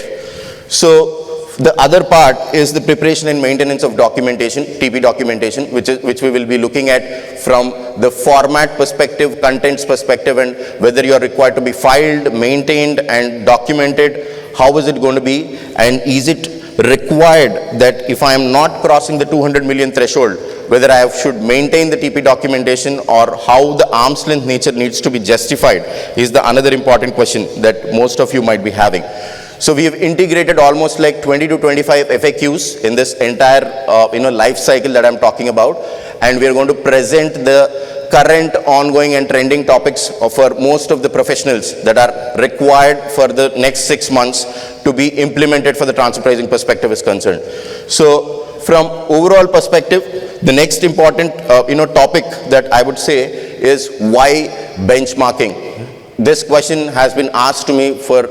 K: So the other part is the preparation and maintenance of documentation, TP documentation, which we will be looking at from the format perspective, contents perspective, and whether you are required to be filed, maintained, and documented. How is it going to be, and is it required that if I am not crossing the 200 million threshold, whether I should maintain the TP documentation, or how the arm's length nature needs to be justified is the another important question that most of you might be having. So we have integrated almost like 20 to 25 FAQs in this entire life cycle that I'm talking about, and we are going to present the current, ongoing, and trending topics for most of the professionals that are required for the next 6 months to be implemented for the transfer pricing perspective is concerned. So from overall perspective, the next important topic that I would say is why benchmarking. This question has been asked to me for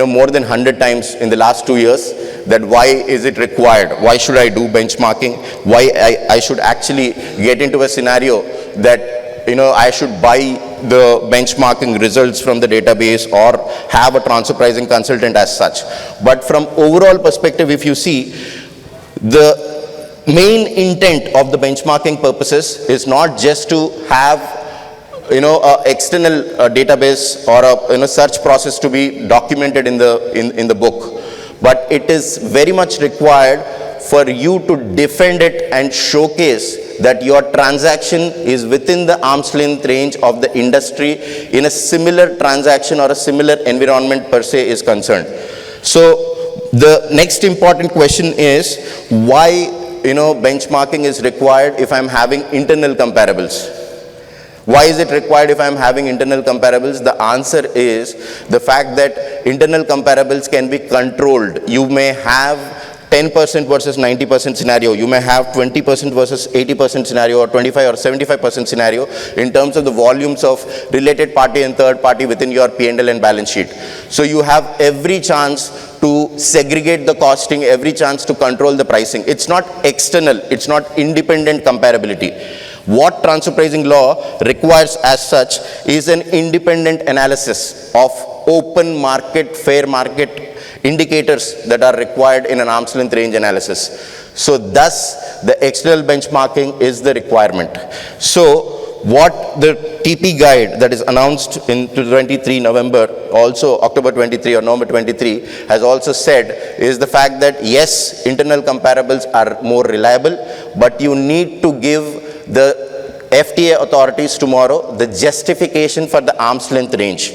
K: more than 100 times in the last 2 years, that why is it required? Why should I do benchmarking? Why I should actually get into a scenario that I should buy the benchmarking results from the database or have a transfer pricing consultant as such. But from overall perspective, if you see, the main intent of the benchmarking purposes is not just to have external database or a search process to be documented in the book, but it is very much required for you to defend it and showcase that your transaction is within the arm's length range of the industry in a similar transaction or a similar environment per se is concerned. So the next important question is why benchmarking is required if I'm having internal comparables. Why is it required if I am having internal comparables? The answer is the fact that internal comparables can be controlled. You may have 10% versus 90% scenario. You may have 20% versus 80% scenario, or 25 or 75% scenario in terms of the volumes of related party and third party within your P&L and balance sheet. So you have every chance to segregate the costing, every chance to control the pricing. It's not external, it's not independent comparability. What transfer pricing law requires as such is an independent analysis of open market, fair market indicators that are required in an arm's length range analysis. So thus the external benchmarking is the requirement. So what the TP guide that is announced in 23 November, also October 23 or November 23, has also said is the fact that yes, internal comparables are more reliable, but you need to give the FTA authorities tomorrow the justification for the arm's length range.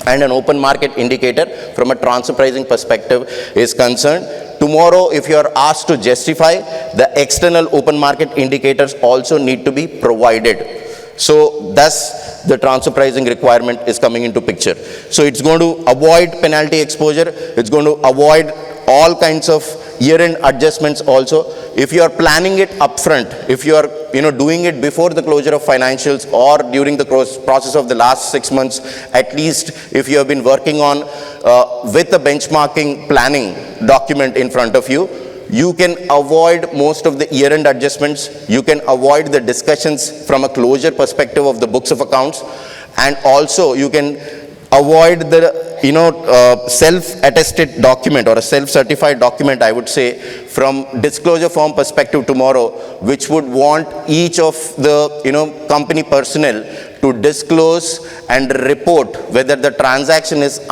K: And an open market indicator from a transfer pricing perspective is concerned. Tomorrow, if you are asked to justify, the external open market indicators also need to be provided. So thus the transfer pricing requirement is coming into picture. So it's going to avoid penalty exposure, it's going to avoid all kinds of year-end adjustments also. If you are planning it upfront, if you are doing it before the closure of financials or during the process of the last 6 months, at least if you have been working on with a benchmarking planning document in front of you, you can avoid most of the year-end adjustments, you can avoid the discussions from a closure perspective of the books of accounts, and also you can avoid the self-attested document or a self-certified document, I would say, from disclosure firm perspective tomorrow, which would want each of the, company personnel to disclose and report whether the transaction is at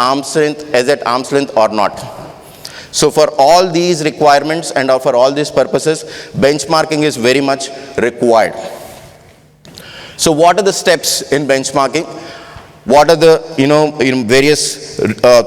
K: arm's length or not. So for all these requirements and for all these purposes, benchmarking is very much required. So what are the steps in benchmarking? What are the various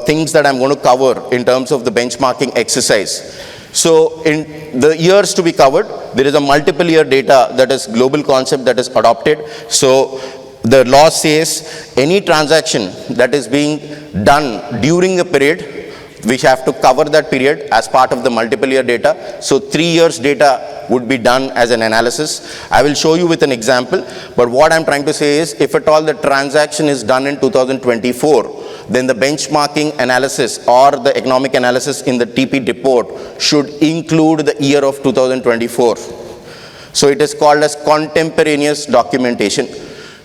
K: things that I'm going to cover in terms of the benchmarking exercise? So in the years to be covered, there is a multiple year data that is global concept that is adopted. So the law says any transaction that is being done during a period, we have to cover that period as part of the multiple year data. So 3 years data would be done as an analysis. I will show you with an example, but what I'm trying to say is, if at all the transaction is done in 2024, then the benchmarking analysis or the economic analysis in the TP report should include the year of 2024. So it is called as contemporaneous documentation.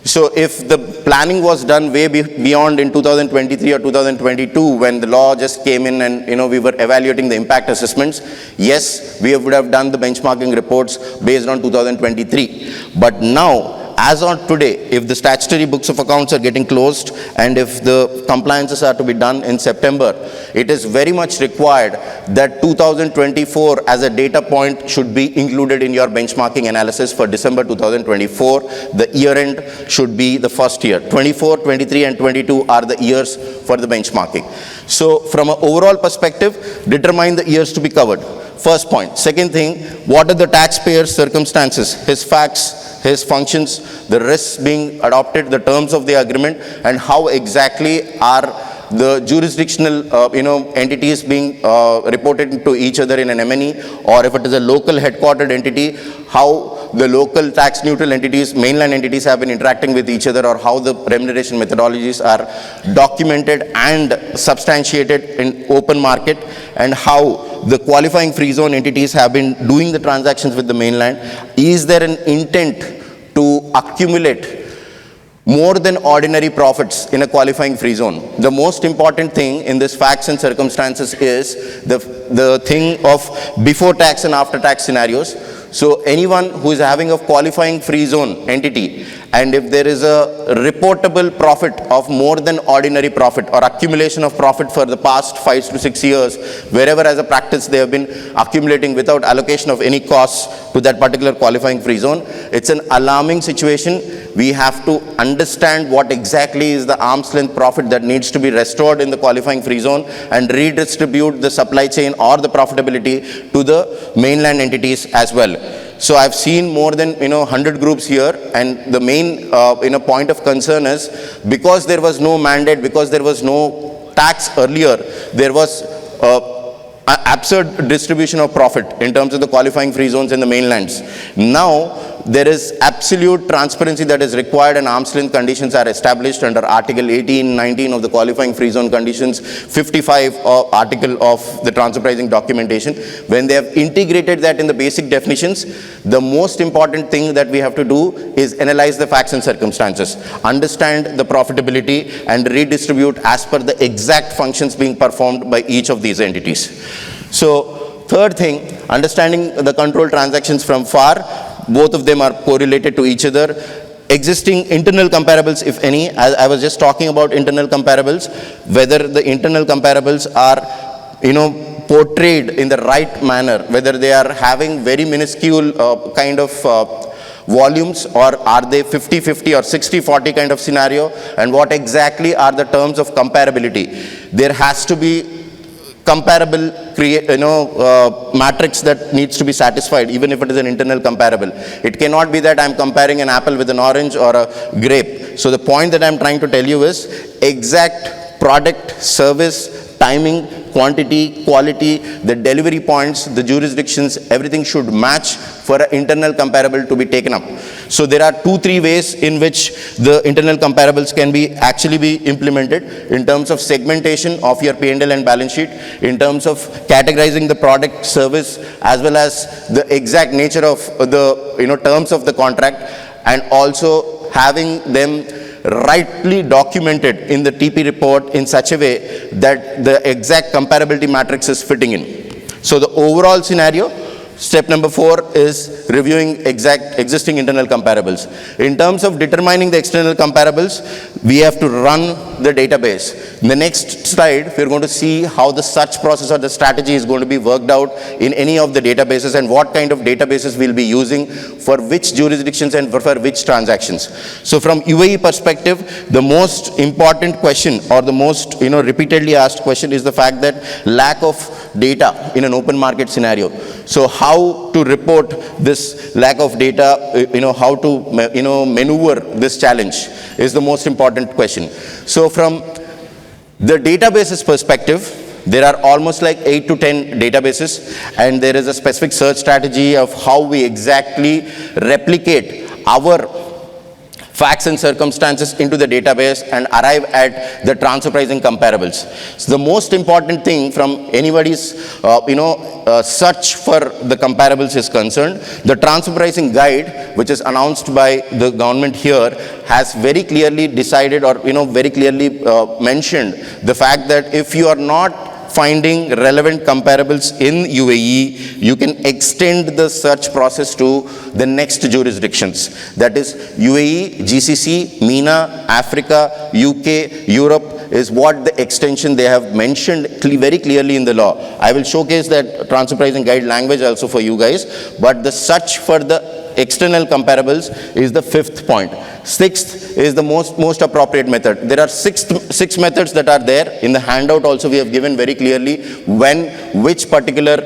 K: So if the planning was done way beyond in 2023 or 2022, when the law just came in and we were evaluating the impact assessments, yes, we would have done the benchmarking reports based on 2023. But now, as on today, if the statutory books of accounts are getting closed and if the compliances are to be done in September, it is very much required that 2024 as a data point should be included in your benchmarking analysis for December 2024. The year end should be the first year. 24, 23 and 22 are the years for the benchmarking. So from an overall perspective, determine the years to be covered. First point. Second thing, what are the taxpayer's circumstances, his facts, his functions, the risks being adopted, the terms of the agreement, and how exactly are the jurisdictional entities being reported to each other in an M&E, or if it is a local headquartered entity, how the local tax neutral entities, mainland entities have been interacting with each other, or how the remuneration methodologies are documented and substantiated in open market, and how the qualifying free zone entities have been doing the transactions with the mainland. Is there an intent to accumulate more than ordinary profits in a qualifying free zone? The most important thing in this facts and circumstances is the thing of before tax and after tax scenarios. So anyone who is having a qualifying free zone entity, and if there is a reportable profit of more than ordinary profit or accumulation of profit for the past 5 to 6 years, wherever as a practice they have been accumulating without allocation of any costs to that particular qualifying free zone, it's an alarming situation. We have to understand what exactly is the arm's length profit that needs to be restored in the qualifying free zone and redistribute the supply chain or the profitability to the mainland entities as well. So I've seen more than 100 groups here, and the main point of concern is, because there was no mandate, because there was no tax earlier, there was absurd distribution of profit in terms of the qualifying free zones in the mainlands. Now there is absolute transparency that is required, and arm's length conditions are established under Article 18, 19 of the qualifying free zone conditions, 55 article of the transfer pricing documentation. When they have integrated that in the basic definitions, the most important thing that we have to do is analyze the facts and circumstances, understand the profitability, and redistribute as per the exact functions being performed by each of these entities. So third thing, understanding the control transactions from far. Both of them are correlated to each other. Existing internal comparables, if any, I was just talking about internal comparables, whether the internal comparables are, portrayed in the right manner, whether they are having very minuscule kind of volumes, or are they 50-50 or 60-40 kind of scenario, and what exactly are the terms of comparability. There has to be comparable matrix that needs to be satisfied, even if it is an internal comparable. It cannot be that I'm comparing an apple with an orange or a grape. So the point that I'm trying to tell you is exact product, service, timing, quantity, quality, the delivery points, the jurisdictions, everything should match for an internal comparable to be taken up. So there are 2-3 ways in which the internal comparables can be actually be implemented, in terms of segmentation of your P&L and balance sheet, in terms of categorizing the product, service, as well as the exact nature of the terms of the contract, and also having them rightly documented in the TP report in such a way that the exact comparability matrix is fitting in. So the overall scenario, step number 4 is reviewing existing internal comparables. In terms of determining the external comparables, we have to run the database. In the next slide, we're going to see how the search process or the strategy is going to be worked out in any of the databases and what kind of databases we'll be using for which jurisdictions and for which transactions. So from UAE perspective, the most important question or the most repeatedly asked question is the fact that lack of data in an open market scenario. So how to report this lack of data, how to maneuver this challenge is the most important question. So from the databases perspective, there are almost like 8 to 10 databases, and there is a specific search strategy of how we exactly replicate our facts and circumstances into the database and arrive at the transfer pricing comparables. So the most important thing from anybody's search for the comparables is concerned, the transfer pricing guide, which is announced by the government here, has very clearly decided or very clearly mentioned the fact that if you are not finding relevant comparables in UAE, you can extend the search process to the next jurisdictions. That is UAE, GCC, MENA, Africa, UK, Europe is what the extension they have mentioned very clearly in the law. I will showcase that transfer pricing guide language also for you guys, but the search for the external comparables is the 5th point. 6th is the most appropriate method. There are six methods that are there. In the handout also we have given very clearly which particular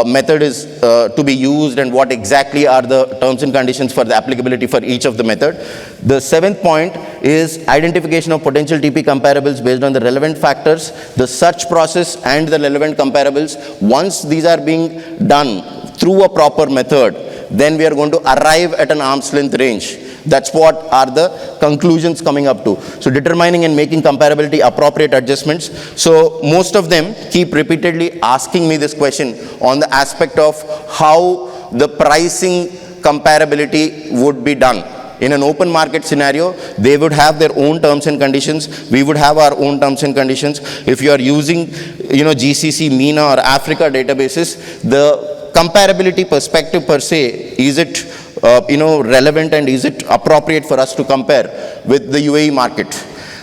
K: method is to be used and what exactly are the terms and conditions for the applicability for each of the method. The 7th point is identification of potential TP comparables based on the relevant factors, the search process and the relevant comparables. Once these are being done through a proper method, then we are going to arrive at an arm's length range. That's what are the conclusions coming up to. So determining and making comparability appropriate adjustments. So most of them keep repeatedly asking me this question on the aspect of how the pricing comparability would be done. In an open market scenario, they would have their own terms and conditions. We would have our own terms and conditions. If you are using, GCC, MENA or Africa databases, the comparability perspective per se, is it relevant and is it appropriate for us to compare with the UAE market?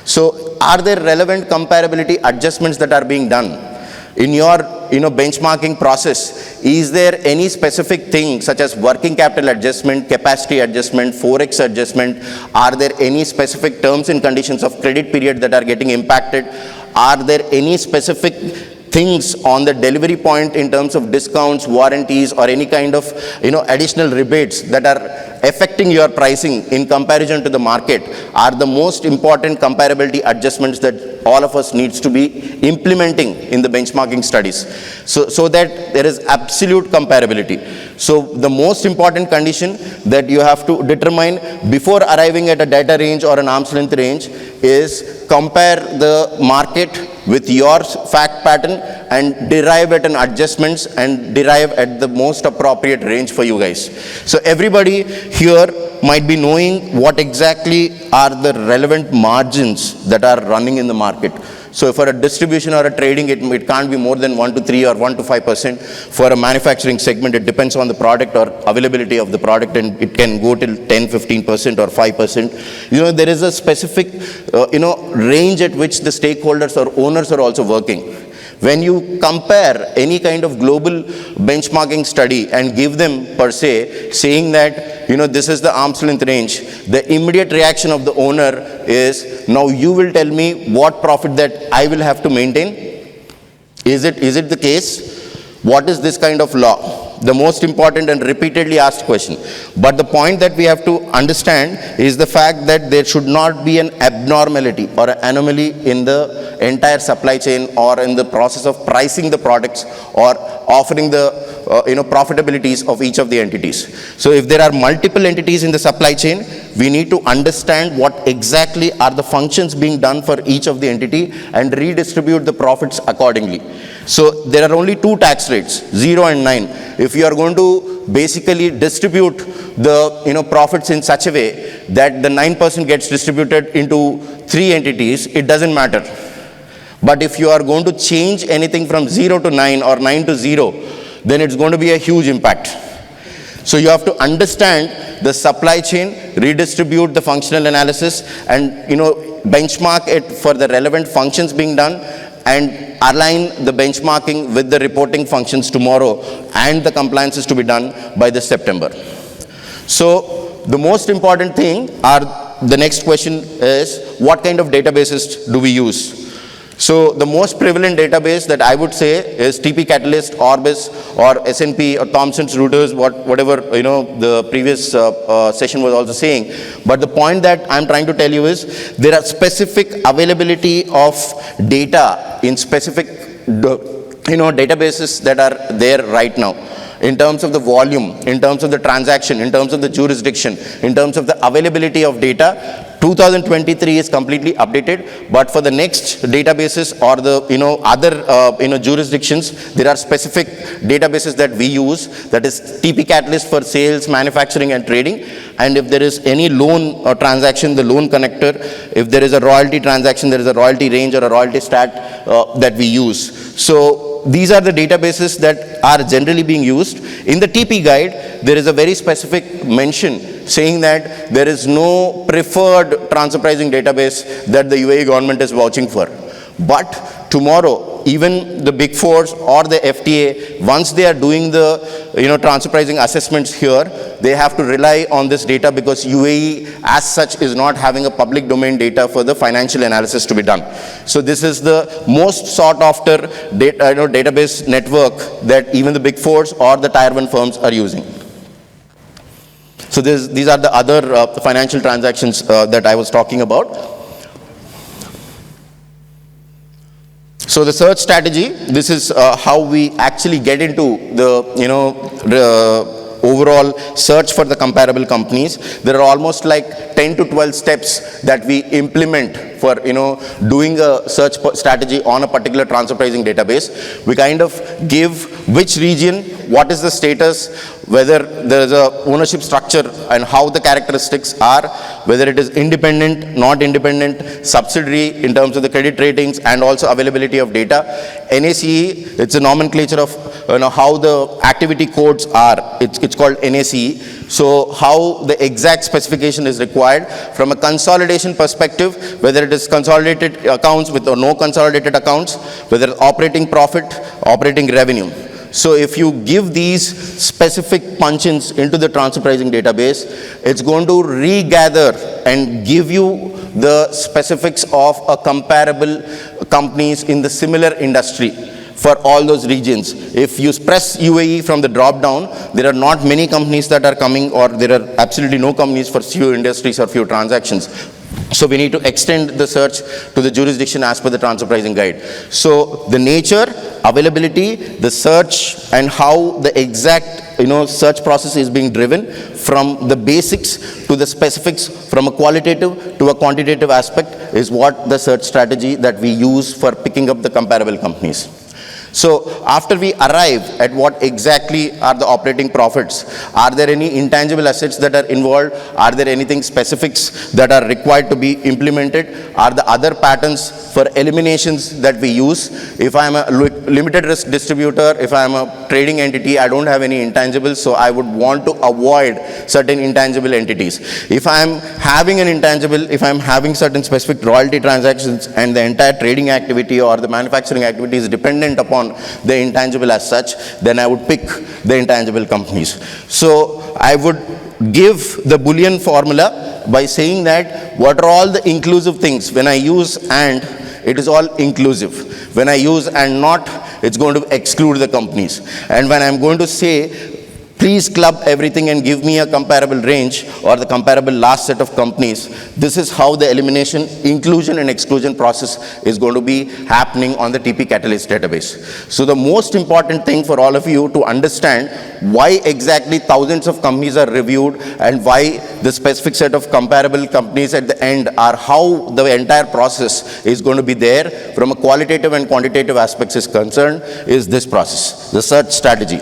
K: So are there relevant comparability adjustments that are being done? In your benchmarking process, is there any specific thing such as working capital adjustment, capacity adjustment, forex adjustment? Are there any specific terms and conditions of credit period that are getting impacted? Are there any specific things on the delivery point in terms of discounts, warranties, or any kind of additional rebates that are affecting your pricing in comparison to the market are the most important comparability adjustments that all of us needs to be implementing in the benchmarking studies, so that there is absolute comparability. So the most important condition that you have to determine before arriving at a data range or an arm's length range is compare the market with your fact pattern and derive at an adjustments and derive at the most appropriate range for you guys. So everybody here might be knowing what exactly are the relevant margins that are running in the market. So for a distribution or a trading, it can't be more than 1 to 3 or 1 to 5%. For a manufacturing segment, it depends on the product or availability of the product, and it can go till 10, 15% or 5%. There is a specific, range at which the stakeholders or owners are also working. When you compare any kind of global benchmarking study and give them per se, saying that, this is the arm's length range, the immediate reaction of the owner is, now you will tell me what profit that I will have to maintain? Is it the case? What is this kind of law? The most important and repeatedly asked question. But the point that we have to understand is the fact that there should not be an abnormality or an anomaly in the entire supply chain or in the process of pricing the products or offering the profitabilities of each of the entities. So if there are multiple entities in the supply chain, we need to understand what exactly are the functions being done for each of the entity and redistribute the profits accordingly. So there are only two tax rates, 0 and 9. If you are going to basically distribute the profits in such a way that the 9% gets distributed into 3 entities, it doesn't matter. But if you are going to change anything from 0 to 9 or 9 to 0, then it's going to be a huge impact. So you have to understand the supply chain, redistribute the functional analysis, and benchmark it for the relevant functions being done, and align the benchmarking with the reporting functions tomorrow, and the compliances to be done by this September. So the most important thing the next question is, what kind of databases do we use? So the most prevalent database that I would say is TP Catalyst, Orbis, or S&P, or Thompson Reuters, whatever the previous session was also saying. But the point that I'm trying to tell you is, there are specific availability of data in specific databases that are there right now, in terms of the volume, in terms of the transaction, in terms of the jurisdiction, in terms of the availability of data. 2023 is completely updated, but for the next databases or the other jurisdictions, there are specific databases that we use, that is TP Catalyst for sales, manufacturing, and trading. And if there is any loan or transaction, the loan connector. If there is a royalty transaction, there is a royalty range or a royalty stat that we use. So these are the databases that are generally being used. In the TP guide, there is a very specific mention saying that there is no preferred transfer pricing database that the UAE government is vouching for. But tomorrow, even the Big Fours or the FTA, once they are doing the transfer pricing assessments here, they have to rely on this data, because UAE as such is not having a public domain data for the financial analysis to be done. So this is the most sought after database network that even the Big Fours or the Tier 1 firms are using. So these are the other financial transactions that I was talking about. So the search strategy, this is how we actually get into the overall search for the comparable companies. There are almost like 10 to 12 steps that we implement for doing a search strategy on a particular transfer pricing database. We kind of give which region, what is the status, whether there is a ownership structure and how the characteristics are, whether it is independent, not independent, subsidiary in terms of the credit ratings, and also availability of data. NACE, it's a nomenclature of how the activity codes are. It's called NACE. So how the exact specification is required from a consolidation perspective, whether it is consolidated accounts with or no consolidated accounts, whether operating profit, operating revenue. So if you give these specific punch-ins into the transfer pricing database, it's going to regather and give you the specifics of a comparable companies in the similar industry for all those regions. If you press UAE from the drop down, there are not many companies that are coming, or there are absolutely no companies for few industries or few transactions. So we need to extend the search to the jurisdiction as per the transfer pricing guide. So the nature, availability, the search, and how the exact search process is being driven, from the basics to the specifics, from a qualitative to a quantitative aspect, is what the search strategy that we use for picking up the comparable companies. So after we arrive at what exactly are the operating profits, are there any intangible assets that are involved? Are there anything specifics that are required to be implemented? Are the other patterns for eliminations that we use? If I am a limited risk distributor, if I am a trading entity, I don't have any intangibles, so I would want to avoid certain intangible entities. If I am having an intangible, if I am having certain specific royalty transactions and the entire trading activity or the manufacturing activity is dependent upon the intangible as such, then I would pick the intangible companies. So I would give the Boolean formula by saying that what are all the inclusive things. When I use and, it is all inclusive. When I use and not, it's going to exclude the companies. And when I'm going to say Please club everything and give me a comparable range or the comparable last set of companies. This is how the elimination, inclusion and exclusion process is going to be happening on the TP Catalyst database. So the most important thing for all of you to understand why exactly thousands of companies are reviewed and why the specific set of comparable companies at the end are how the entire process is going to be there from a qualitative and quantitative aspects is concerned is this process, the search strategy.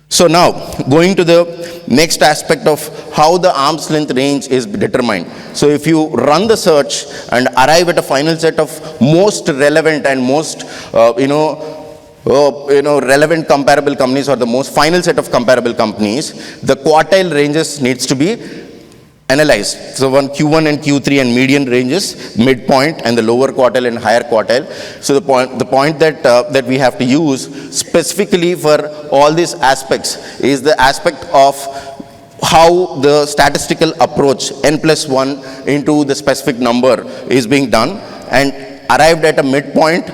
K: So now, going to the next aspect of how the arm's length range is determined. So if you run the search and arrive at a final set of most relevant and most, relevant comparable companies or the most final set of comparable companies, the quartile ranges needs to be analyzed. So one Q1 and Q3 and median ranges, midpoint and the lower quartile and higher quartile. So the point that we have to use specifically for all these aspects is the aspect of how the statistical approach n+1 into the specific number is being done and arrived at a midpoint.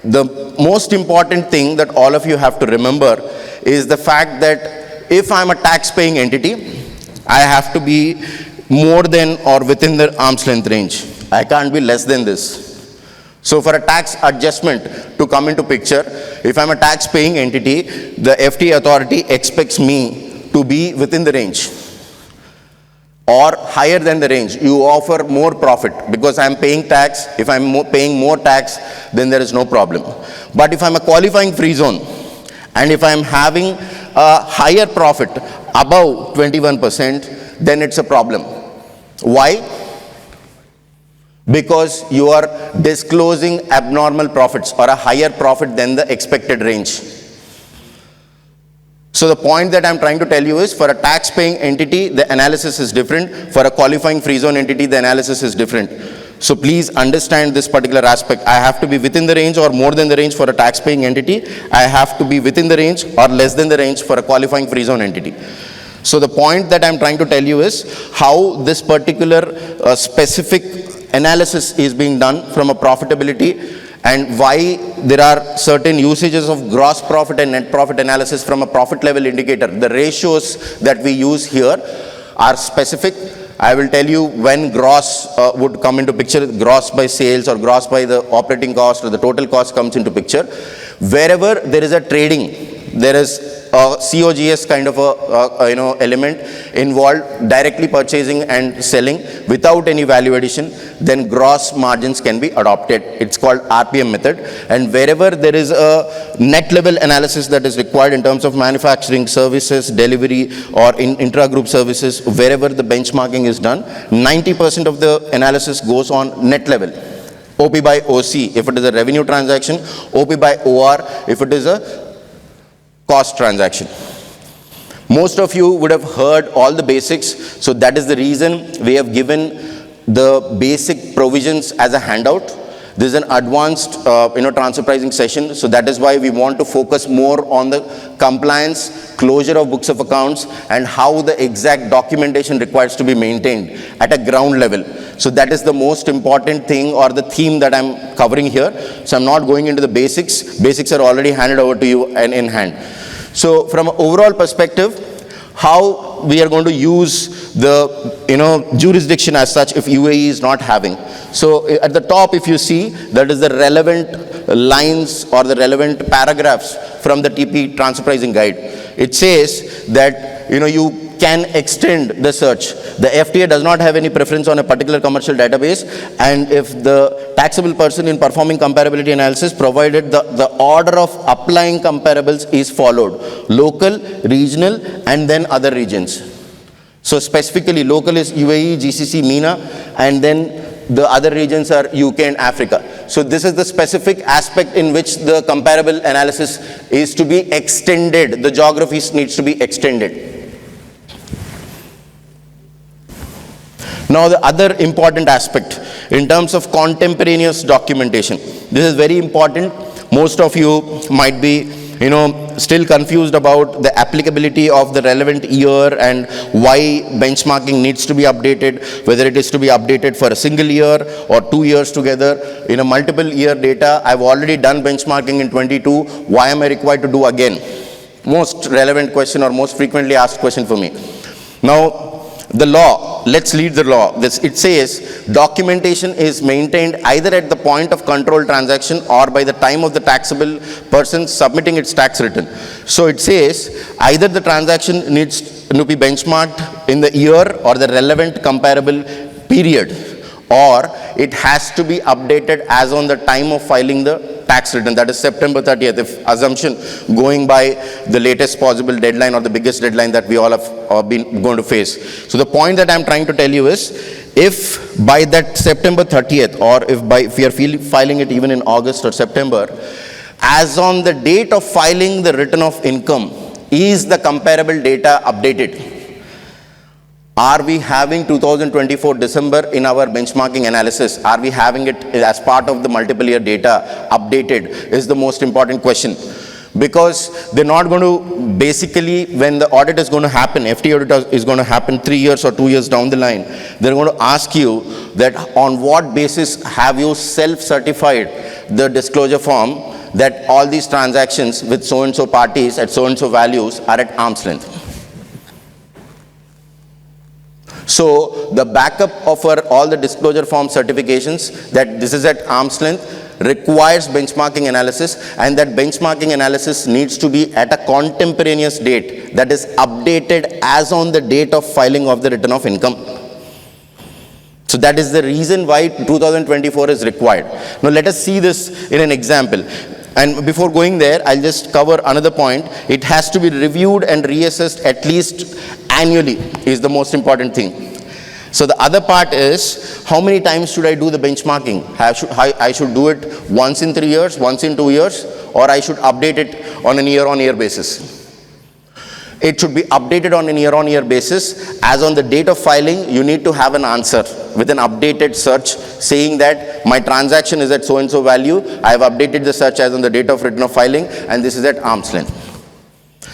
K: The most important thing that all of you have to remember is the fact that if I'm a tax-paying entity, I have to be more than or within the arm's length range. I can't be less than this. So for a tax adjustment to come into picture, if I'm a tax-paying entity, the FTA authority expects me to be within the range or higher than the range. You offer more profit because I'm paying tax. If I'm paying more tax, then there is no problem. But if I'm a qualifying free zone and if I'm having a higher profit above 21%, then it's a problem. Why? Because you are disclosing abnormal profits or a higher profit than the expected range. So the point that I'm trying to tell you is for a tax-paying entity, the analysis is different. For a qualifying free zone entity, the analysis is different. So please understand this particular aspect. I have to be within the range or more than the range for a tax-paying entity. I have to be within the range or less than the range for a qualifying free zone entity. So the point that I'm trying to tell you is how this particular specific analysis is being done from a profitability and why there are certain usages of gross profit and net profit analysis from a profit level indicator. The ratios that we use here are specific. I will tell you when gross would come into picture, gross by sales or gross by the operating cost or the total cost comes into picture. Wherever there is a trading, there is a COGS kind of a element involved, directly purchasing and selling without any value addition, then gross margins can be adopted. It's called RPM method. And wherever there is a net level analysis that is required in terms of manufacturing, services, delivery or in intra-group services, wherever the benchmarking is done, 90% of the analysis goes on net level. OP by OC if it is a revenue transaction, OP by OR if it is a cost transaction. Most of you would have heard all the basics, so that is the reason we have given the basic provisions as a handout. This is an advanced transfer pricing session, so that is why we want to focus more on the compliance, closure of books of accounts and how the exact documentation requires to be maintained at a ground level. So that is the most important thing or the theme that I'm covering here. So I'm not going into the basics. Basics are already handed over to you and in hand. So from an overall perspective, how we are going to use the jurisdiction as such if UAE is not having. So at the top, if you see, that is the relevant lines or the relevant paragraphs from the TP transfer pricing guide. It says that you can extend the search. The FTA does not have any preference on a particular commercial database, and if the taxable person in performing comparability analysis provided the order of applying comparables is followed, local, regional, and then other regions. So specifically local is UAE, GCC, MENA, and then the other regions are UK and Africa. So this is the specific aspect in which the comparable analysis is to be extended. The geographies needs to be extended. Now the other important aspect in terms of contemporaneous documentation. This is very important. Most of you might be still confused about the applicability of the relevant year and why benchmarking needs to be updated, whether it is to be updated for a single year or 2 years together. In a multiple year data, I've already done benchmarking in 22. Why am I required to do again? Most relevant question or most frequently asked question for me. Now, the law, let's read the law. It says documentation is maintained either at the point of control transaction or by the time of the taxable person submitting its tax return. So it says either the transaction needs to be benchmarked in the year or the relevant comparable period, or it has to be updated as on the time of filing the tax return, that is September 30th, if assumption going by the latest possible deadline or the biggest deadline that we all have been going to face. So the point that I'm trying to tell you is, if by that September 30th, or if we are filing it even in August or September, as on the date of filing the return of income, is the comparable data updated? Are we having 2024 December in our benchmarking analysis? Are we having it as part of the multiple year data updated is the most important question. Because they're not going to, basically when the audit is going to happen, FT audit is going to happen 3 years or 2 years down the line, they're going to ask you that on what basis have you self-certified the disclosure form that all these transactions with so-and-so parties at so-and-so values are at arm's length. So the backup of all the disclosure form certifications that this is at arm's length requires benchmarking analysis, and that benchmarking analysis needs to be at a contemporaneous date, that is updated as on the date of filing of the return of income. So that is the reason why 2024 is required. Now let us see this in an example. And before going there, I'll just cover another point. It has to be reviewed and reassessed at least annually is the most important thing. So the other part is, how many times should I do the benchmarking? I should do it once in 3 years, once in 2 years, or I should update it on a year-on-year basis. It should be updated on a year-on-year basis. As on the date of filing, you need to have an answer with an updated search saying that my transaction is at so-and-so value. I have updated the search as on the date of return of filing, and this is at arm's length.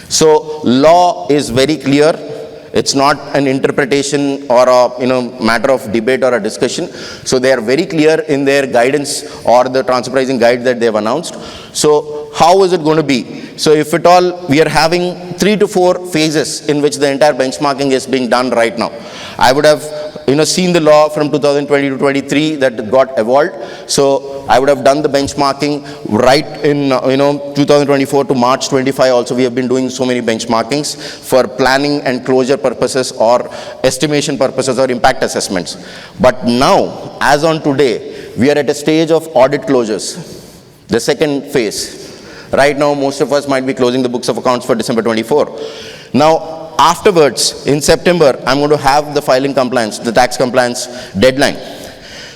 K: So law is very clear. It's not an interpretation or a matter of debate or a discussion. So they are very clear in their guidance or the transfer pricing guide that they have announced. So how is it going to be? So if at all, we are having 3 to 4 phases in which the entire benchmarking is being done right now. I would have seen the law from 2020 to 23 that got evolved. So I would have done the benchmarking right in 2024 to March 25. Also, we have been doing so many benchmarkings for planning and closure purposes or estimation purposes or impact assessments. But now, as on today, we are at a stage of audit closures, the second phase. Right now, most of us might be closing the books of accounts for December 24. Now, afterwards, in September, I'm going to have the filing compliance, the tax compliance deadline.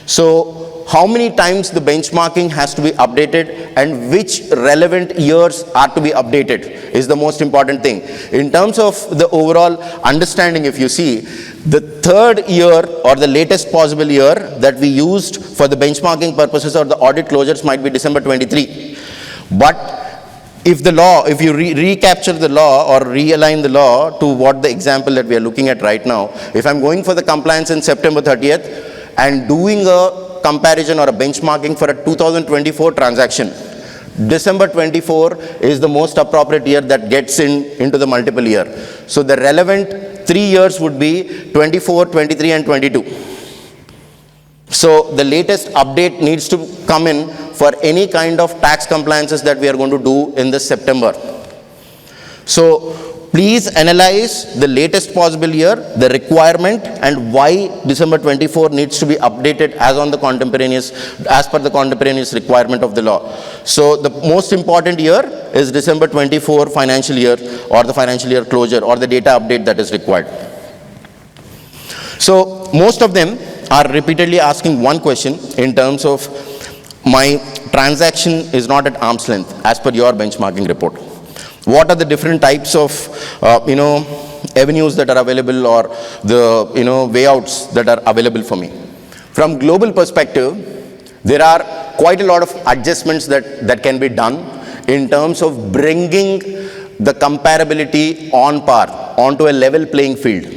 K: So, how many times the benchmarking has to be updated and which relevant years are to be updated is the most important thing. In terms of the overall understanding, if you see, the third year or the latest possible year that we used for the benchmarking purposes or the audit closures might be December 23. But if you recapture the law or realign the law to what the example that we are looking at right now, if I'm going for the compliance in September 30th and doing a comparison or a benchmarking for a 2024 transaction, December 24 is the most appropriate year that gets into the multiple year. So the relevant 3 years would be 24, 23 and 22. So the latest update needs to come in for any kind of tax compliances that we are going to do in this September. So please analyze the latest possible year, the requirement, and why December 24 needs to be updated as per the contemporaneous requirement of the law. So the most important year is December 24 financial year or the financial year closure or the data update that is required. So most of them are repeatedly asking one question in terms of my transaction is not at arm's length as per your benchmarking report. What are the different types of avenues that are available or the wayouts that are available for me? From global perspective, there are quite a lot of adjustments that can be done in terms of bringing the comparability on par onto a level playing field.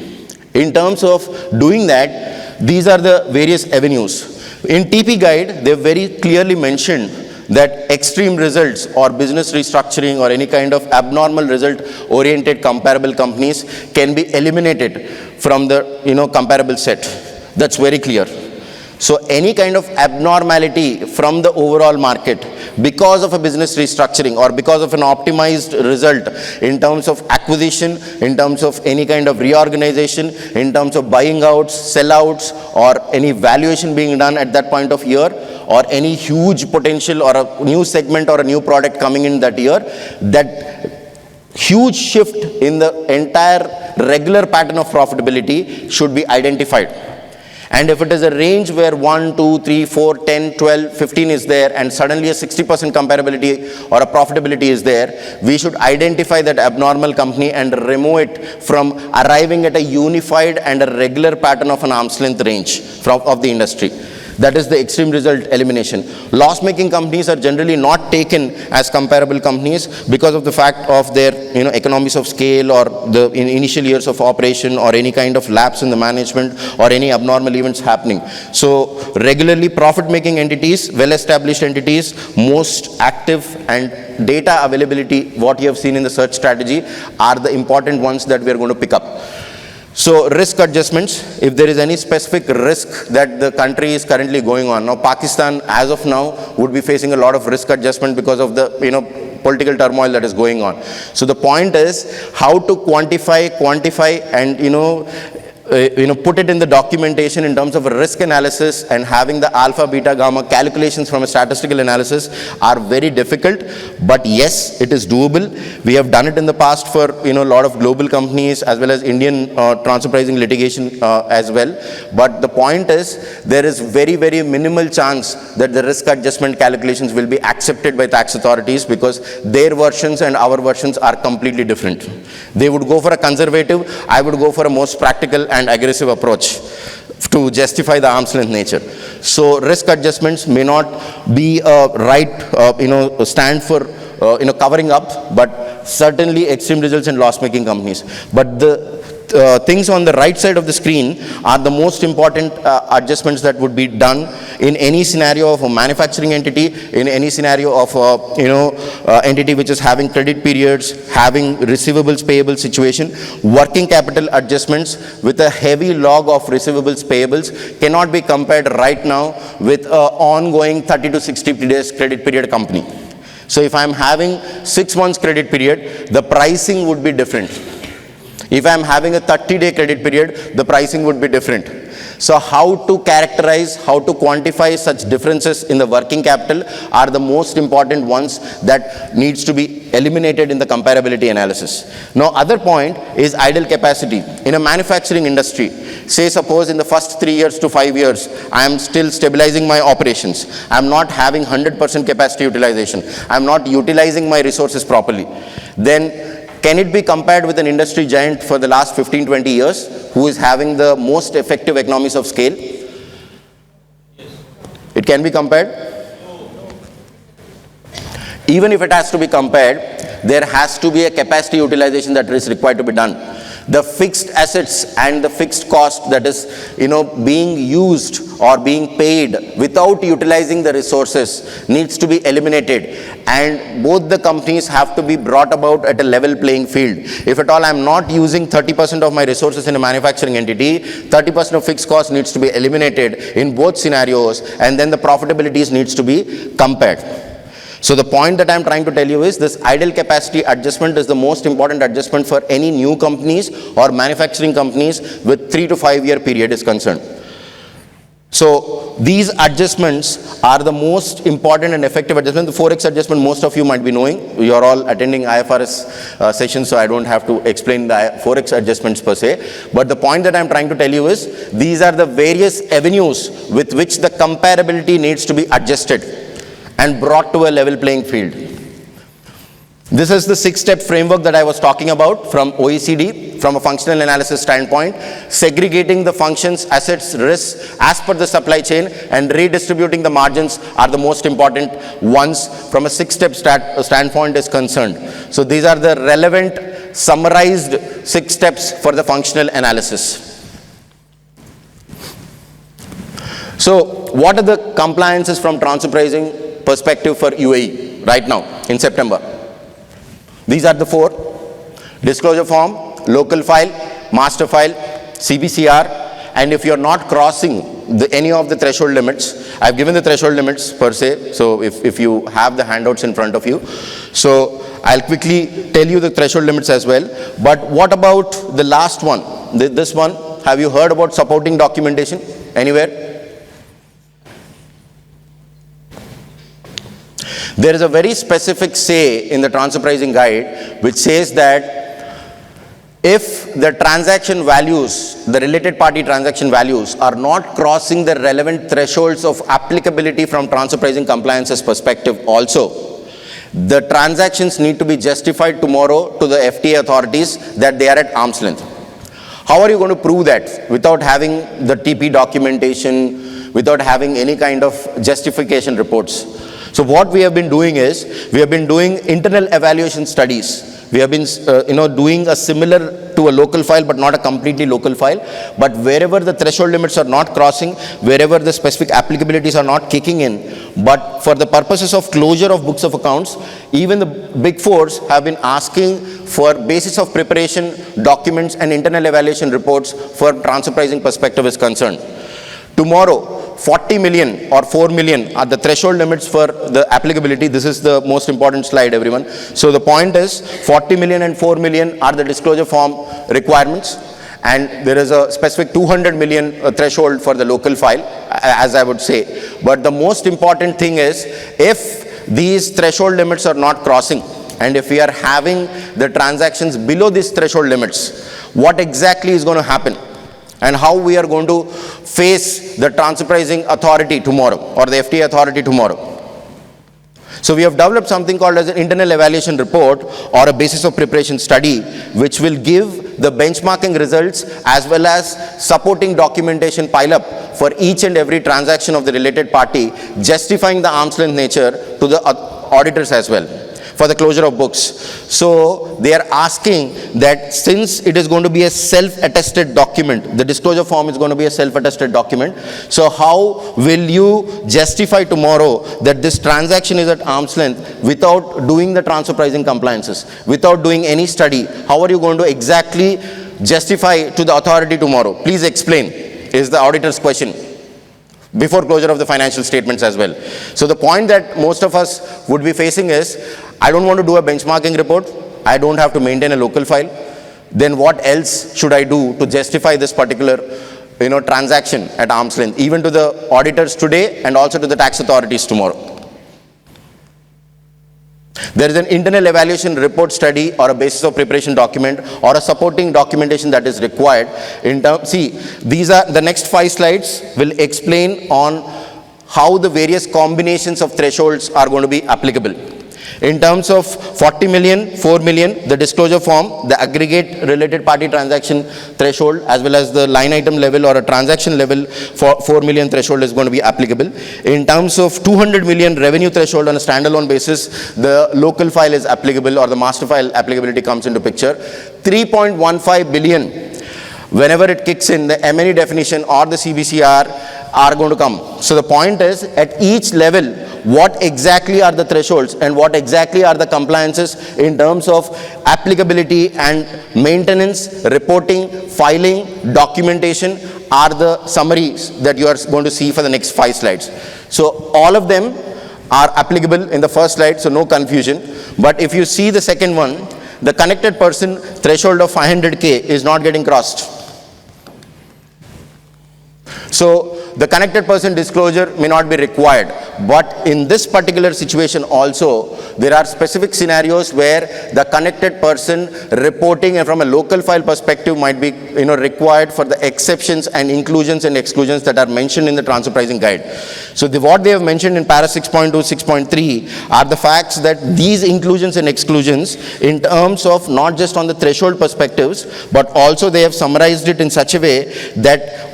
K: In terms of doing that, these are the various avenues. In TP guide, they very clearly mentioned that extreme results or business restructuring or any kind of abnormal result-oriented comparable companies can be eliminated from the comparable set. That's very clear. So any kind of abnormality from the overall market because of a business restructuring or because of an optimized result in terms of acquisition, in terms of any kind of reorganization, in terms of buying outs, sellouts, or any valuation being done at that point of year, or any huge potential or a new segment or a new product coming in that year, that huge shift in the entire regular pattern of profitability should be identified. And if it is a range where 1, 2, 3, 4, 10, 12, 15 is there, and suddenly a 60% comparability or a profitability is there, we should identify that abnormal company and remove it from arriving at a unified and a regular pattern of an arm's length range of the industry. That is the extreme result elimination. Loss-making companies are generally not taken as comparable companies because of the fact of their economies of scale or the initial years of operation or any kind of lapse in the management or any abnormal events happening. So regularly profit-making entities, well-established entities, most active and data availability, what you have seen in the search strategy, are the important ones that we are going to pick up. So risk adjustments, if there is any specific risk that the country is currently going on. Now Pakistan as of now would be facing a lot of risk adjustment because of the political turmoil that is going on. So the point is how to quantify and put it in the documentation in terms of a risk analysis, and having the alpha, beta, gamma calculations from a statistical analysis are very difficult. But yes, it is doable. We have done it in the past for a lot of global companies as well as Indian transfer pricing litigation as well. But the point is there is very, very minimal chance that the risk adjustment calculations will be accepted by tax authorities because their versions and our versions are completely different. They would go for a conservative, I would go for a most practical and aggressive approach to justify the arm's length nature. So risk adjustments may not be a right stand for covering up, but certainly extreme results in loss-making companies. But the things on the right side of the screen are the most important adjustments that would be done in any scenario of a manufacturing entity, in any scenario of entity which is having credit periods, having receivables payable situation. Working capital adjustments with a heavy log of receivables payables cannot be compared right now with an ongoing 30 to 60 days credit period company. So if I am having 6 months credit period, the pricing would be different. If I am having a 30-day credit period, the pricing would be different. So how to characterize, how to quantify such differences in the working capital are the most important ones that needs to be eliminated in the comparability analysis. Now, other point is idle capacity. In a manufacturing industry, say suppose in the first 3 years to 5 years, I am still stabilizing my operations. I am not having 100% capacity utilization. I am not utilizing my resources properly. Then can it be compared with an industry giant for the last 15-20 years who is having the most effective economies of scale? It can be compared? Even if it has to be compared, there has to be a capacity utilization that is required to be done. The fixed assets and the fixed cost that is being used or being paid without utilizing the resources needs to be eliminated, and both the companies have to be brought about at a level playing field. If at all I am not using 30% of my resources in a manufacturing entity, 30% of fixed cost needs to be eliminated in both scenarios, and then the profitabilities needs to be compared. So the point that I am trying to tell you is this idle capacity adjustment is the most important adjustment for any new companies or manufacturing companies with 3 to 5 year period is concerned. So these adjustments are the most important and effective adjustment. The Forex adjustment most of you might be knowing. You are all attending IFRS sessions, so I don't have to explain the Forex adjustments per se. But the point that I am trying to tell you is these are the various avenues with which the comparability needs to be adjusted and brought to a level playing field. This is the 6-step framework that I was talking about from OECD, from a functional analysis standpoint, segregating the functions, assets, risks as per the supply chain and redistributing the margins are the most important ones from a 6-step standpoint is concerned. So these are the relevant summarized 6 steps for the functional analysis. So what are the compliances from transfer pricing perspective for UAE right now in September. These are the 4: disclosure form, local file, master file, CBCR, and if you're not crossing any of the threshold limits, I've given the threshold limits per se, so if you have the handouts in front of you. So I'll quickly tell you the threshold limits as well. But what about the last one, this one? Have you heard about supporting documentation anywhere? There is a very specific say in the transfer pricing guide which says that if the transaction values, the related party transaction values are not crossing the relevant thresholds of applicability from transfer pricing compliance's perspective also, the transactions need to be justified tomorrow to the FTA authorities that they are at arm's length. How are you going to prove that without having the TP documentation, without having any kind of justification reports? So what we have been doing is, we have been doing internal evaluation studies. We have been doing a similar to a local file, but not a completely local file. But wherever the threshold limits are not crossing, wherever the specific applicabilities are not kicking in, but for the purposes of closure of books of accounts, even the big fours have been asking for basis of preparation documents and internal evaluation reports for transfer pricing perspective is concerned. Tomorrow, 40 million or 4 million are the threshold limits for the applicability. This is the most important slide, everyone. So the point is 40 million and 4 million are the disclosure form requirements, and there is a specific 200 million threshold for the local file, as I would say. But the most important thing is, if these threshold limits are not crossing, and if we are having the transactions below these threshold limits, what exactly is going to happen? And how we are going to face the transfer pricing authority tomorrow or the FTA authority tomorrow. So we have developed something called as an internal evaluation report or a basis of preparation study, which will give the benchmarking results as well as supporting documentation pile-up for each and every transaction of the related party, justifying the arm's length nature to the auditors as well for the closure of books. So they are asking that since it is going to be a self-attested document, the disclosure form is going to be a self-attested document, so how will you justify tomorrow that this transaction is at arm's length without doing the transfer pricing compliances, without doing any study? How are you going to exactly justify to the authority tomorrow? Please explain, is the auditor's question, before closure of the financial statements as well. So the point that most of us would be facing is, I don't want to do a benchmarking report, I don't have to maintain a local file, then what else should I do to justify this particular transaction at arm's length, even to the auditors today and also to the tax authorities tomorrow? There is an internal evaluation report study or a basis of preparation document or a supporting documentation that is required. These are the next 5 slides will explain on how the various combinations of thresholds are going to be applicable. In terms of 40 million, 4 million, the disclosure form, the aggregate related party transaction threshold, as well as the line item level or a transaction level for 4 million threshold is going to be applicable. In terms of 200 million revenue threshold on a standalone basis, the local file is applicable or the master file applicability comes into picture. 3.15 billion, whenever it kicks in, the M&E definition or the CBCR are going to come. So the point is, at each level, what exactly are the thresholds and what exactly are the compliances in terms of applicability and maintenance, reporting, filing, documentation are the summaries that you are going to see for the next 5 slides. So all of them are applicable in the first slide, so no confusion. But if you see the second one, the connected person threshold of 500K is not getting crossed. So the connected person disclosure may not be required, but in this particular situation also, there are specific scenarios where the connected person reporting and from a local file perspective might be required for the exceptions and inclusions and exclusions that are mentioned in the transfer pricing guide. So what they have mentioned in para 6.2, 6.3 are the facts that these inclusions and exclusions in terms of not just on the threshold perspectives, but also they have summarized it in such a way that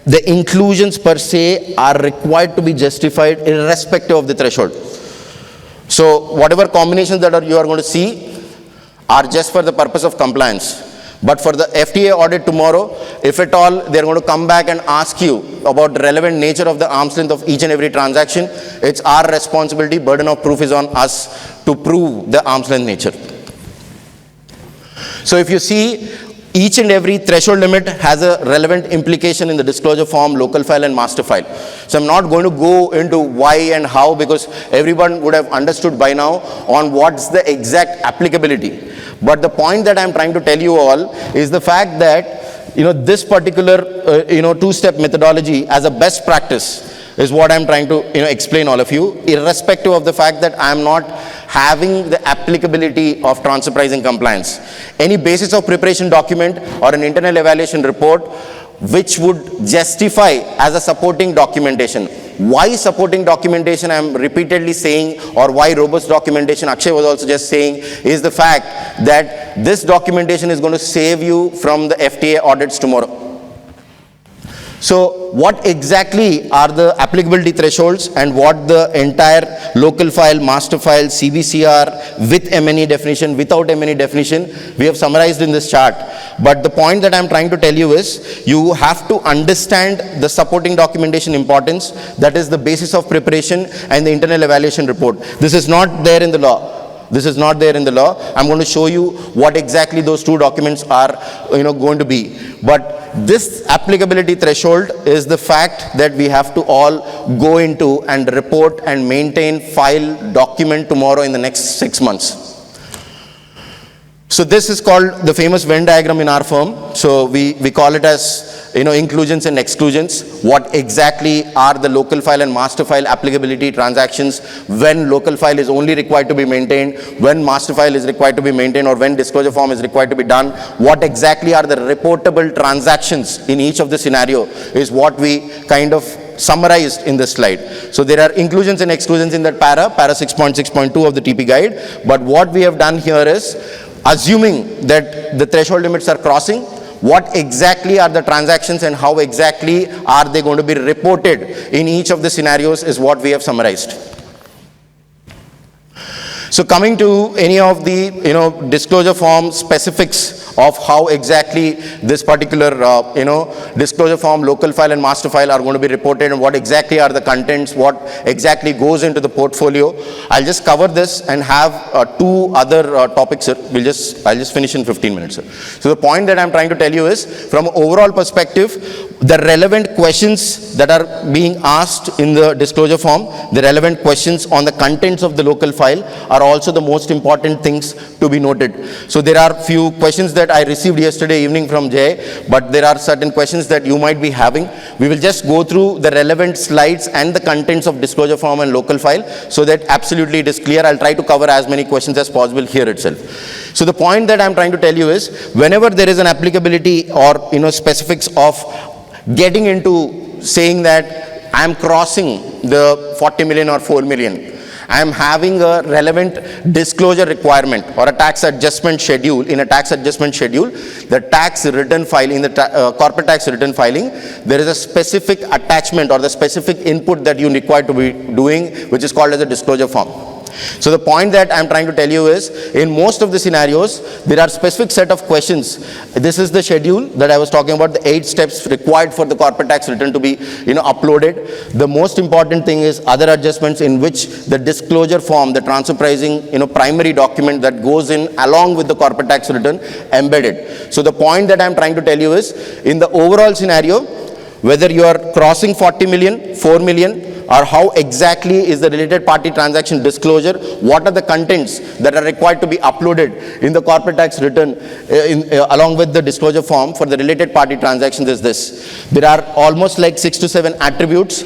K: the inclusions per se are required to be justified irrespective of the threshold. So whatever combinations that you are going to see are just for the purpose of compliance. But for the FTA audit tomorrow, if at all they're going to come back and ask you about the relevant nature of the arm's length of each and every transaction, it's our responsibility, burden of proof is on us to prove the arm's length nature. So if you see, each and every threshold limit has a relevant implication in the disclosure form, local file and master file. So I'm not going to go into why and how, because everyone would have understood by now on what's the exact applicability. But the point that I'm trying to tell you all is the fact that, this particular, two-step methodology as a best practice is what I'm trying to, explain all of you, irrespective of the fact that I'm not having the applicability of transfer pricing compliance. Any basis of preparation document or an internal evaluation report which would justify as a supporting documentation. Why supporting documentation I'm repeatedly saying, or why robust documentation Akshay was also just saying, is the fact that this documentation is going to save you from the FTA audits tomorrow. So what exactly are the applicability thresholds and what the entire local file, master file, CBCR with M&E definition, without M&E definition, we have summarized in this chart. But the point that I'm trying to tell you is, you have to understand the supporting documentation importance, that is the basis of preparation and the internal evaluation report. This is not there in the law. This is not there in the law. I'm going to show you what exactly those two documents are, going to be. But this applicability threshold is the fact that we have to all go into and report and maintain, file, document tomorrow in the next 6 months. So this is called the famous Venn diagram in our firm. So we call it as, inclusions and exclusions. What exactly are the local file and master file applicability transactions, when local file is only required to be maintained, when master file is required to be maintained, or when disclosure form is required to be done. What exactly are the reportable transactions in each of the scenario is what we kind of summarized in this slide. So there are inclusions and exclusions in that para 6.6.2 of the TP guide. But what we have done here is, assuming that the threshold limits are crossing, what exactly are the transactions and how exactly are they going to be reported in each of the scenarios is what we have summarized. So coming to any of the disclosure form specifics of how exactly this particular disclosure form, local file and master file are going to be reported, and what exactly are the contents, what exactly goes into the portfolio. I'll just cover this and have two other topics, sir. I'll just finish in 15 minutes, sir. So the point that I'm trying to tell you is, from an overall perspective, the relevant questions that are being asked in the disclosure form, the relevant questions on the contents of the local file are also the most important things to be noted. So there are few questions that I received yesterday evening from Jay, but there are certain questions that you might be having. We will just go through the relevant slides and the contents of disclosure form and local file so that absolutely it is clear. I'll try to cover as many questions as possible here itself. So the point that I'm trying to tell you is, whenever there is an applicability or specifics of getting into saying that I'm crossing the 40 million or 4 million, I am having a relevant disclosure requirement or a tax adjustment schedule. In a tax adjustment schedule, the tax return file, in the corporate tax return filing, there is a specific attachment or the specific input that you require to be doing, which is called as a disclosure form. So the point that I'm trying to tell you is, in most of the scenarios, there are specific set of questions. This is the schedule that I was talking about, the 8 steps required for the corporate tax return to be, uploaded. The most important thing is other adjustments in which the disclosure form, the transfer pricing, primary document that goes in along with the corporate tax return embedded. So the point that I'm trying to tell you is, in the overall scenario, whether you are crossing 40 million, 4 million, or how exactly is the related party transaction disclosure, what are the contents that are required to be uploaded in the corporate tax return along with the disclosure form for the related party transactions is this. There are almost like 6 to 7 attributes.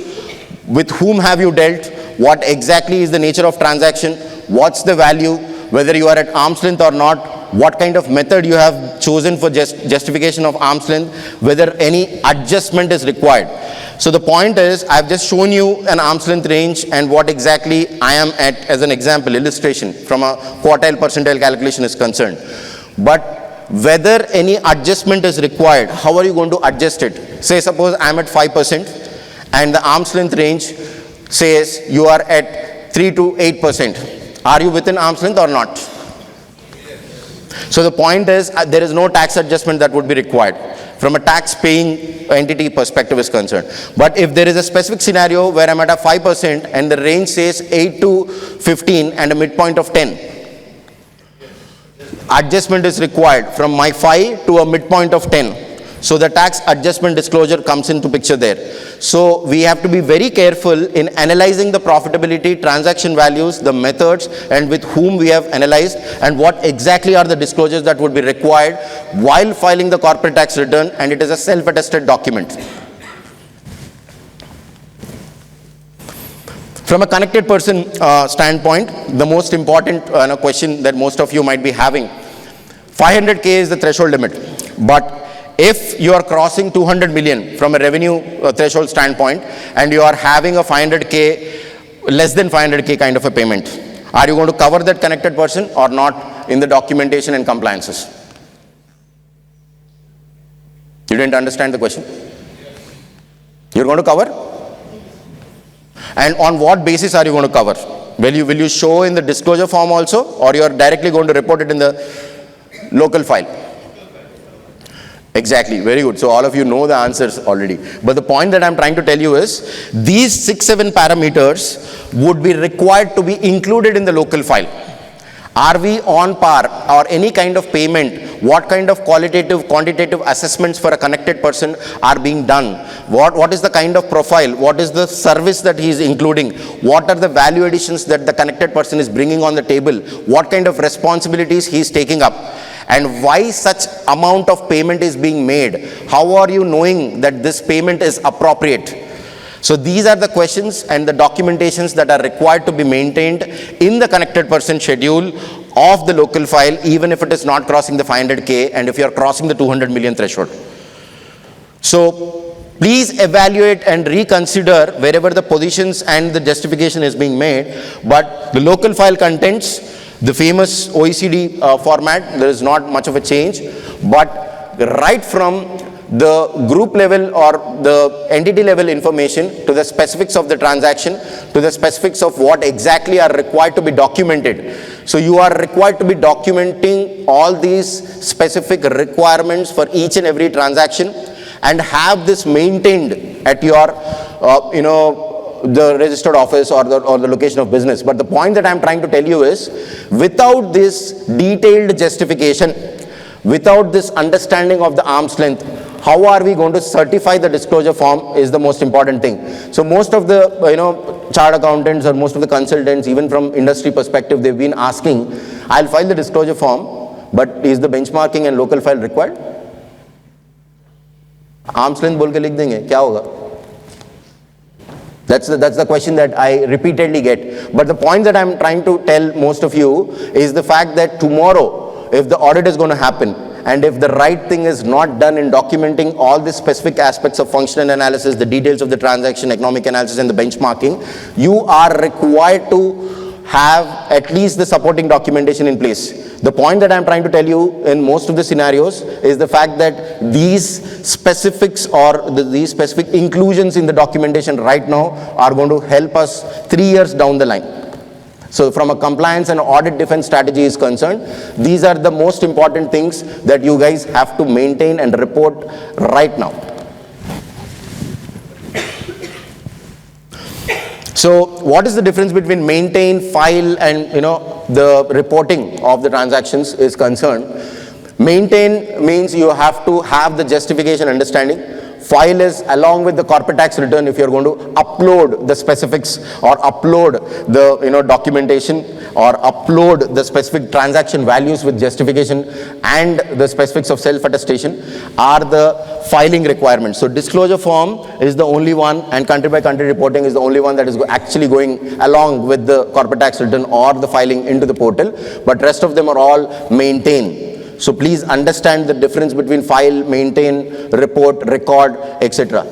K: With whom have you dealt? What exactly is the nature of transaction? What's the value? Whether you are at arm's length or not? What kind of method you have chosen for justification of arm's length? Whether any adjustment is required. So the point is, I've just shown you an arm's length range and what exactly I am at as an example, illustration from a quartile percentile calculation is concerned. But whether any adjustment is required, how are you going to adjust it? Say suppose I'm at 5% and the arm's length range says you are at 3 to 8%. Are you within arm's length or not? So the point is, there is no tax adjustment that would be required from a tax paying entity perspective is concerned. But if there is a specific scenario where I'm at a 5% and the range says 8 to 15 and a midpoint of 10, adjustment is required from my 5 to a midpoint of 10. So the tax adjustment disclosure comes into picture there. So we have to be very careful in analyzing the profitability, transaction values, the methods, and with whom we have analyzed, and what exactly are the disclosures that would be required while filing the corporate tax return, and it is a self-attested document. From a connected person standpoint, the most important question that most of you might be having, 500K is the threshold limit, but if you are crossing 200 million from a revenue threshold standpoint and you are having a 500K, less than 500K kind of a payment, are you going to cover that connected person or not in the documentation and compliances? You didn't understand the question? You're going to cover? And on what basis are you going to cover? Will you show in the disclosure form also, or you are directly going to report it in the local file? Exactly, very good. So all of you know the answers already. But the point that I'm trying to tell you is, these 6-7 parameters would be required to be included in the local file. Are we on par, or any kind of payment? What kind of qualitative, quantitative assessments for a connected person are being done? What is the kind of profile? What is the service that he is including? What are the value additions that the connected person is bringing on the table? What kind of responsibilities he is taking up? And why such amount of payment is being made? How are you knowing that this payment is appropriate? So these are the questions and the documentations that are required to be maintained in the connected person schedule of the local file, even if it is not crossing the 500K and if you are crossing the 200 million threshold. So please evaluate and reconsider wherever the positions and the justification is being made. But the local file contents the famous OECD format. There is not much of a change, but right from the group level or the entity level information to the specifics of the transaction, to the specifics of what exactly are required to be documented. So you are required to be documenting all these specific requirements for each and every transaction and have this maintained at your, the registered office or the location of business. But the point that I'm trying to tell you is, without this detailed justification, without this understanding of the arm's length, how are we going to certify the disclosure form is the most important thing. So most of the chartered accountants or most of the consultants, even from industry perspective, they've been asking, I'll file the disclosure form, but is the benchmarking and local file required? Arm's length बोल के लिख देंगे, क्या होगा? That's the question that I repeatedly get. But the point that I'm trying to tell most of you is the fact that tomorrow, if the audit is going to happen, and if the right thing is not done in documenting all the specific aspects of functional analysis, the details of the transaction, economic analysis, and the benchmarking, you are required to have at least the supporting documentation in place. The point that I'm trying to tell you in most of the scenarios is the fact that these specifics or these specific inclusions in the documentation right now are going to help us 3 years down the line. So from a compliance and audit defense strategy is concerned, these are the most important things that you guys have to maintain and report right now. So what is the difference between maintain, file, and the reporting of the transactions is concerned? Maintain means you have to have the justification understanding. File is along with the corporate tax return if you're going to upload the specifics or upload the documentation or upload the specific transaction values with justification and the specifics of self-attestation are the filing requirements. So disclosure form is the only one, and country by country reporting is the only one that is actually going along with the corporate tax return or the filing into the portal, but rest of them are all maintain. So please understand the difference between file, maintain, report, record, etc.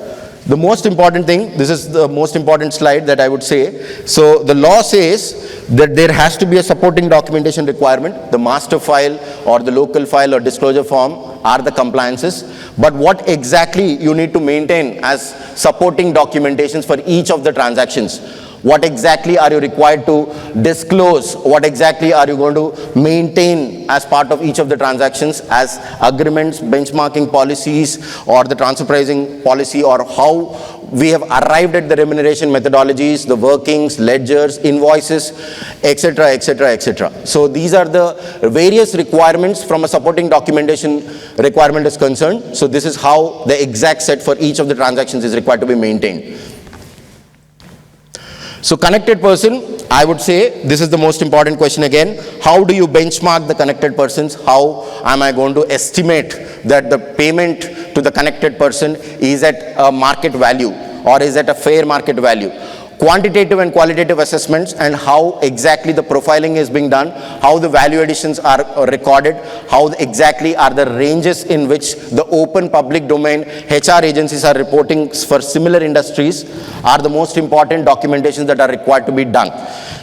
K: The most important thing, this is the most important slide that I would say. So the law says that there has to be a supporting documentation requirement. The master file or the local file or disclosure form are the compliances. But what exactly you need to maintain as supporting documentations for each of the transactions? What exactly are you required to disclose? What exactly are you going to maintain as part of each of the transactions as agreements, benchmarking policies, or the transfer pricing policy, or how we have arrived at the remuneration methodologies, the workings, ledgers, invoices, etc., etc., etc. So these are the various requirements from a supporting documentation requirement is concerned. So this is how the exact set for each of the transactions is required to be maintained. So connected person, I would say this is the most important question again. How do you benchmark the connected persons? How am I going to estimate that the payment to the connected person is at a market value or is at a fair market value? Quantitative and qualitative assessments, and how exactly the profiling is being done, how the value additions are recorded, how exactly are the ranges in which the open public domain HR agencies are reporting for similar industries are the most important documentations that are required to be done.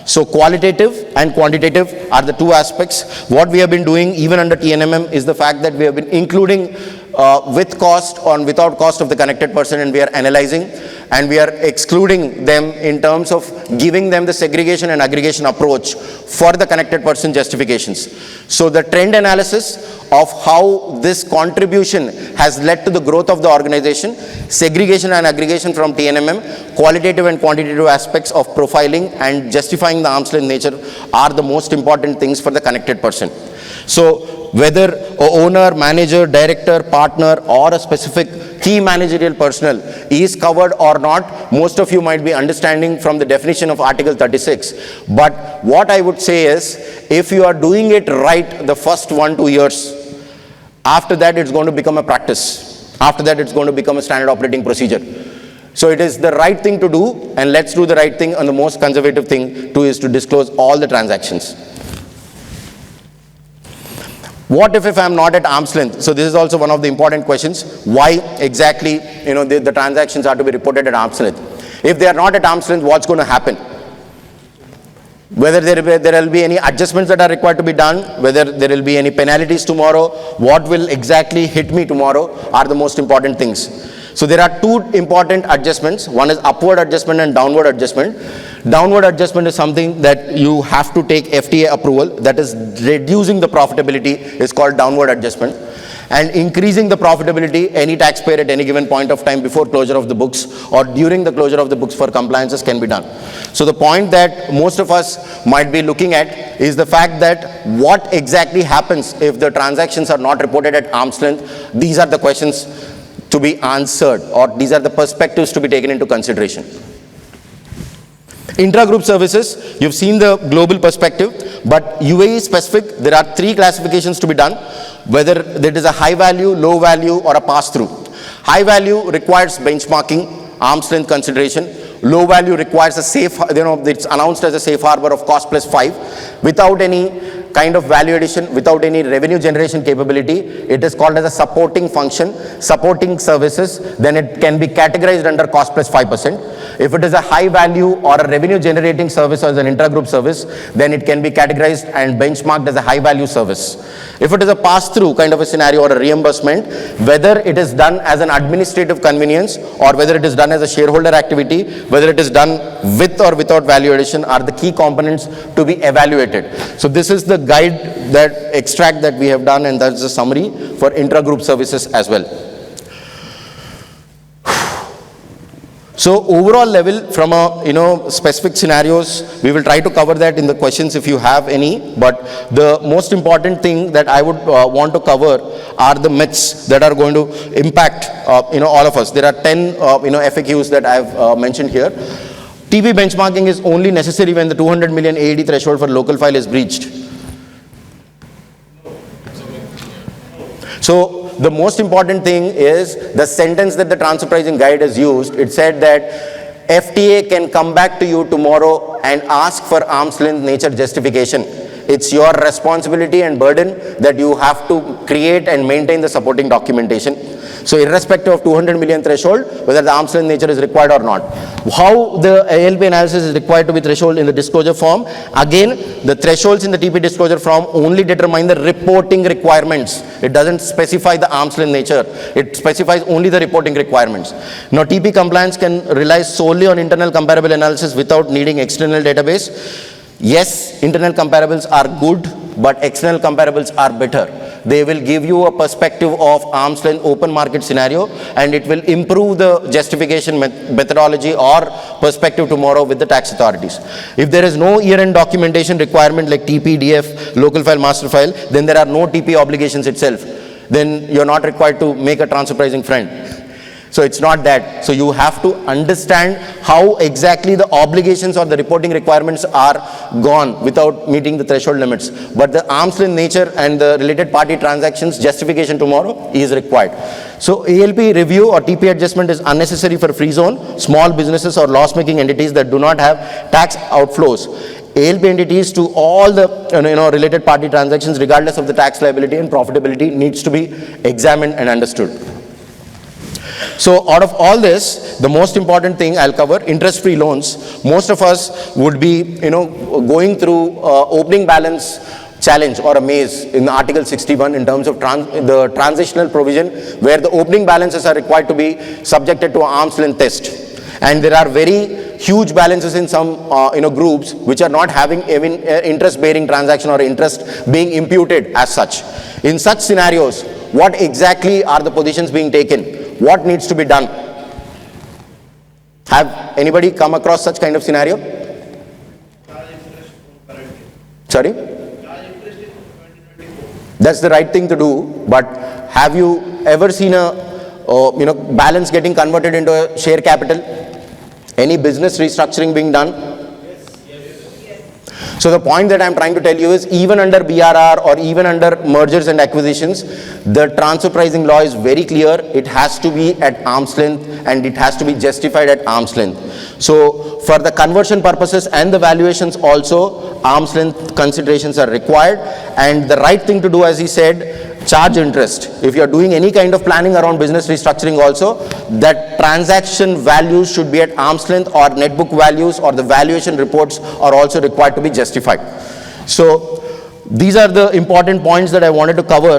K: So qualitative and quantitative are the two aspects. What we have been doing even under TNMM is the fact that we have been including with cost or without cost of the connected person, and we are analyzing and we are excluding them in terms of giving them the segregation and aggregation approach for the connected person justifications. So the trend analysis of how this contribution has led to the growth of the organization, segregation and aggregation from TNMM, qualitative and quantitative aspects of profiling and justifying the arm's length nature are the most important things for the connected person. So whether an owner, manager, director, partner, or a specific key managerial personnel is covered or not, most of you might be understanding from the definition of Article 36. But what I would say is, if you are doing it right the first 1-2 years, after that it's going to become a practice. After that it's going to become a standard operating procedure. So it is the right thing to do, and let's do the right thing, and the most conservative thing to is to disclose all the transactions. What if I'm not at arm's length? So this is also one of the important questions. Why exactly, the transactions are to be reported at arm's length? If they are not at arm's length, what's going to happen? Whether there will be any adjustments that are required to be done, whether there will be any penalties tomorrow, what will exactly hit me tomorrow are the most important things. So there are two important adjustments. One is upward adjustment and downward adjustment. Downward adjustment is something that you have to take FTA approval, that is reducing the profitability is called downward adjustment. And increasing the profitability, any taxpayer at any given point of time before closure of the books or during the closure of the books for compliances can be done. So the point that most of us might be looking at is the fact that what exactly happens if the transactions are not reported at arm's length. These are the questions to be answered, or these are the perspectives to be taken into consideration. Intra-group services, you've seen the global perspective, but UAE specific, there are 3 classifications to be done, whether it is a high value, low value, or a pass-through. High value requires benchmarking, arm's length consideration. Low value requires a safe, it's announced as a safe harbor of cost plus 5, without any kind of value addition, without any revenue generation capability. It is called as a supporting function, supporting services, then it can be categorized under cost plus 5%. If it is a high value or a revenue generating service or as an intra-group service, then it can be categorized and benchmarked as a high value service. If it is a pass-through kind of a scenario or a reimbursement, whether it is done as an administrative convenience or whether it is done as a shareholder activity, whether it is done with or without value addition are the key components to be evaluated. So this is the guide, that extract that we have done, and that's a summary for intra-group services as well. So overall level from a specific scenarios, we will try to cover that in the questions if you have any, but the most important thing that I would want to cover are the myths that are going to impact all of us. There are 10 FAQs that I have mentioned here. TV benchmarking is only necessary when the 200 million AED threshold for local file is breached. So the most important thing is the sentence that the transfer pricing guide has used. It said that FTA can come back to you tomorrow and ask for arm's length nature justification. It's your responsibility and burden that you have to create and maintain the supporting documentation. So irrespective of 200 million threshold, whether the arm's length nature is required or not. How the ALP analysis is required to be threshold in the disclosure form? Again, the thresholds in the TP disclosure form only determine the reporting requirements. It doesn't specify the arm's length nature. It specifies only the reporting requirements. Now, TP compliance can rely solely on internal comparable analysis without needing external database. Yes, internal comparables are good, but external comparables are better. They will give you a perspective of arm's length open market scenario, and it will improve the justification methodology or perspective tomorrow with the tax authorities. If there is no year-end documentation requirement like TP, DF, local file, master file, then there are no TP obligations itself. Then you're not required to make a transfer pricing friend. So it's not that. So you have to understand how exactly the obligations or the reporting requirements are gone without meeting the threshold limits. But the arm's length nature and the related party transactions justification tomorrow is required. So ALP review or TP adjustment is unnecessary for free zone, small businesses or loss-making entities that do not have tax outflows. ALP entities to all the related party transactions regardless of the tax liability and profitability needs to be examined and understood. So out of all this, the most important thing I'll cover, interest-free loans. Most of us would be, going through opening balance challenge or a maze in Article 61 in terms of the transitional provision where the opening balances are required to be subjected to an arm's length test. And there are very huge balances in some groups which are not having even interest-bearing transaction or interest being imputed as such. In such scenarios, what exactly are the positions being taken? What needs to be done? Have anybody come across such kind of scenario? Sorry? That's the right thing to do, but have you ever seen a balance getting converted into a share capital? Any business restructuring being done? So the point that I'm trying to tell you is even under BRR or even under mergers and acquisitions, the transfer pricing law is very clear. It has to be at arm's length and it has to be justified at arm's length. So for the conversion purposes and the valuations also, arm's length considerations are required. And the right thing to do, as he said, charge interest. If you are doing any kind of planning around business restructuring also, that transaction values should be at arm's length or net book values or the valuation reports are also required to be justified. So these are the important points that I wanted to cover.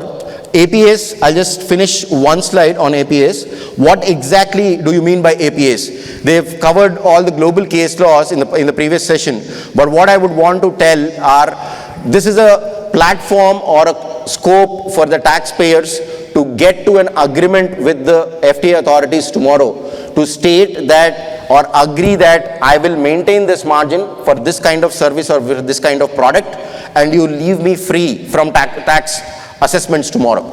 K: APAs, I'll just finish one slide on APAs. What exactly do you mean by APAs? They've covered all the global case laws in the previous session, but what I would want to tell are this is a platform or a scope for the taxpayers to get to an agreement with the FTA authorities tomorrow to state that or agree that I will maintain this margin for this kind of service or for this kind of product and you leave me free from tax assessments tomorrow.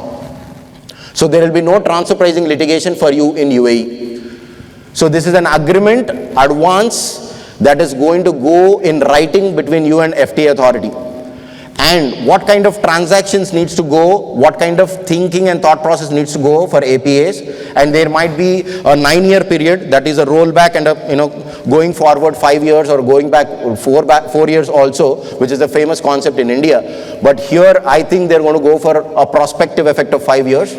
K: So there will be no transfer pricing litigation for you in UAE. So this is an agreement advance that is going to go in writing between you and FTA authority. And what kind of transactions needs to go, what kind of thinking and thought process needs to go for APAs, and there might be a 9-year period that is a rollback and a, going forward 5 years or going back 4 years also, which is a famous concept in India. But here I think they're going to go for a prospective effect of 5 years.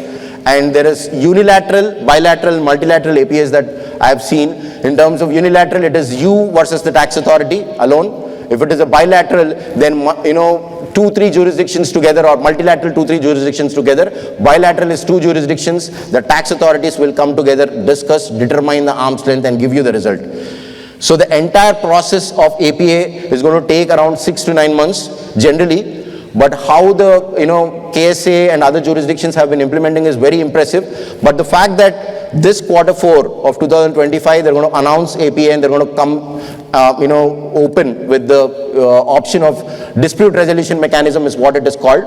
K: And there is unilateral, bilateral, multilateral APAs that I have seen. In terms of unilateral, it is you versus the tax authority alone. If it is a bilateral, then 2-3 jurisdictions together, or multilateral 2-3 jurisdictions together. Bilateral is 2 jurisdictions. The tax authorities will come together, discuss, determine the arm's length and give you the result. So the entire process of APA is going to take around 6 to 9 months generally. But how the KSA and other jurisdictions have been implementing is very impressive. But the fact that this Q4 of 2025 they're going to announce APA and they're going to come open with the option of dispute resolution mechanism is what it is called.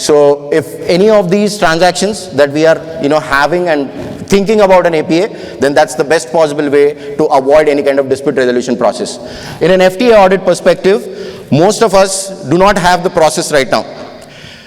K: So if any of these transactions that we are having and thinking about an APA, then that's the best possible way to avoid any kind of dispute resolution process. In an FTA audit perspective, most of us do not have the process right now.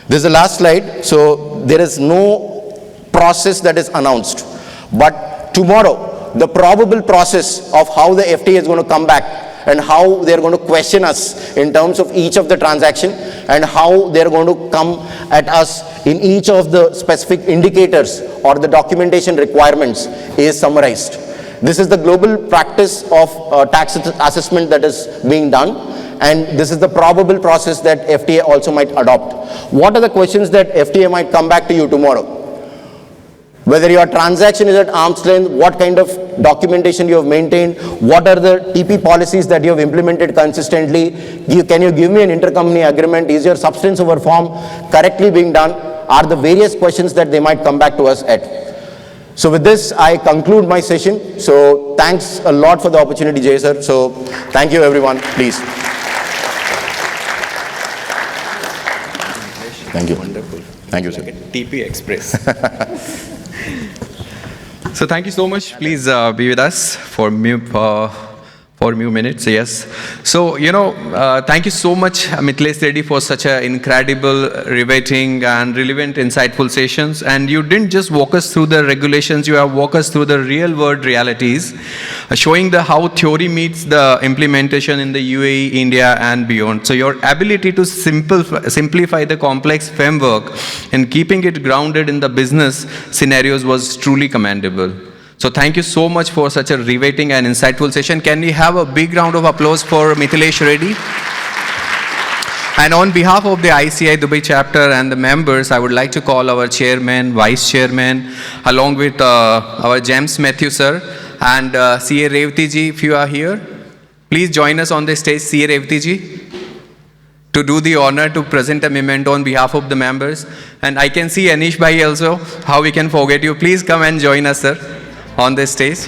K: This is the last slide. So there is no process that is announced. But tomorrow, the probable process of how the FTA is going to come back and how they're going to question us in terms of each of the transaction and how they're going to come at us in each of the specific indicators or the documentation requirements is summarized. This is the global practice of tax assessment that is being done, and this is the probable process that FTA also might adopt. What are the questions that FTA might come back to you tomorrow? Whether your transaction is at arm's length, what kind of documentation you have maintained, what are the TP policies that you have implemented consistently, can you give me an intercompany agreement, is your substance over form correctly being done, are the various questions that they might come back to us at. So with this, I conclude my session. So thanks a lot for the opportunity, Jay sir. So thank you everyone, please. Thank you.
A: Wonderful.
K: Thank you, sir.
A: Like a TP Express. So thank you so much. Please be with us for a few minutes. Yes. So, thank you so much, Mithilesh Reddy, for such an incredible, riveting and relevant, insightful sessions. And you didn't just walk us through the regulations, you have walked us through the real world realities, showing how theory meets the implementation in the UAE, India and beyond. So your ability to simplify the complex framework and keeping it grounded in the business scenarios was truly commendable. So thank you so much for such a riveting and insightful session. Can we have a big round of applause for Mithilesh Reddy? And on behalf of the ICI Dubai chapter and the members, I would like to call our chairman, vice chairman, along with our James Matthew sir and CA Revati ji, if you are here. Please join us on the stage, CA Revati ji, to do the honor to present a memento on behalf of the members. And I can see Anish bhai also. How we can forget you? Please come and join us, sir, on this stage.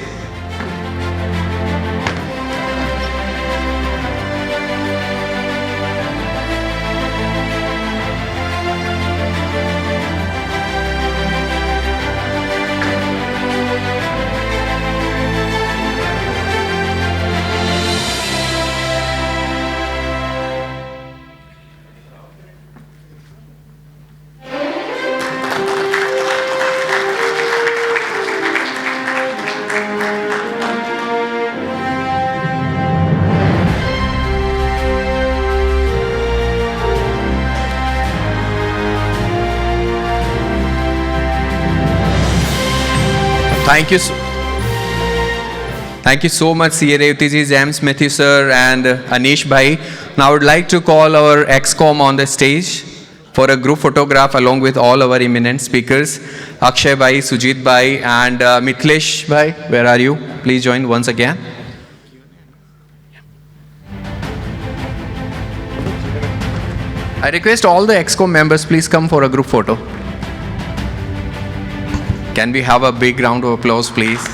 A: Thank you so much, CA Revati ji, James Matthew sir and Anish bhai. Now I would like to call our ex-com on the stage for a group photograph along with all our eminent speakers, Akshay bhai, Sujit bhai and Mithilesh bhai. Where are you? Please join once again. I request all the ex-com members, please come for a group photo. Can we have a big round of applause, please?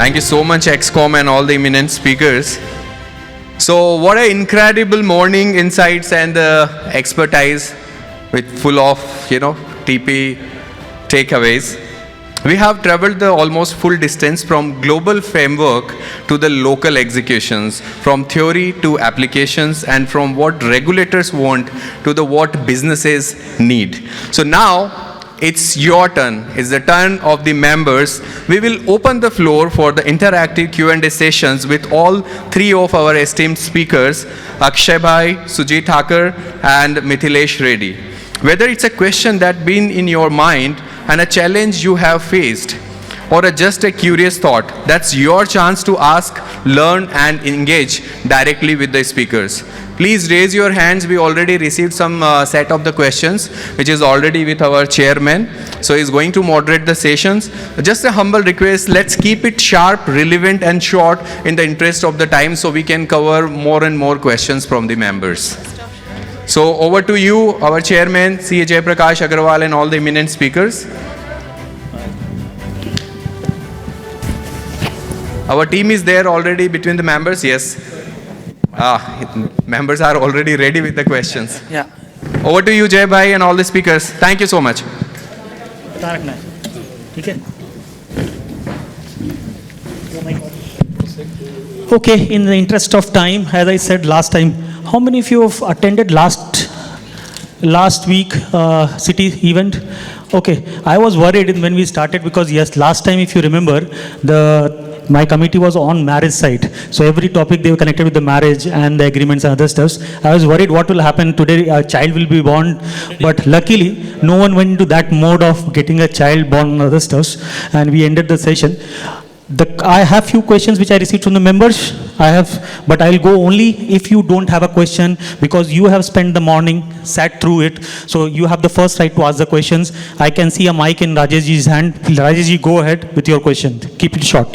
A: Thank you so much, XCOM and all the eminent speakers. So what an incredible morning insights and expertise with full of, TP takeaways. We have traveled the almost full distance from global framework to the local executions, from theory to applications, and from what regulators want to the what businesses need. So now, it's your turn. It's the turn of the members. We will open the floor for the interactive Q&A sessions with all three of our esteemed speakers, Akshay bhai, Sujit Thakur, and Mithilesh Reddy. Whether it's a question that's been in your mind and a challenge you have faced, or just a curious thought, that's your chance to ask, learn, and engage directly with the speakers. Please raise your hands. We already received some set of the questions, which is already with our chairman. So he's going to moderate the sessions. Just a humble request, let's keep it sharp, relevant, and short in the interest of the time so we can cover more and more questions from the members. So over to you, our chairman, C.A. Jayaprakash Agarwal, and all the eminent speakers. Our team is there already between the members, yes. Members are already ready with the questions.
F: Yeah.
A: Over to you, Jay Bhai, and all the speakers. Thank you so much.
D: Okay, in the interest of time, as I said last time, how many of you have attended last week city event? Okay, I was worried when we started because yes, last time if you remember, my committee was on marriage side. So every topic they were connected with the marriage and the agreements and other stuffs. I was worried what will happen today, a child will be born. But luckily, no one went into that mode of getting a child born and other stuffs. And we ended the session. I have few questions which I received from the members. But I'll go only if you don't have a question because you have spent the morning, sat through it. So you have the first right to ask the questions. I can see a mic in Rajeshji's hand. Rajeshji, go ahead with your question. Keep it short.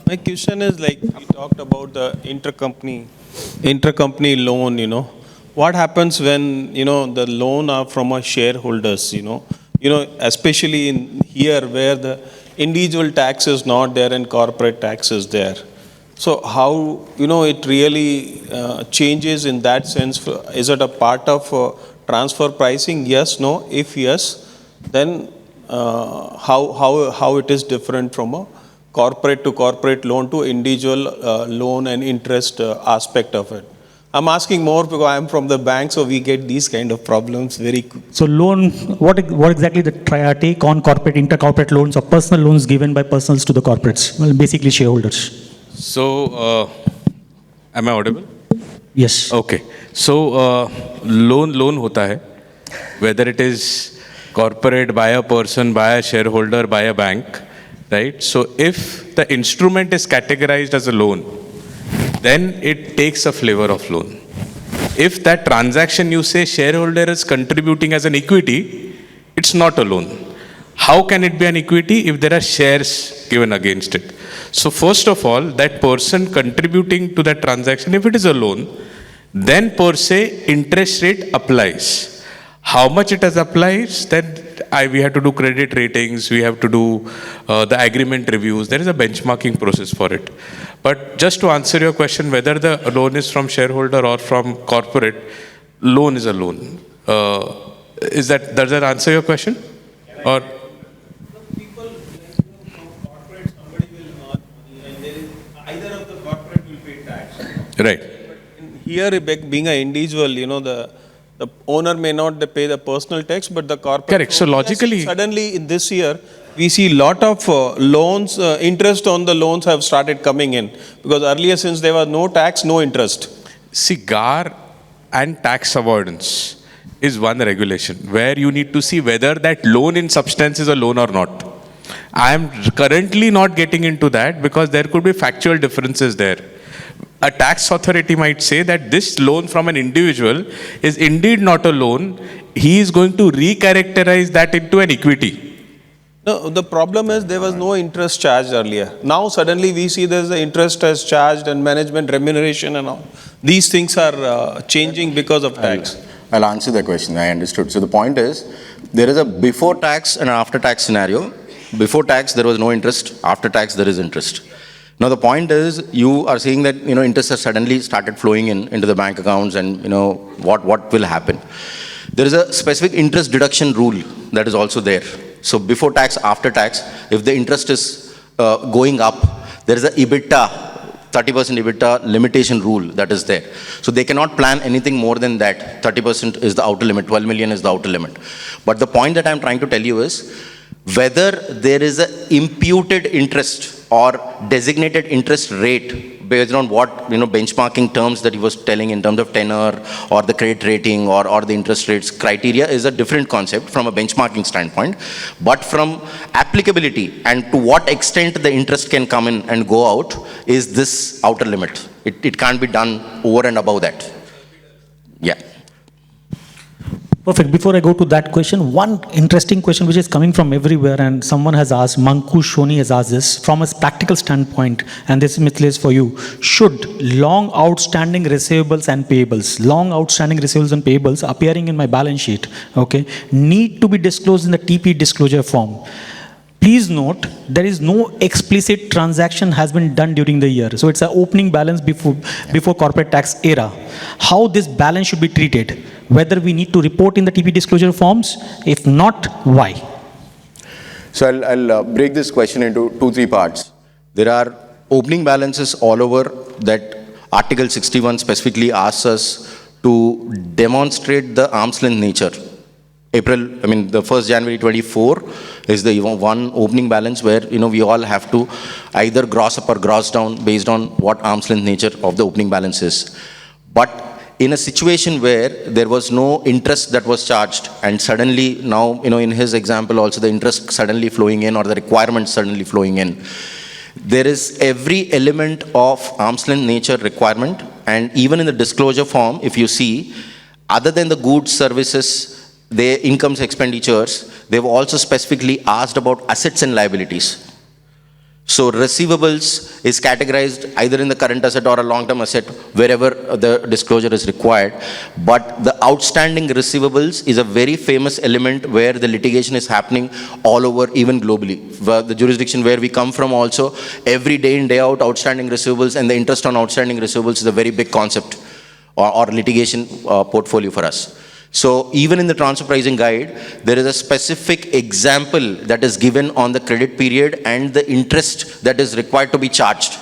C: My question is like, we talked about the intercompany loan, What happens when, the loan are from our shareholders, especially in here where the individual tax is not there and corporate tax is there. So how, it really changes in that sense? Is it a part of transfer pricing? Yes, no? If yes, then how it is different from a corporate to corporate loan to individual loan and interest aspect of it? I'm asking more because I'm from the bank, so we get these kind of problems very quick.
D: So loan, what exactly the take on corporate, intercorporate loans or personal loans given by personals to the corporates? Well, basically shareholders.
G: So, am I audible?
D: Yes.
G: Okay. So, loan hota hai, whether it is corporate by a person, by a shareholder, by a bank, right? So, if the instrument is categorized as a loan, then it takes a flavor of loan. If that transaction you say shareholder is contributing as an equity, it's not a loan. How can it be an equity if there are shares given against it? So first of all, that person contributing to that transaction, if it is a loan, then per se interest rate applies. How much it has applies, then we have to do credit ratings, we have to do the agreement reviews. There is a benchmarking process for it. But just to answer your question, whether the loan is from shareholder or from corporate, loan is a loan. Does that answer your question? Or
C: People from corporate, somebody will earn money and there is either of the corporate will pay tax.
G: right.
C: But here, being an individual, the owner may not pay the personal tax, but the corporate.
G: Correct. So logically,
C: Suddenly in this year, we see lot of loans, interest on the loans have started coming in. Because earlier, since there was no tax, no interest.
G: GAR and tax avoidance is one regulation where you need to see whether that loan in substance is a loan or not. I am currently not getting into that because there could be factual differences there. A tax authority might say that this loan from an individual is indeed not a loan. He is going to recharacterize that into an equity.
C: No, the problem is there was no interest charged earlier. Now suddenly we see there's the interest as charged and management remuneration and all. These things are changing because of tax.
J: I'll answer the question. I understood. So the point is, there is a before tax and after tax scenario. Before tax, there was no interest. After tax, there is interest. Now the point is, you are saying that interest has suddenly started flowing into the bank accounts, and what will happen. There is a specific interest deduction rule that is also there. So before tax, after tax, if the interest is going up, there is a EBITDA, 30% EBITDA limitation rule that is there. So they cannot plan anything more than that. 30% is the outer limit, 12 million is the outer limit. But the point that I'm trying to tell you is, whether there is an imputed interest or designated interest rate based on what benchmarking terms that he was telling in terms of tenor or the credit rating or the interest rates criteria is a different concept from a benchmarking standpoint. But from applicability and to what extent the interest can come in and go out is this outer limit. It can't be done over and above that. Yeah.
D: Perfect. Before I go to that question, one interesting question which is coming from everywhere, and someone has asked, Mankush Shoni has asked this, from a practical standpoint, and this is for you, should long outstanding receivables and payables appearing in my balance sheet, okay, need to be disclosed in the TP disclosure form? Please note, there is no explicit transaction has been done during the year. So it's an opening balance before corporate tax era. How this balance should be treated? Whether we need to report in the TP disclosure forms? If not, why?
J: So I'll break this question into 2-3 parts. There are opening balances all over that Article 61 specifically asks us to demonstrate the arm's length nature. The 1st January 24 is the one opening balance where, we all have to either gross up or gross down based on what arm's length nature of the opening balance is. But in a situation where there was no interest that was charged, and suddenly now, in his example also the interest suddenly flowing in or the requirements suddenly flowing in, there is every element of arm's length nature requirement. And even in the disclosure form, if you see, other than the goods, services, their incomes, expenditures, they've also specifically asked about assets and liabilities. So receivables is categorized either in the current asset or a long-term asset, wherever the disclosure is required. But the outstanding receivables is a very famous element where the litigation is happening all over, even globally. The jurisdiction where we come from also, every day in, day out, outstanding receivables and the interest on outstanding receivables is a very big concept or litigation portfolio for us. So even in the transfer pricing guide, there is a specific example that is given on the credit period and the interest that is required to be charged.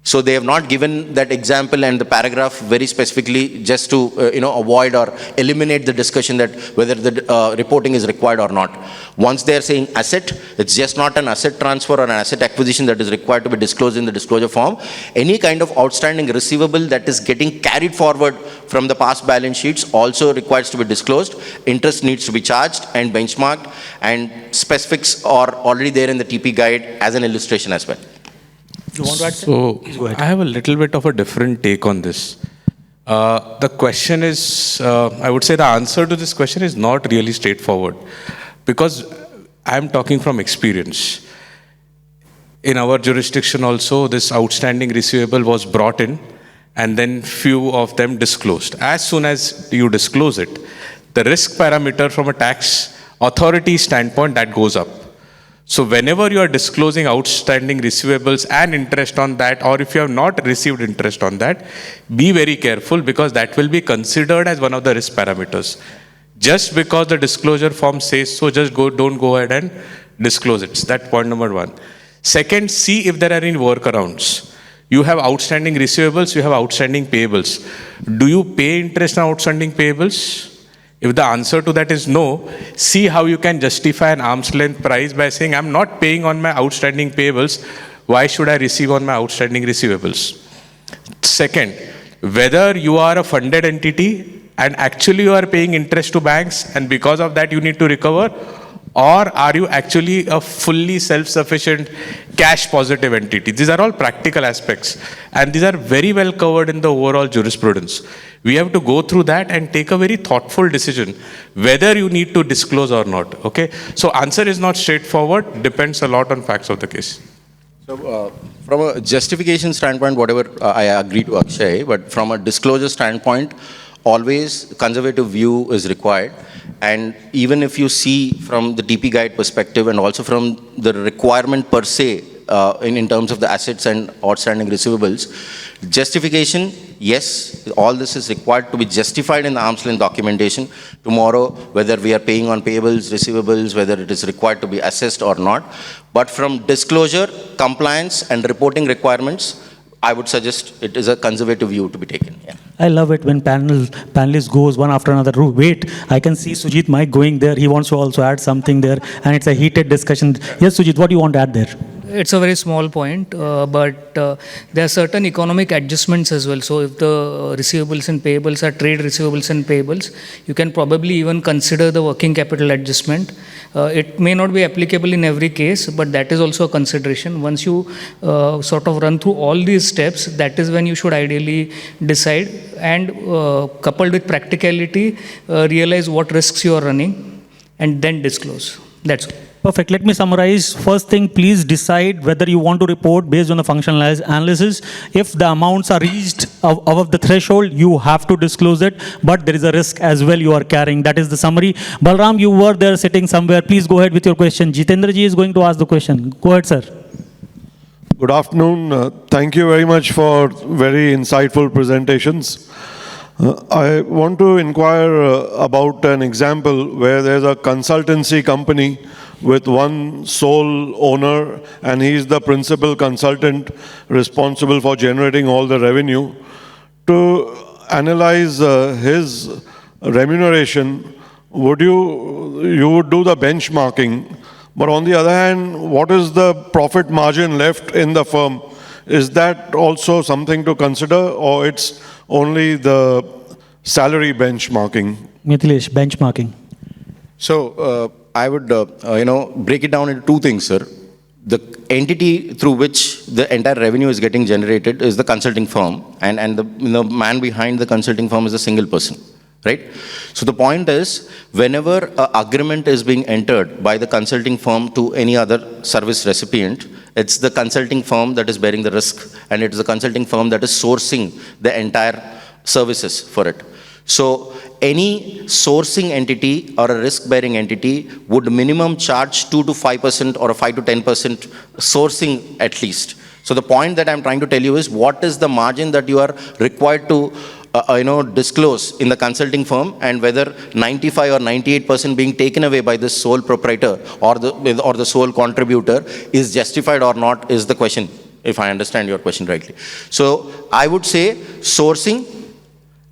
J: So they have not given that example and the paragraph very specifically just to avoid or eliminate the discussion that whether the reporting is required or not. Once they are saying asset, it's just not an asset transfer or an asset acquisition that is required to be disclosed in the disclosure form. Any kind of outstanding receivable that is getting carried forward from the past balance sheets also requires to be disclosed. Interest needs to be charged and benchmarked, and specifics are already there in the TP guide as an illustration as well.
D: You want to add?
G: So I have a little bit of a different take on this. The question is, I would say the answer to this question is not really straightforward, because I'm talking from experience. In our jurisdiction also, this outstanding receivable was brought in and then few of them disclosed. As soon as you disclose it, the risk parameter from a tax authority standpoint, that goes up. So whenever you are disclosing outstanding receivables and interest on that, or if you have not received interest on that, be very careful, because that will be considered as one of the risk parameters. Just because the disclosure form says so, don't go ahead and disclose it. That's point number one. Second, see if there are any workarounds. You have outstanding receivables, you have outstanding payables. Do you pay interest on outstanding payables? If the answer to that is no, see how you can justify an arm's length price by saying, I'm not paying on my outstanding payables, why should I receive on my outstanding receivables? Second, whether you are a funded entity and actually you are paying interest to banks and because of that you need to recover, or are you actually a fully self-sufficient cash positive entity? These are all practical aspects, and these are very well covered in the overall jurisprudence. We have to go through that and take a very thoughtful decision whether you need to disclose or not. Okay, so answer is not straightforward, depends a lot on facts of the case.
J: So from a justification standpoint, whatever I agree to Akshay, but from a disclosure standpoint, always conservative view is required. And even if you see from the TP guide perspective and also from the requirement per se in terms of the assets and outstanding receivables, justification, yes, all this is required to be justified in the arm's length documentation. Tomorrow, whether we are paying on payables, receivables, whether it is required to be assessed or not. But from disclosure, compliance and reporting requirements, I would suggest it is a conservative view to be taken. Yeah.
D: I love it when panelists goes one after another. Wait, I can see Sujit Mike going there. He wants to also add something there, and it's a heated discussion. Yes, Sujit, what do you want to add there?
H: It's a very small point, but there are certain economic adjustments as well. So if the receivables and payables are trade receivables and payables, you can probably even consider the working capital adjustment. It may not be applicable in every case, but that is also a consideration. Once you sort of run through all these steps, that is when you should ideally decide, and coupled with practicality, realize what risks you are running and then disclose.
D: That's perfect. Let me summarize. First thing, please decide whether you want to report based on the functional analysis. If the amounts are reached above the threshold, you have to disclose it, but there is a risk as well you are carrying. That is the summary. Balram, you were there sitting somewhere. Please go ahead with your question. Jitendra ji is going to ask the question. Go ahead, sir.
L: Good afternoon. Thank you very much for very insightful presentations. I want to inquire about an example where there's a consultancy company with one sole owner, and he's the principal consultant responsible for generating all the revenue. To analyze his remuneration, you would do the benchmarking, but on the other hand, what is the profit margin left in the firm? Is that also something to consider, or it's only the salary benchmarking?
D: Mithilesh, benchmarking.
K: So I would, break it down into two things, sir. The entity through which the entire revenue is getting generated is the consulting firm, and the man behind the consulting firm is a single person, right? So the point is, whenever an agreement is being entered by the consulting firm to any other service recipient, it's the consulting firm that is bearing the risk, and it's the consulting firm that is sourcing the entire services for it. So any sourcing entity or a risk-bearing entity would minimum charge 2 to 5% or a 5 to 10% sourcing at least. So the point that I'm trying to tell you is, what is the margin that you are required to disclose in the consulting firm, and whether 95 or 98% being taken away by the sole proprietor or the sole contributor is justified or not is the question, if I understand your question rightly. So I would say sourcing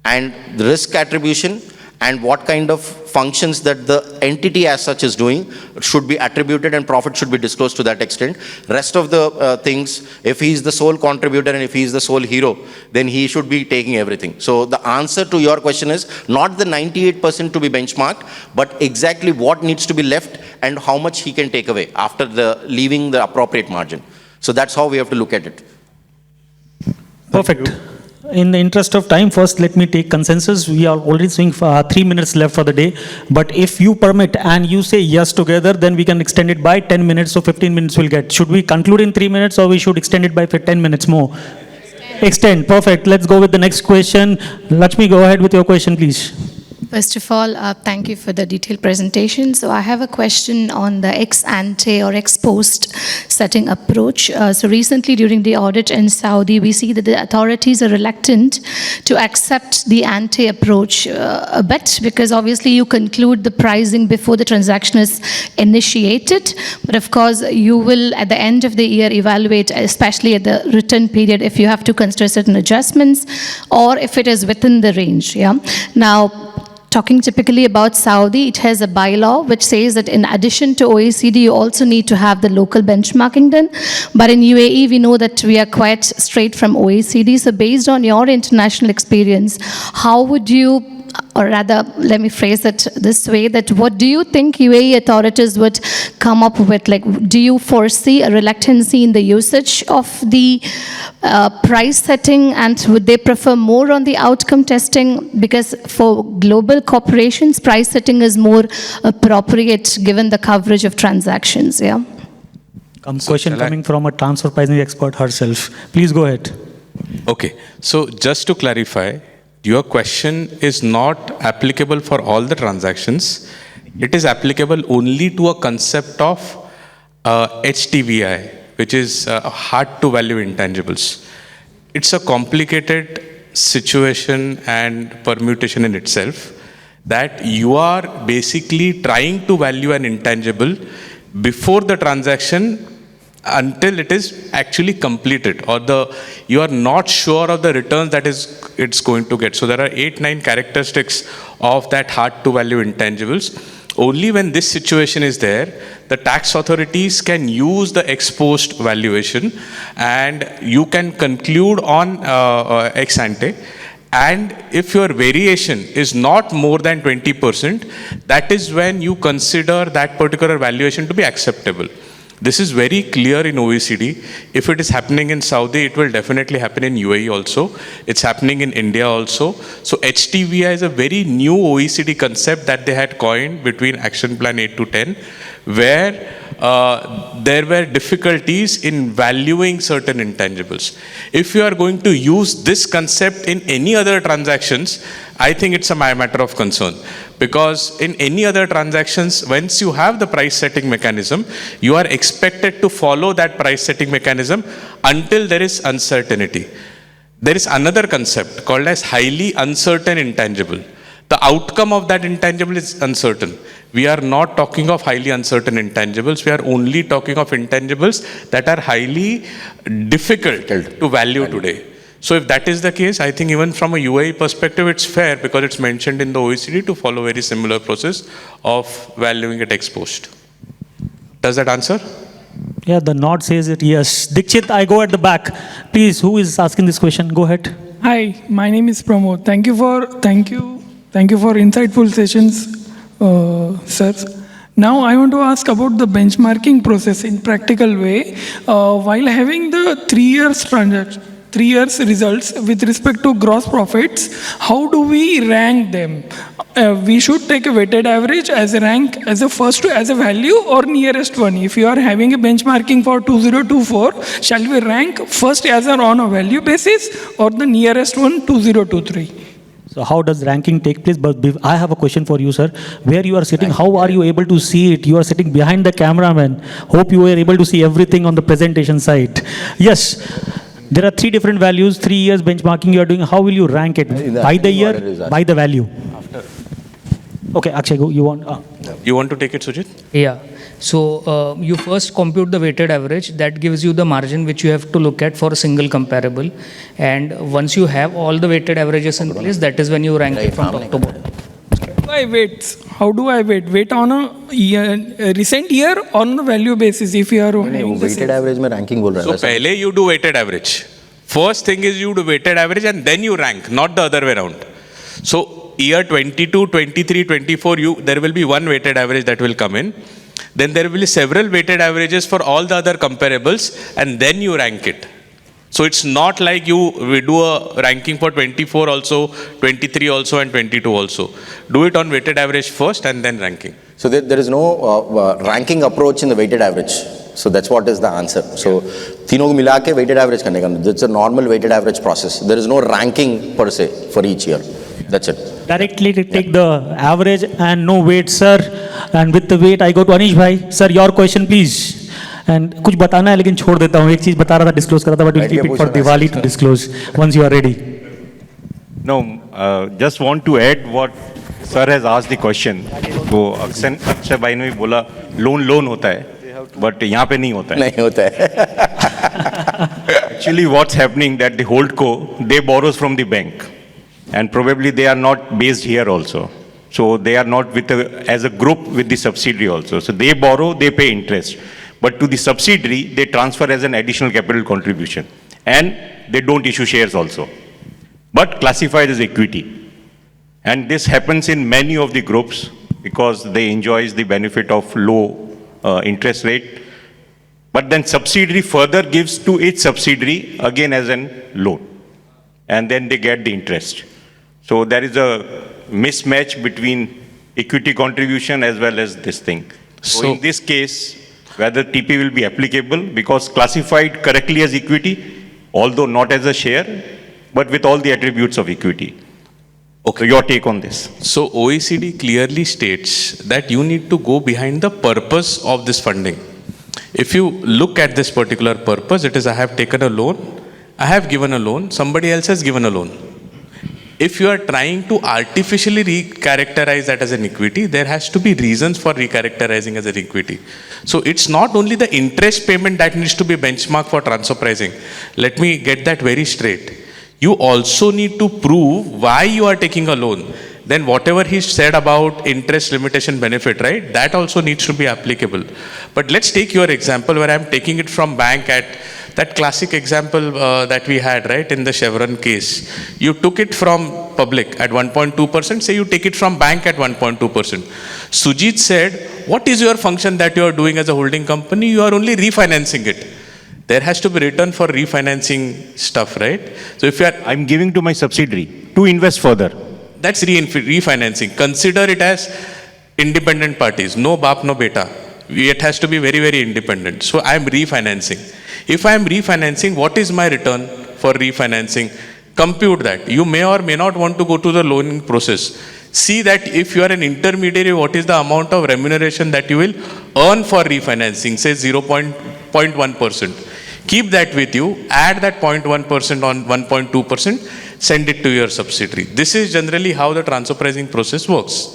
K: and the risk attribution and what kind of functions that the entity as such is doing should be attributed, and profit should be disclosed to that extent. Rest of the things, if he is the sole contributor and if he is the sole hero, then he should be taking everything. So the answer to your question is not the 98% to be benchmarked, but exactly what needs to be left and how much he can take away after leaving the appropriate margin. So that's how we have to look at it.
D: Perfect. In the interest of time, first let me take consensus. We are already seeing 3 minutes left for the day. But if you permit and you say yes together, then we can extend it by 10 minutes, so 15 minutes we'll get. Should we conclude in 3 minutes, or we should extend it by 10 minutes more? Extend. Perfect. Let's go with the next question. Lakshmi, go ahead with your question, please.
M: First of all, thank you for the detailed presentation. So I have a question on the ex-ante or ex-post setting approach. So recently during the audit in Saudi, we see that the authorities are reluctant to accept the ante approach a bit, because obviously you conclude the pricing before the transaction is initiated. But of course, you will at the end of the year evaluate, especially at the return period, if you have to consider certain adjustments or if it is within the range. Yeah. Now, talking typically about Saudi, it has a bylaw which says that in addition to OECD, you also need to have the local benchmarking done. But in UAE, we know that we are quite straight from OECD. So based on your international experience, how would you, or rather, let me phrase it this way, that what do you think UAE authorities would come up with? Like, do you foresee a reluctancy in the usage of the price setting, and would they prefer more on the outcome testing? Because for global corporations, price setting is more appropriate given the coverage of transactions, yeah?
D: Question coming from a transfer pricing expert herself. Please go ahead.
G: Okay, so just to clarify, your question is not applicable for all the transactions. It is applicable only to a concept of HTVI, which is hard to value intangibles. It's a complicated situation and permutation in itself, that you are basically trying to value an intangible before the transaction until it is actually completed, or you are not sure of the returns that it's going to get. So there are 8-9 characteristics of that hard to value intangibles. Only when this situation is there, the tax authorities can use the ex post valuation, and you can conclude on ex ante. And if your variation is not more than 20%, that is when you consider that particular valuation to be acceptable. This is very clear in OECD. If it is happening in Saudi, it will definitely happen in UAE also. It's happening in India also. So HTVI is a very new OECD concept that they had coined between Action Plan 8 to 10, where there were difficulties in valuing certain intangibles. If you are going to use this concept in any other transactions, I think it's a matter of concern. Because in any other transactions, once you have the price setting mechanism, you are expected to follow that price setting mechanism until there is uncertainty. There is another concept called as highly uncertain intangible. The outcome of that intangible is uncertain. We are not talking of highly uncertain intangibles. We are only talking of intangibles that are highly difficult to value today. So if that is the case, I think even from a UAE perspective, it's fair because it's mentioned in the OECD to follow a very similar process of valuing it ex post. Does that answer?
D: Yeah, the nod says it, yes. Dikshit, I go at the back. Please, who is asking this question? Go ahead.
N: Hi, my name is Pramod. Thank you for insightful sessions, sirs. Now I want to ask about the benchmarking process in practical way. While having the 3 years transaction, 3 years results with respect to gross profits, how do we rank them? We should take a weighted average as a rank, as a first, as a value or nearest one. If you are having a benchmarking for 2024, shall we rank first as on a value basis or the nearest one 2023?
D: So how does ranking take place? But I have a question for you, sir. Where you are sitting, how are you able to see it? You are sitting behind the cameraman. Hope you were able to see everything on the presentation side. Yes. There are 3 different values, 3 years benchmarking you are doing. How will you rank it? By the year, by the value? Okay, Akshay, you want?
G: You want to take it, Sujit?
H: Yeah. So you first compute the weighted average. That gives you the margin which you have to look at for a single comparable. And once you have all the weighted averages in place, that is when you rank it from top to bottom.
N: How do I weight? Weight on a recent year or on a value basis if you are having the
K: weighted average mein ranking bol raha
G: hai. So pehle you do weighted average. First thing is you do weighted average and then you rank, not the other way around. So year 22, 23, 24, there will be one weighted average that will come in. Then there will be several weighted averages for all the other comparables and then you rank it. So it's not like we do a ranking for 24 also, 23 also and 22 also. Do it on weighted average first and then ranking.
K: So there is no ranking approach in the weighted average. So that's what is the answer. So तीनों को मिला के weighted average करने का. That's a normal weighted average process. There is no ranking per se for each year. That's it.
D: Directly take the average and no weight, sir. And with the weight, I go to Anish bhai. Sir, your question, please. And कुछ बताना है लेकिन छोड़ देता हूँ. एक चीज बता रहा था, disclose कर रहा था, but we'll keep it for Diwali to disclose once you are ready.
O: No, just want to add what sir has asked the question. वो अक्षय भाई ने भी बोला loan होता है, but यहाँ पे नहीं होता है.
K: नहीं होता है.
O: Actually, what's happening that the holdco they borrows from the bank, and probably they are not based here also. So they are not as a group with the subsidiary also. So they borrow, they pay interest. But to the subsidiary, they transfer as an additional capital contribution. And they don't issue shares also, but classified as equity. And this happens in many of the groups because they enjoy the benefit of low interest rate. But then subsidiary further gives to its subsidiary again as an loan. And then they get the interest. So there is a mismatch between equity contribution as well as this thing. So in this case, whether TP will be applicable because classified correctly as equity, although not as a share, but with all the attributes of equity. Okay. So your take on this?
G: So OECD clearly states that you need to go behind the purpose of this funding. If you look at this particular purpose, it is I have taken a loan, I have given a loan, somebody else has given a loan. If you are trying to artificially recharacterize that as an equity, there has to be reasons for recharacterizing as an equity. So it's not only the interest payment that needs to be benchmarked for transfer pricing. Let me get that very straight. You also need to prove why you are taking a loan. Then whatever he said about interest limitation benefit, right? That also needs to be applicable. But let's take your example where I'm taking it from bank at that classic example that we had, right, in the Chevron case. You took it from public at 1.2%, say you take it from bank at 1.2%. Sujit said, what is your function that you are doing as a holding company? You are only refinancing it. There has to be return for refinancing stuff, right? So if you are...
O: I'm giving to my subsidiary to invest further.
G: That's refinancing. Consider it as independent parties. No baap, no beta. It has to be very, very independent. So I'm refinancing. If I'm refinancing, what is my return for refinancing? Compute that. You may or may not want to go to the loaning process. See that if you are an intermediary, what is the amount of remuneration that you will earn for refinancing, say 0.1%. Keep that with you, add that 0.1% on 1.2%, send it to your subsidiary. This is generally how the transfer pricing process works.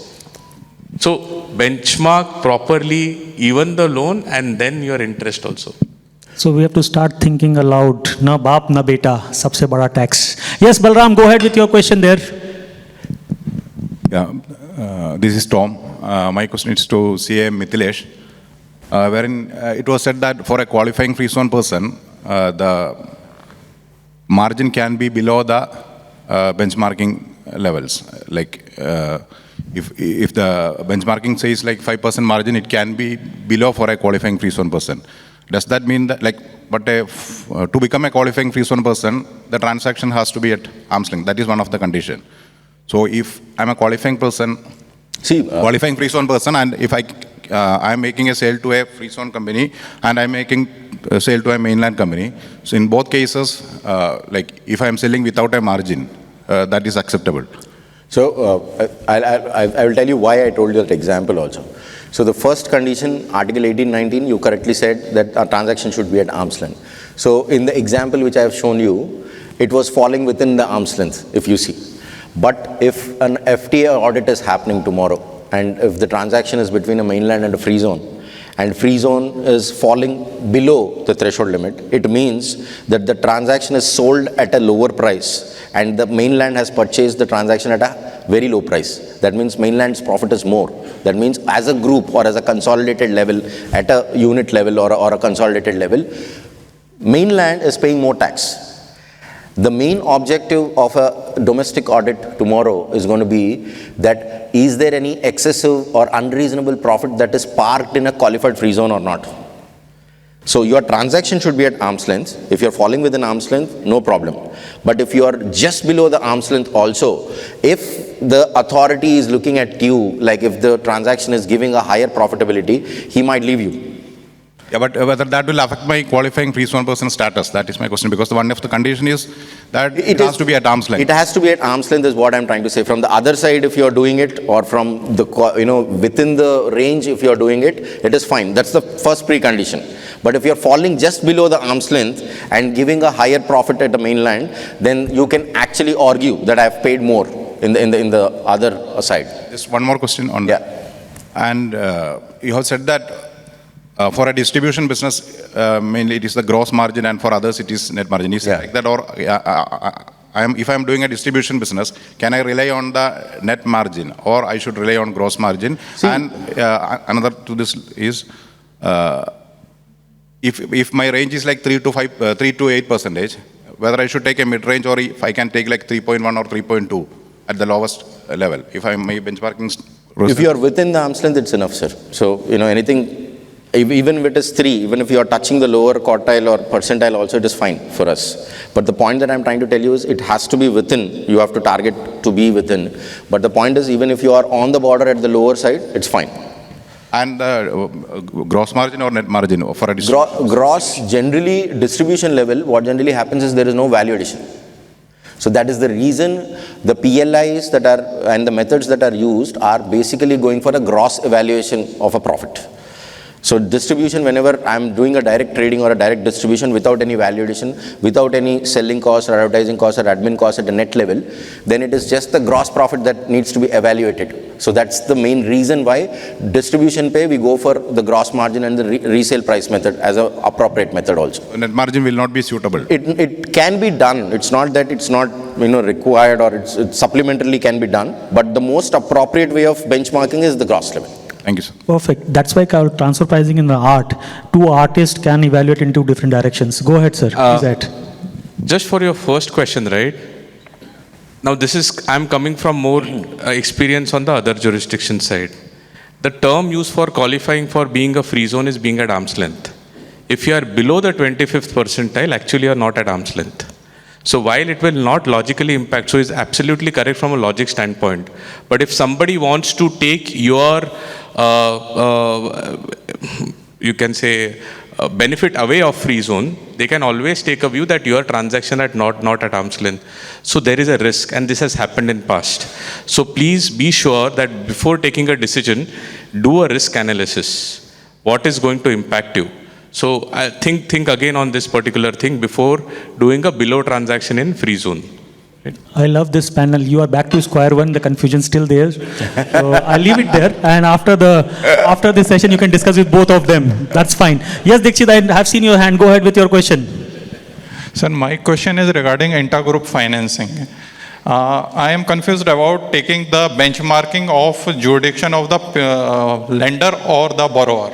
G: So benchmark properly even the loan and then your interest also.
D: So we have to start thinking aloud. Na baap, na beta, sabse bada tax. Yes, Balram, go ahead with your question there.
P: Yeah, this is Tom. My question is to CA Mithilesh, wherein it was said that for a qualifying free zone person, the margin can be below the benchmarking levels. Like if the benchmarking says like 5% margin, it can be below for a qualifying free zone person. Does that mean that, like, but to become a qualifying free zone person, the transaction has to be at arm's length? That is one of the conditions. So if I'm a qualifying person, qualifying free zone person, and if I'm making a sale to a free zone company and I'm making a sale to a mainland company, so in both cases, like if I'm selling without a margin, that is acceptable.
J: So I will tell you why I told you that example also. So the first condition, Article 1819, you correctly said that a transaction should be at arm's length. So in the example which I have shown you, it was falling within the arm's length, if you see. But if an FTA audit is happening tomorrow, and if the transaction is between a mainland and a free zone, and free zone is falling below the threshold limit, it means that the transaction is sold at a lower price, and the mainland has purchased the transaction at a very low price. That means mainland's profit is more. That means as a group or as a consolidated level, at a unit level or a consolidated level, mainland is paying more tax. The main objective of a domestic audit tomorrow is going to be that is there any excessive or unreasonable profit that is parked in a qualified free zone or not. So your transaction should be at arm's length. If you're falling within arm's length, no problem. But if you are just below the arm's length also, if the authority is looking at you, like if the transaction is giving a higher profitability, he might leave you.
P: Yeah, but whether that will affect my qualifying free zone person status, that is my question, because one of the condition is that it has to be at arm's length.
J: It has to be at arm's length is what I'm trying to say. From the other side, if you're doing it, or from the, within the range, if you're doing it, it is fine. That's the first precondition. But if you're falling just below the arm's length and giving a higher profit at the mainland, then you can actually argue that I've paid more in the other side.
P: Just one more question on that. And you have said that for a distribution business, mainly it is the gross margin, and for others it is net margin. Is it like that, or if I'm doing a distribution business, can I rely on the net margin, or I should rely on gross margin? And another to this is, if my range is like 3 to 8%, whether I should take a mid range, or if I can take like 3.1 or 3.2 at the lowest level, if I'm my benchmarking.
J: If you are within the arm's length, it's enough, sir. So anything. Even if it is 3, even if you are touching the lower quartile or percentile also, it is fine for us. But the point that I'm trying to tell you is it has to be within. You have to target to be within. But the point is, even if you are on the border at the lower side, it's fine.
P: And gross margin or net margin for a distribution?
J: Gross, generally, distribution level, what generally happens is there is no value addition. So that is the reason the PLIs that are and the methods that are used are basically going for a gross evaluation of a profit. So distribution, whenever I'm doing a direct trading or a direct distribution without any value addition, without any selling cost or advertising cost or admin cost at the net level, then it is just the gross profit that needs to be evaluated. So that's the main reason why distribution pay, we go for the gross margin and the resale price method as an appropriate method also.
P: Net margin will not be suitable.
J: It can be done. It's not that it's not required, or it's supplementarily can be done. But the most appropriate way of benchmarking is the gross level.
P: Thank you, sir.
D: Perfect. That's why transfer pricing in the art, two artists can evaluate in two different directions. Go ahead, sir. Please add.
G: Just for your first question, right? Now I'm coming from more experience on the other jurisdiction side. The term used for qualifying for being a free zone is being at arm's length. If you are below the 25th percentile, actually you are not at arm's length. So while it will not logically impact, so it's absolutely correct from a logic standpoint. But if somebody wants to take your, you can say, benefit away of free zone, they can always take a view that your transaction at not at arm's length. So there is a risk, and this has happened in past. So please be sure that before taking a decision, do a risk analysis. What is going to impact you? So I think again on this particular thing before doing a below transaction in free zone. Right?
D: I love this panel. You are back to square one. The confusion still there. So I'll leave it there. And after this session, you can discuss with both of them. That's fine. Yes, Dikshit, I have seen your hand. Go ahead with your question.
Q: Sir, my question is regarding intra-group financing. I am confused about taking the benchmarking of jurisdiction of the lender or the borrower.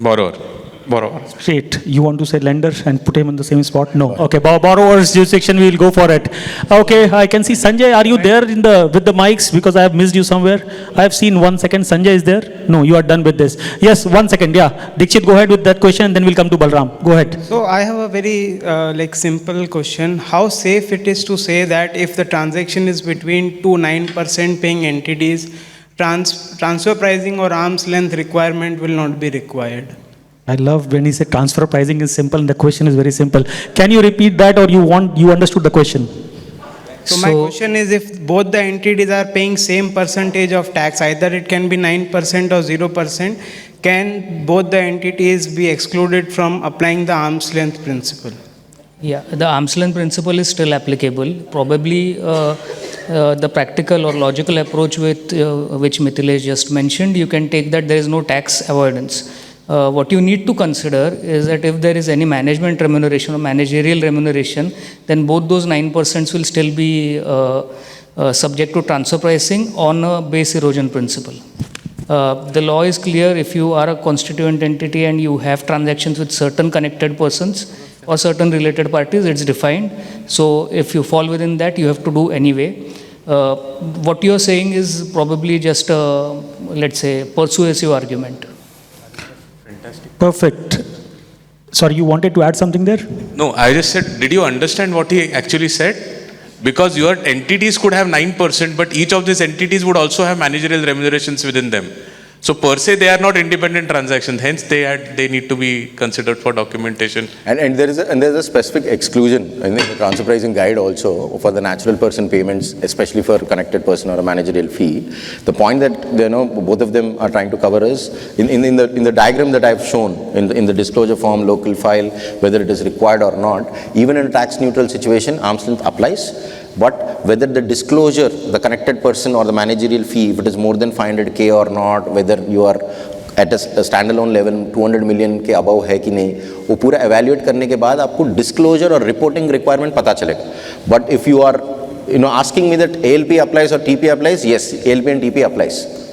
G: Borrower.
D: Straight. You want to say lender and put him on the same spot? No. Okay. Borrower's jurisdiction, we will go for it. Okay. I can see Sanjay. Are you there with the mics? Because I have missed you somewhere. I have seen 1 second. Sanjay is there? No, you are done with this. Yes, 1 second. Yeah. Dikshit, go ahead with that question. Then we'll come to Balram. Go ahead.
R: So I have a very simple question. How safe it is to say that if the transaction is between two 9% paying entities, transfer pricing or arm's length requirement will not be required?
D: I love when he said transfer pricing is simple and the question is very simple. Can you repeat that, or you understood the question?
R: So my question is, if both the entities are paying same percentage of tax, either it can be 9% or 0%, can both the entities be excluded from applying the arm's length principle?
H: Yeah, the arm's length principle is still applicable. Probably the practical or logical approach with which Mithilesh just mentioned, you can take that there is no tax avoidance. What you need to consider is that if there is any management remuneration or managerial remuneration, then both those 9% will still be subject to transfer pricing on a base erosion principle. The law is clear. If you are a constituent entity and you have transactions with certain connected persons or certain related parties, it's defined. So if you fall within that, you have to do anyway. What you're saying is probably just a, let's say, persuasive argument.
D: Perfect. Sorry, you wanted to add something there?
G: No, I just said, did you understand what he actually said? Because your entities could have 9%, but each of these entities would also have managerial remunerations within them. So per se, they are not independent transactions. Hence, they need to be considered for documentation.
J: And there's a specific exclusion in the transfer pricing guide also for the natural person payments, especially for connected person or a managerial fee. The point that both of them are trying to cover is in the diagram that I've shown in the disclosure form, local file, whether it is required or not. Even in a tax neutral situation, arm's length applies. But whether the disclosure, the connected person or the managerial fee, if it is more than 500K or not, whether you are at a standalone level 200 million के above है कि नहीं, वो पूरा evaluate करने के बाद आपको disclosure और reporting requirement पता चलेगा. But if you are asking me that ALP applies or TP applies, yes, ALP and TP applies.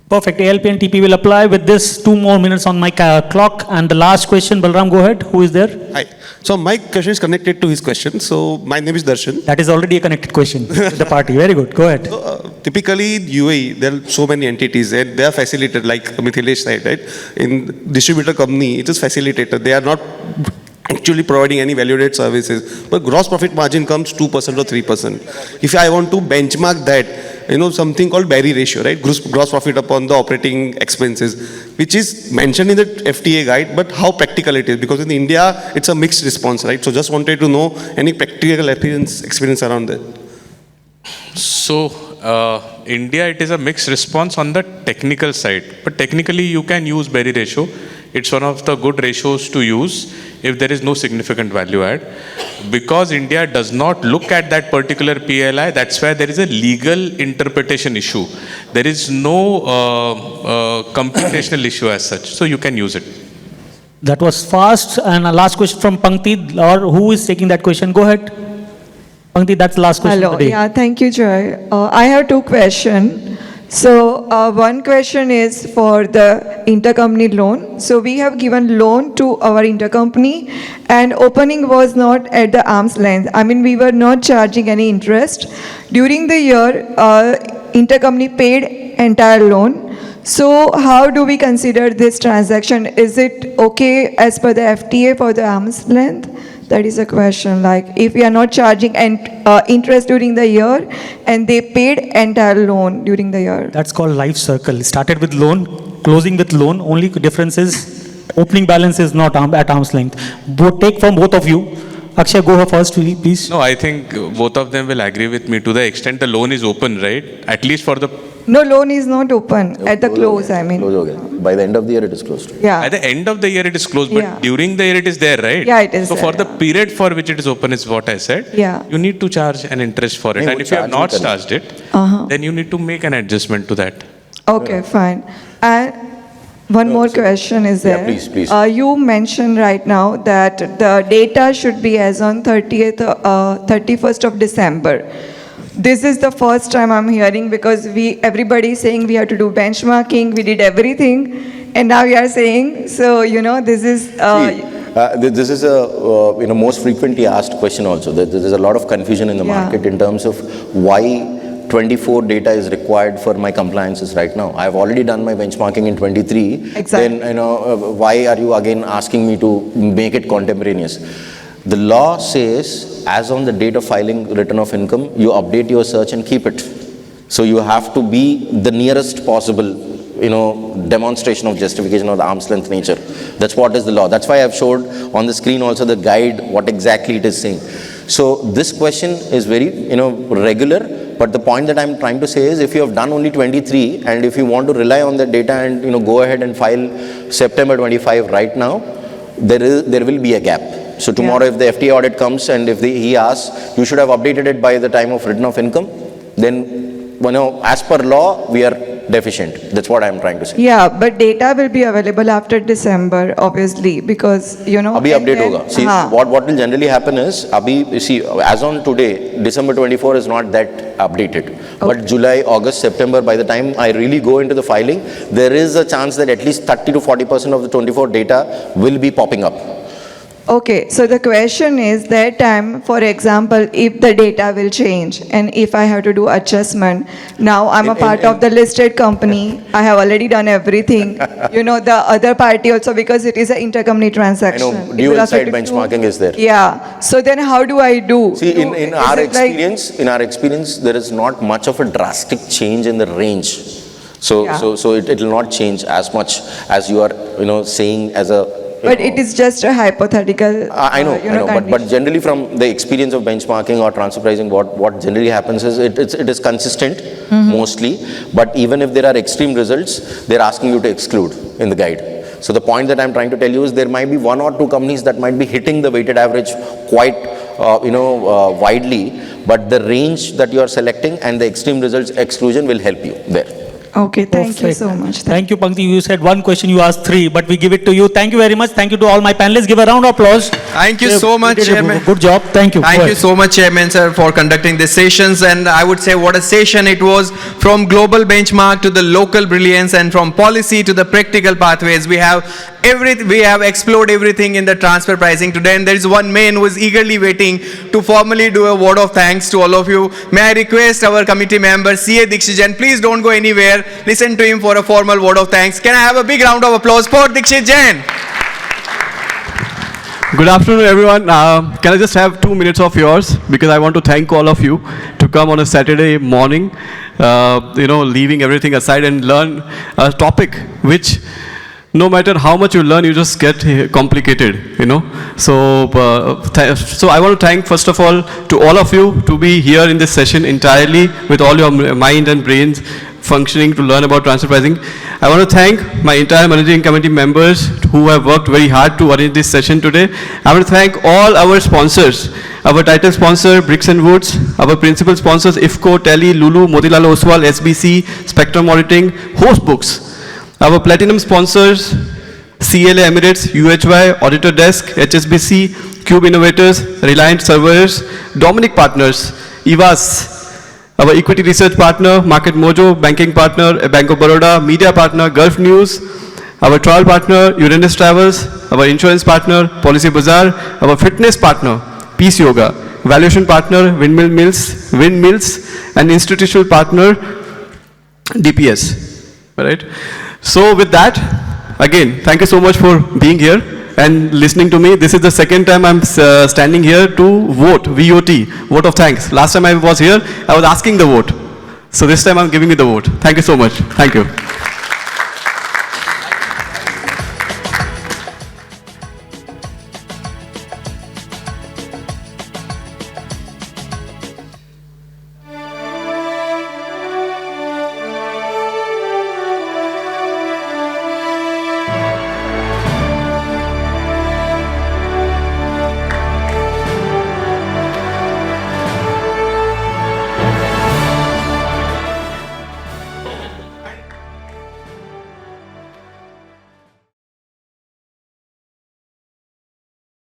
D: Perfect. ALP and TP will apply. With this, 2 more minutes on my clock. And the last question, Balram, go ahead. Who is there?
S: Hi. So my question is connected to his question. So my name is Darshan.
D: That is already a connected question with the party. Very good. Go ahead.
S: So, typically in UAE, there are so many entities and they are facilitated, like Mithilesh said, right? In distributor company, it is facilitated. They are not actually providing any value-added services. But gross profit margin comes 2% or 3%. If I want to benchmark that, something called Berry ratio, right? Gross profit upon the operating expenses, which is mentioned in the FTA guide, but how practical it is, because in India, it's a mixed response, right? So just wanted to know any practical experience around that.
G: So, India, it is a mixed response on the technical side, but technically you can use Berry ratio. It's one of the good ratios to use if there is no significant value add. Because India does not look at that particular PLI, that's why there is a legal interpretation issue. There is no computational issue as such, so you can use it.
D: That was fast. And a last question from Pankti, or who is taking that question? Go ahead. Pankti, that's the last question.
T: Hello.
D: Today.
T: Yeah, thank you, Joy. I have 2 questions. So one question is for the intercompany loan. So we have given loan to our intercompany and opening was not at the arm's length. I mean, we were not charging any interest. During the year, intercompany paid entire loan. So how do we consider this transaction? Is it okay as per the FTA for the arm's length? That is a question. Like, if we are not charging interest during the year and they paid entire loan during the year.
D: That's called life cycle. It started with loan, closing with loan. Only difference is opening balance is not at arm's length. Take from both of you. Akshay, go first, please.
G: No, I think both of them will agree with me to the extent the loan is open, right? At least for the...
T: No, loan is not open at the close, I mean.
J: By the end of the year, it is closed.
T: Yeah.
G: At the end of the year, it is closed, but
T: Yeah.
G: during the year, it is there, right?
T: Yeah, it is
G: So
T: there,
G: for the period for which it is open is what I said.
T: Yeah.
G: You need to charge an interest for it.
J: No,
G: And if you have not
J: charging
G: charged it, then you need to make an adjustment to that.
T: Okay, fine. And one more question is there.
J: Yeah, please.
T: You mentioned right now that the data should be as on 31st of December. This is the first time I'm hearing because everybody is saying we have to do benchmarking, we did everything, and now we are saying, so, this is...
J: This is a most frequently asked question also. There's a lot of confusion in the market in terms of why 24 data is required for my compliances right now. I've already done my benchmarking in 23.
T: Exactly.
J: Then, why are you again asking me to make it contemporaneous? The law says, as on the date of filing return of income, you update your search and keep it. So you have to be the nearest possible, demonstration of justification of the arm's length nature. That's what is the law. That's why I've showed on the screen also the guide, what exactly it is saying. So this question is very, regular. But the point that I'm trying to say is, if you have done only 23, and if you want to rely on that data and, go ahead and file September 25 right now, there will be a gap. So tomorrow, if the FTA audit comes and if he asks, you should have updated it by the time of return of income, then, as per law, we are deficient. That's what I'm trying to say.
T: Yeah, but data will be available after December, obviously, because,
J: Abhi update hoga. See, what will generally happen is, as on today, December 24 is not that updated. Okay. But July, August, September, by the time I really go into the filing, there is a chance that at least 30 to 40% of the 24 data will be popping up.
T: Okay, so the question is that time, for example, if the data will change and if I have to do adjustment, now I'm a part of the listed company, I have already done everything, the other party also, because it is an intercompany transaction.
J: I know, dual side benchmarking is there.
T: Yeah, so then how do I do?
J: See, in our experience, there is not much of a drastic change in the range. So it will not change as much as you are, saying as a...
T: But it is just a hypothetical.
J: I know, but generally from the experience of benchmarking or transfer pricing, what generally happens is it is consistent mostly. But even if there are extreme results, they're asking you to exclude in the guide. So the point that I'm trying to tell you is there might be one or two companies that might be hitting the weighted average quite widely, but the range that you are selecting and the extreme results exclusion will help you there.
T: Okay, thank you so much.
D: Thank you, Pankti. You said one question, you asked three, but we give it to you. Thank you very much. Thank you to all my panelists. Give a round of applause.
A: Thank you so much, Chairman.
D: Good job. Thank you.
A: Thank you so much, Chairman, sir, for conducting these sessions. And I would say what a session it was, from global benchmark to the local brilliance, and from policy to the practical pathways. We have explored everything in the transfer pricing today. And there is one man who is eagerly waiting to formally do a word of thanks to all of you. May I request our committee member, C.A. Dikshit Jain, please don't go anywhere. Listen to him for a formal word of thanks. Can I have a big round of applause for Dikshit Jain?
U: Good afternoon, everyone. Can I just have 2 minutes of yours? Because I want to thank all of you to come on a Saturday morning, leaving everything aside and learn a topic which, no matter how much you learn, you just get complicated, So I want to thank, first of all, to all of you to be here in this session entirely with all your mind and brains functioning to learn about transfer pricing. I want to thank my entire managing committee members who have worked very hard to arrange this session today. I want to thank all our sponsors, our title sponsor, Bricks and Woods, our principal sponsors, IFCO, Tele, Lulu, Motilal Oswal, SBC, Spectrum Auditing, Host Books, our platinum sponsors, CLA Emirates, UHY, Auditor Desk, HSBC, Cube Innovators, Reliant Servers, Dominic Partners, IVAS, our equity research partner, Market Mojo, banking partner, Bank of Baroda, media partner, Gulf News, our trial partner, Uranus Travels, our insurance partner, Policy Bazaar, our fitness partner, Peace Yoga, valuation partner, Windmills, and institutional partner, DPS. All right. So with that, again, thank you so much for being here and listening to me. This is the second time I'm standing here to vote, VOT, vote of thanks. Last time I was here, I was asking the vote. So this time I'm giving you the vote. Thank you so much. Thank you.